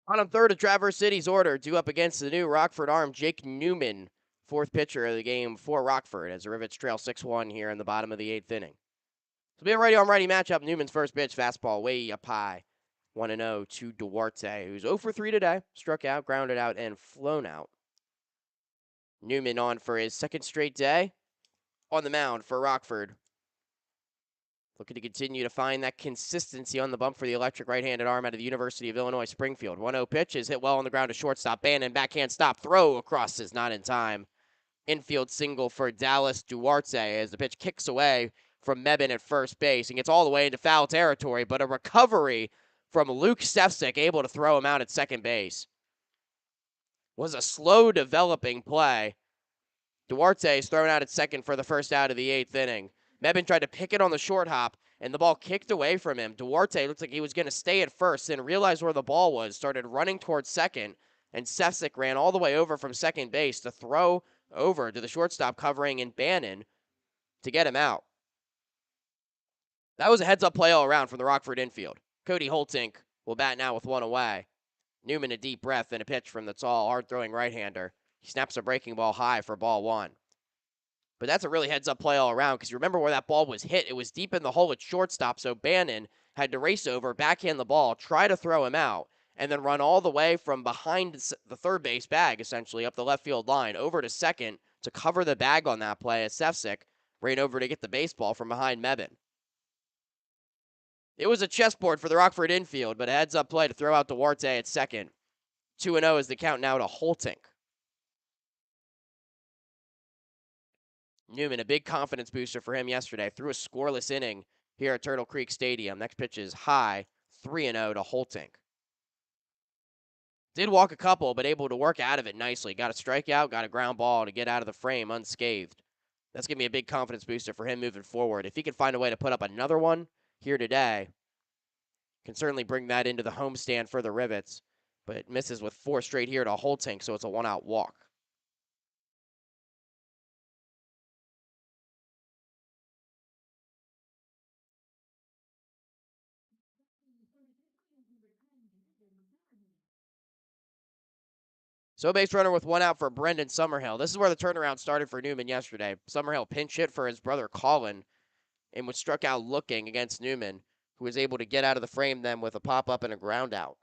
Bottom third of Traverse City's order, due up against the new Rockford arm, Jake Newman, fourth pitcher of the game for Rockford, as the Rivets trail 6-1 here in the bottom of the 8th inning. So be a righty-on-righty matchup. Newman's first pitch, fastball way up high. 1-0 to Duarte, who's 0 for 3 today. Struck out, grounded out, and flown out. Newman on for his second straight day on the mound for Rockford. Looking to continue to find that consistency on the bump for the electric right-handed arm out of the University of Illinois Springfield. 1-0 pitch is hit well on the ground to shortstop. Bannon, backhand stop, throw across is not in time. Infield single for Dallas Duarte as the pitch kicks away from Mebane at first base and gets all the way into foul territory, but a recovery from Luke Sefcik, able to throw him out at second base. Was a slow developing play. Duarte is thrown out at second for the first out of the 8th inning. Mebane tried to pick it on the short hop, and the ball kicked away from him. Duarte looked like he was going to stay at first, then realized where the ball was, started running towards second, and Sefcik ran all the way over from second base to throw over to the shortstop covering in Bannon to get him out. That was a heads-up play all around from the Rockford infield. Cody Holtink will bat now with one away. Newman a deep breath and a pitch from the tall, hard-throwing right-hander. He snaps a breaking ball high for ball one. But that's a really heads-up play all around because you remember where that ball was hit. It was deep in the hole at shortstop, so Bannon had to race over, backhand the ball, try to throw him out, and then run all the way from behind the third base bag, essentially, up the left field line, over to second to cover the bag on that play as Sefcik ran over to get the baseball from behind Mebane. It was a chessboard for the Rockford infield, but a heads-up play to throw out Duarte at second. 2-0 is the count now to Holtink. Newman, a big confidence booster for him yesterday. Threw a scoreless inning here at Turtle Creek Stadium. Next pitch is high, 3-0 to Holtink. Did walk a couple, but able to work out of it nicely. Got a strikeout, got a ground ball to get out of the frame unscathed. That's going to be a big confidence booster for him moving forward. If he can find a way to put up another one here today, can certainly bring that into the homestand for the Rivets, but misses with 4 straight here to Holtink, so it's a 1-out walk. So base runner with 1 out for Brendan Summerhill. This is where the turnaround started for Newman yesterday. Summerhill pinch hit for his brother Colin and was struck out looking against Newman, who was able to get out of the frame then with a pop-up and a ground out.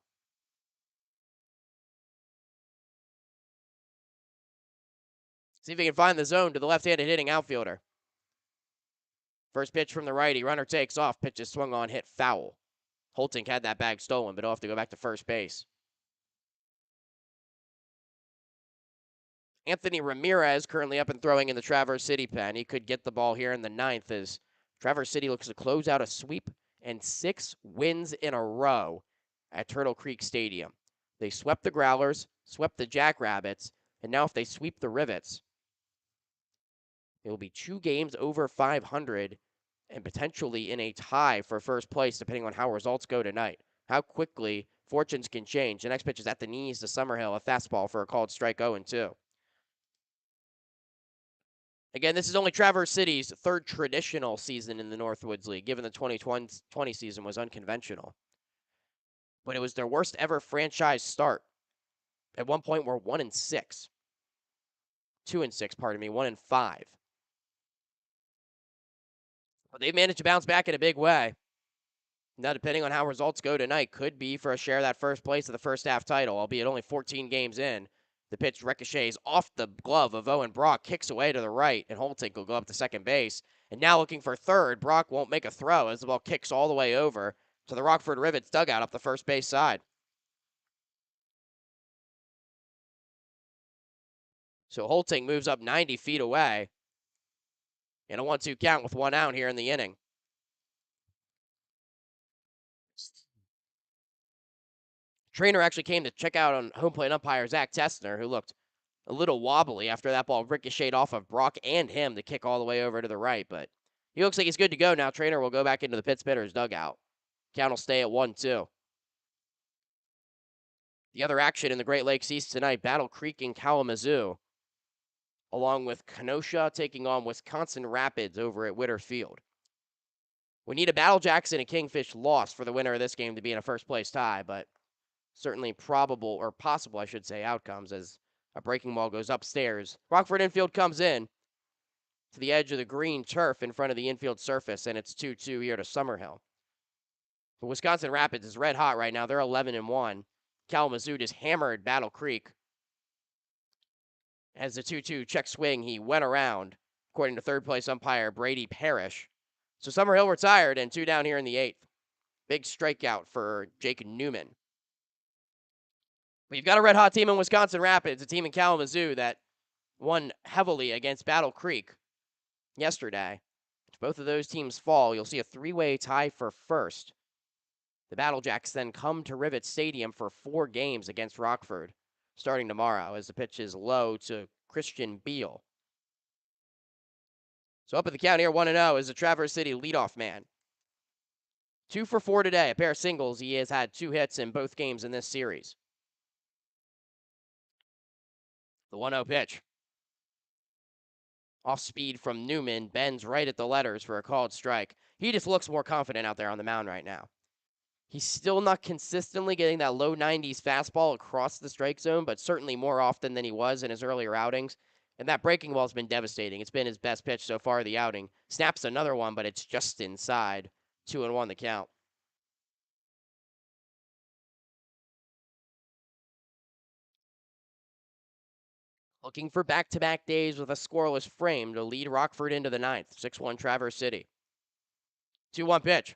See if he can find the zone to the left-handed hitting outfielder. First pitch from the righty. Runner takes off. Pitch is swung on, hit foul. Holtink had that bag stolen, but he'll have to go back to first base. Anthony Ramirez currently up and throwing in the Traverse City pen. He could get the ball here in the 9th as Traverse City looks to close out a sweep and 6 wins in a row at Turtle Creek Stadium. They swept the Growlers, swept the Jackrabbits, and now if they sweep the Rivets, it will be 2 games over 500 and potentially in a tie for first place depending on how results go tonight. How quickly fortunes can change. The next pitch is at the knees to Summerhill, a fastball for a called strike 0-2. Again, this is only Traverse City's 3rd traditional season in the Northwoods League, given the 2020 season was unconventional. But it was their worst ever franchise start. At one point, we're 1-6. 2-6, pardon me, 1-5. But they've managed to bounce back in a big way. Now, depending on how results go tonight, could be for a share of that first place of the first half title, albeit only 14 games in. The pitch ricochets off the glove of Owen Brock, kicks away to the right, and Holtink will go up to second base. And now looking for third, Brock won't make a throw as the ball kicks all the way over to the Rockford Rivets dugout up the first base side. So Holtink moves up 90 feet away in a 1-2 count with 1 out here in the inning. Trainer actually came to check out on home plate umpire Zach Tessner, who looked a little wobbly after that ball ricocheted off of Brock and him to kick all the way over to the right. But he looks like he's good to go now. Trainer will go back into the Pittsburgh's dugout. Count will stay at 1-2. The other action in the Great Lakes East tonight, Battle Creek and Kalamazoo, along with Kenosha taking on Wisconsin Rapids over at Witter Field. We need a Battle Jackson and Kingfish loss for the winner of this game to be in a first-place tie, but certainly probable, or possible, I should say, outcomes as a breaking ball goes upstairs. Rockford infield comes in to the edge of the green turf in front of the infield surface, and it's 2-2 here to Summerhill. But Wisconsin Rapids is red hot right now. They're 11-1. Kalamazoo just hammered Battle Creek. As the 2-2 check swing, he went around, according to third place umpire Brady Parrish. So Summerhill retired, and 2 down here in the 8th. Big strikeout for Jake Newman. But you've got a red-hot team in Wisconsin Rapids, a team in Kalamazoo that won heavily against Battle Creek yesterday. If both of those teams fall, you'll see a 3-way tie for first. The Battle Jacks then come to Rivets Stadium for 4 games against Rockford, starting tomorrow as the pitch is low to Christian Beal. So up at the count here, 1-0 is the Traverse City leadoff man. 2 for 4 today, a pair of singles. He has had 2 hits in both games in this series. The 1-0 pitch. Off speed from Newman, bends right at the letters for a called strike. He just looks more confident out there on the mound right now. He's still not consistently getting that low 90s fastball across the strike zone, but certainly more often than he was in his earlier outings. And that breaking ball's been devastating. It's been his best pitch so far of the outing. Snaps another one, but it's just inside. 2-1 the count. Looking for back-to-back days with a scoreless frame to lead Rockford into the 9th. 6-1 Traverse City. 2-1 pitch.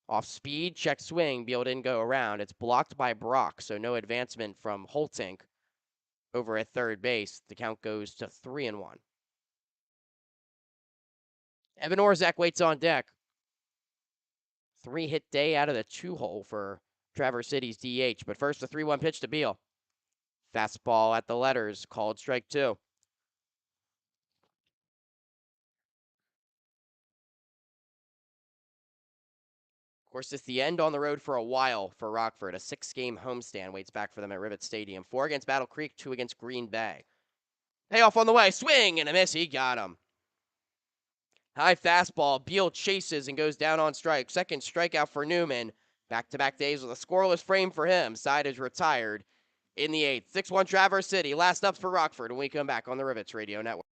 Off speed, check swing. Beal didn't go around. It's blocked by Brock, so no advancement from Holtink over at third base. The count goes to 3-1. Evan Orzak waits on deck. 3-hit day out of the 2-hole for Traverse City's DH. But first, the 3-1 pitch to Beal. Fastball at the letters, called strike 2. Of course, it's the end on the road for a while for Rockford. A 6-game homestand waits back for them at Rivets Stadium. 4 against Battle Creek, 2 against Green Bay. Payoff on the way, swing and a miss. He got him. High fastball. Beal chases and goes down on strike. Second strikeout for Newman. Back-to-back days with a scoreless frame for him. Side is retired in the 8th. 6-1 Traverse City. Last ups for Rockford when we come back on the Rivets Radio Network.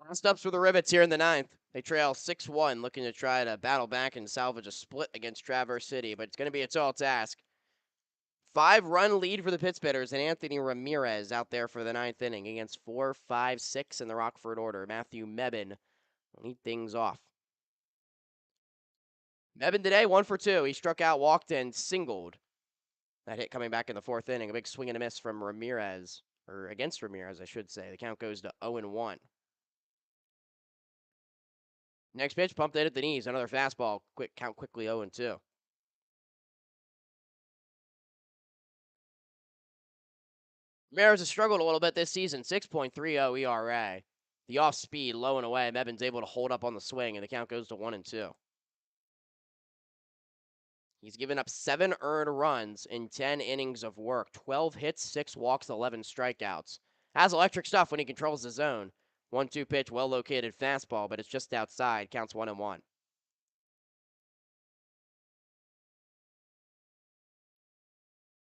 Last ups for the Rivets here in the 9th. They trail 6-1, looking to try to battle back and salvage a split against Traverse City, but it's going to be a tall task. 5-run lead for the Pittsburghers, and Anthony Ramirez out there for the 9th inning against 4, 5, 6 in the Rockford order. Matthew Mebin will lead things off. Mebin today, 1 for 2. He struck out, walked, and singled. That hit coming back in the 4th inning. A big swing and a miss from Ramirez, or against Ramirez, I should say. The count goes to 0-1. Next pitch, pumped in at the knees. Another fastball. Quick count quickly 0-2. Ramirez has struggled a little bit this season. 6.30 ERA. The off speed, low and away. Mebin's able to hold up on the swing, and the count goes to 1-2. He's given up 7 earned runs in 10 innings of work. 12 hits, 6 walks, 11 strikeouts. Has electric stuff when he controls the zone. 1-2 pitch, well located fastball, but it's just outside. Counts 1-1.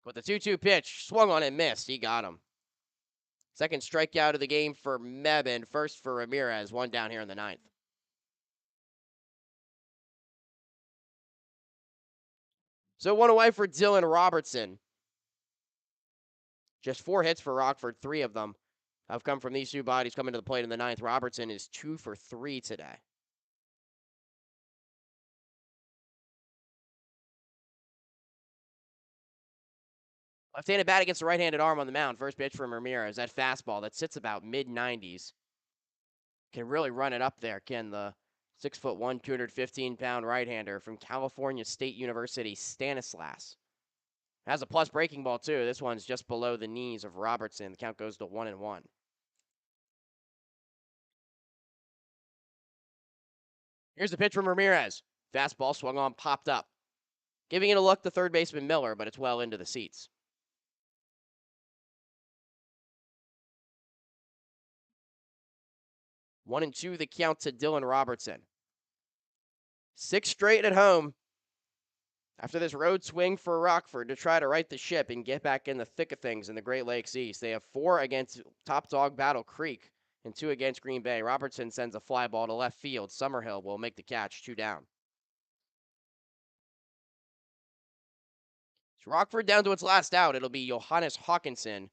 But the 2-2 pitch, swung on and missed. He got him. Second strikeout of the game for Mebin. First for Ramirez. 1 down here in the 9th. So 1 away for Dylan Robertson. Just 4 hits for Rockford. 3 of them have come from these 2 bodies coming to the plate in the 9th. Robertson is 2 for 3 today. Left-handed bat against the right-handed arm on the mound. First pitch from Ramirez. That fastball that sits about mid-90s. Can really run it up there, can the 6'1", 215-pound right-hander from California State University, Stanislaus. Has a plus breaking ball, too. This one's just below the knees of Robertson. The count goes to 1-1. Here's the pitch from Ramirez. Fastball swung on, popped up. Giving it a look to third baseman Miller, but it's well into the seats. 1-2 the count to Dylan Robertson. 6 straight at home after this road swing for Rockford to try to right the ship and get back in the thick of things in the Great Lakes East. They have 4 against top dog Battle Creek and 2 against Green Bay. Robertson sends a fly ball to left field. Summerhill will make the catch, 2 down. So Rockford down to its last out. It'll be Johannes Hawkinson,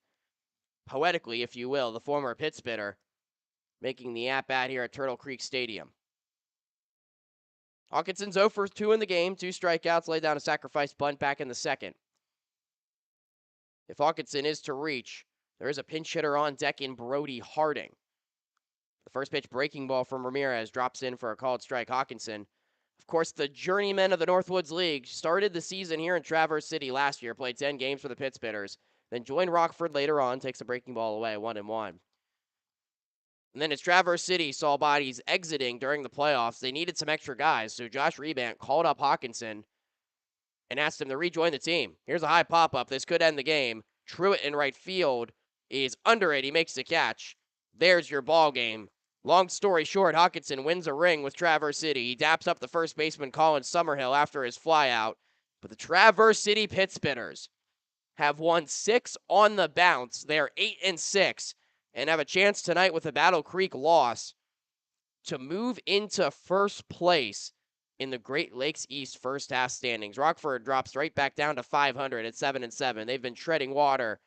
poetically, if you will, the former pit spitter, making the at-bat here at Turtle Creek Stadium. Hawkinson's 0 for 2 in the game, 2 strikeouts, laid down a sacrifice bunt back in the second. If Hawkinson is to reach, there is a pinch hitter on deck in Brody Harding. The first pitch breaking ball from Ramirez drops in for a called strike. Hawkinson, of course, the journeyman of the Northwoods League, started the season here in Traverse City last year, played 10 games for the Pit Spitters, then joined Rockford later on, takes a breaking ball away, 1-1. And then as Traverse City saw bodies exiting during the playoffs, they needed some extra guys, so Josh Rebant called up Hawkinson and asked him to rejoin the team. Here's a high pop-up. This could end the game. Truitt in right field is under it. He makes the catch. There's your ball game. Long story short, Hawkinson wins a ring with Traverse City. He daps up the first baseman Colin Summerhill after his flyout. But the Traverse City Pit Spitters have won 6 on the bounce. They are 8-6 and have a chance tonight with a Battle Creek loss to move into first place in the Great Lakes East first half standings. Rockford drops right back down to 500 at 7-7. They've been treading water,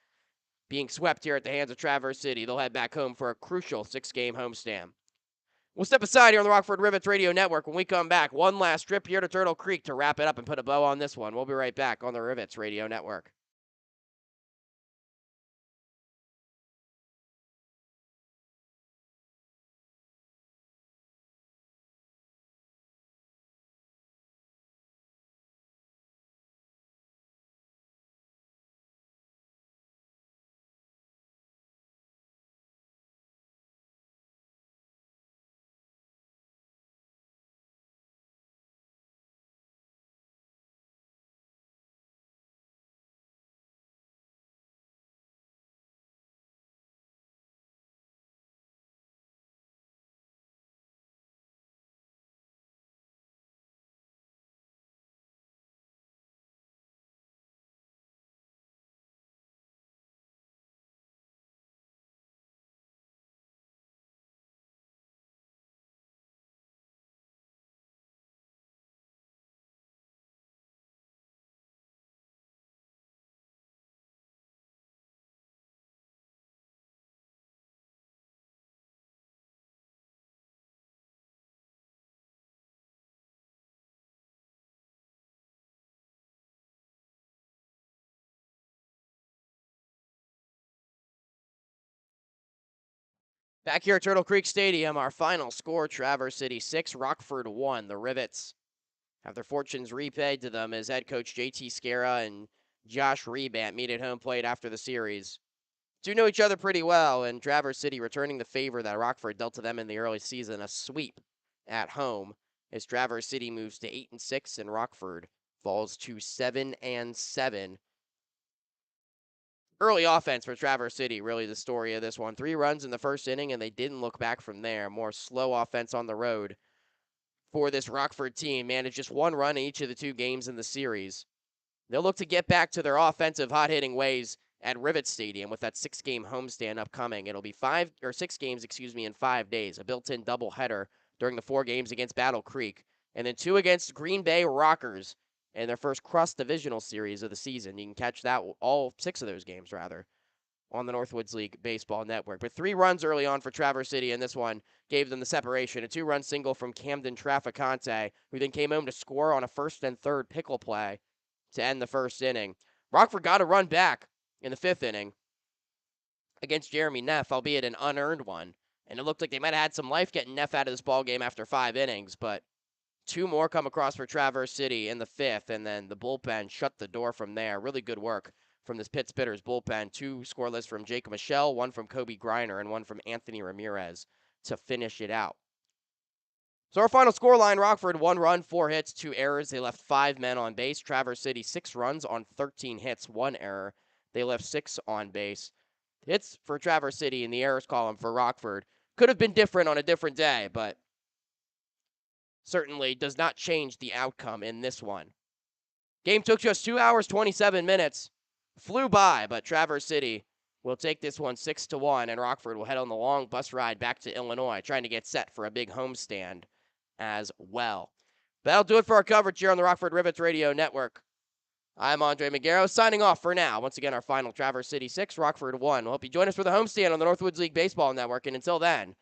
being swept here at the hands of Traverse City. They'll head back home for a crucial 6-game homestand. We'll step aside here on the Rockford Rivets Radio Network. When we come back, one last trip here to Turtle Creek to wrap it up and put a bow on this one. We'll be right back on the Rivets Radio Network. Back here at Turtle Creek Stadium, our final score, Traverse City 6, Rockford 1. The Rivets have their fortunes repaid to them as head coach JT Scara and Josh Rebant meet at home plate after the series. Do know each other pretty well, and Traverse City returning the favor that Rockford dealt to them in the early season, a sweep at home, as Traverse City moves to 8-6 and Rockford falls to 7-7. Early offense for Traverse City, really the story of this one. 3 runs in the first inning, and they didn't look back from there. More slow offense on the road for this Rockford team. Managed just 1 run in each of the 2 games in the series. They'll look to get back to their offensive, hot-hitting ways at Rivets Stadium with that 6-game homestand upcoming. It'll be 6 games, in 5 days. A built-in doubleheader during the 4 games against Battle Creek, and then 2 against Green Bay Rockers in their first cross-divisional series of the season. You can catch that, all 6 of those games, rather, on the Northwoods League Baseball Network. But 3 runs early on for Traverse City, and this one gave them the separation. A 2-run single from Camden Traficante, who then came home to score on a first and third pickle play to end the first inning. Rockford got a run back in the 5th inning against Jeremy Neff, albeit an unearned one. And it looked like they might have had some life getting Neff out of this ball game after 5 innings, but 2 more come across for Traverse City in the 5th, and then the bullpen shut the door from there. Really good work from this Pit Spitters bullpen. 2 scoreless from Jacob Michelle, 1 from Kobe Griner, and 1 from Anthony Ramirez to finish it out. So our final scoreline, Rockford 1 run, 4 hits, 2 errors. They left 5 men on base. Traverse City 6 runs on 13 hits, 1 error. They left 6 on base. Hits for Traverse City in the errors column for Rockford could have been different on a different day, but certainly does not change the outcome in this one. Game took just 2 hours, 27 minutes. Flew by, but Traverse City will take this one 6-1, and Rockford will head on the long bus ride back to Illinois, trying to get set for a big homestand as well. That'll do it for our coverage here on the Rockford Rivets Radio Network. I'm Andre Magaro, signing off for now. Once again, our final Traverse City 6, Rockford 1. We'll hope you join us for the homestand on the Northwoods League Baseball Network, and until then,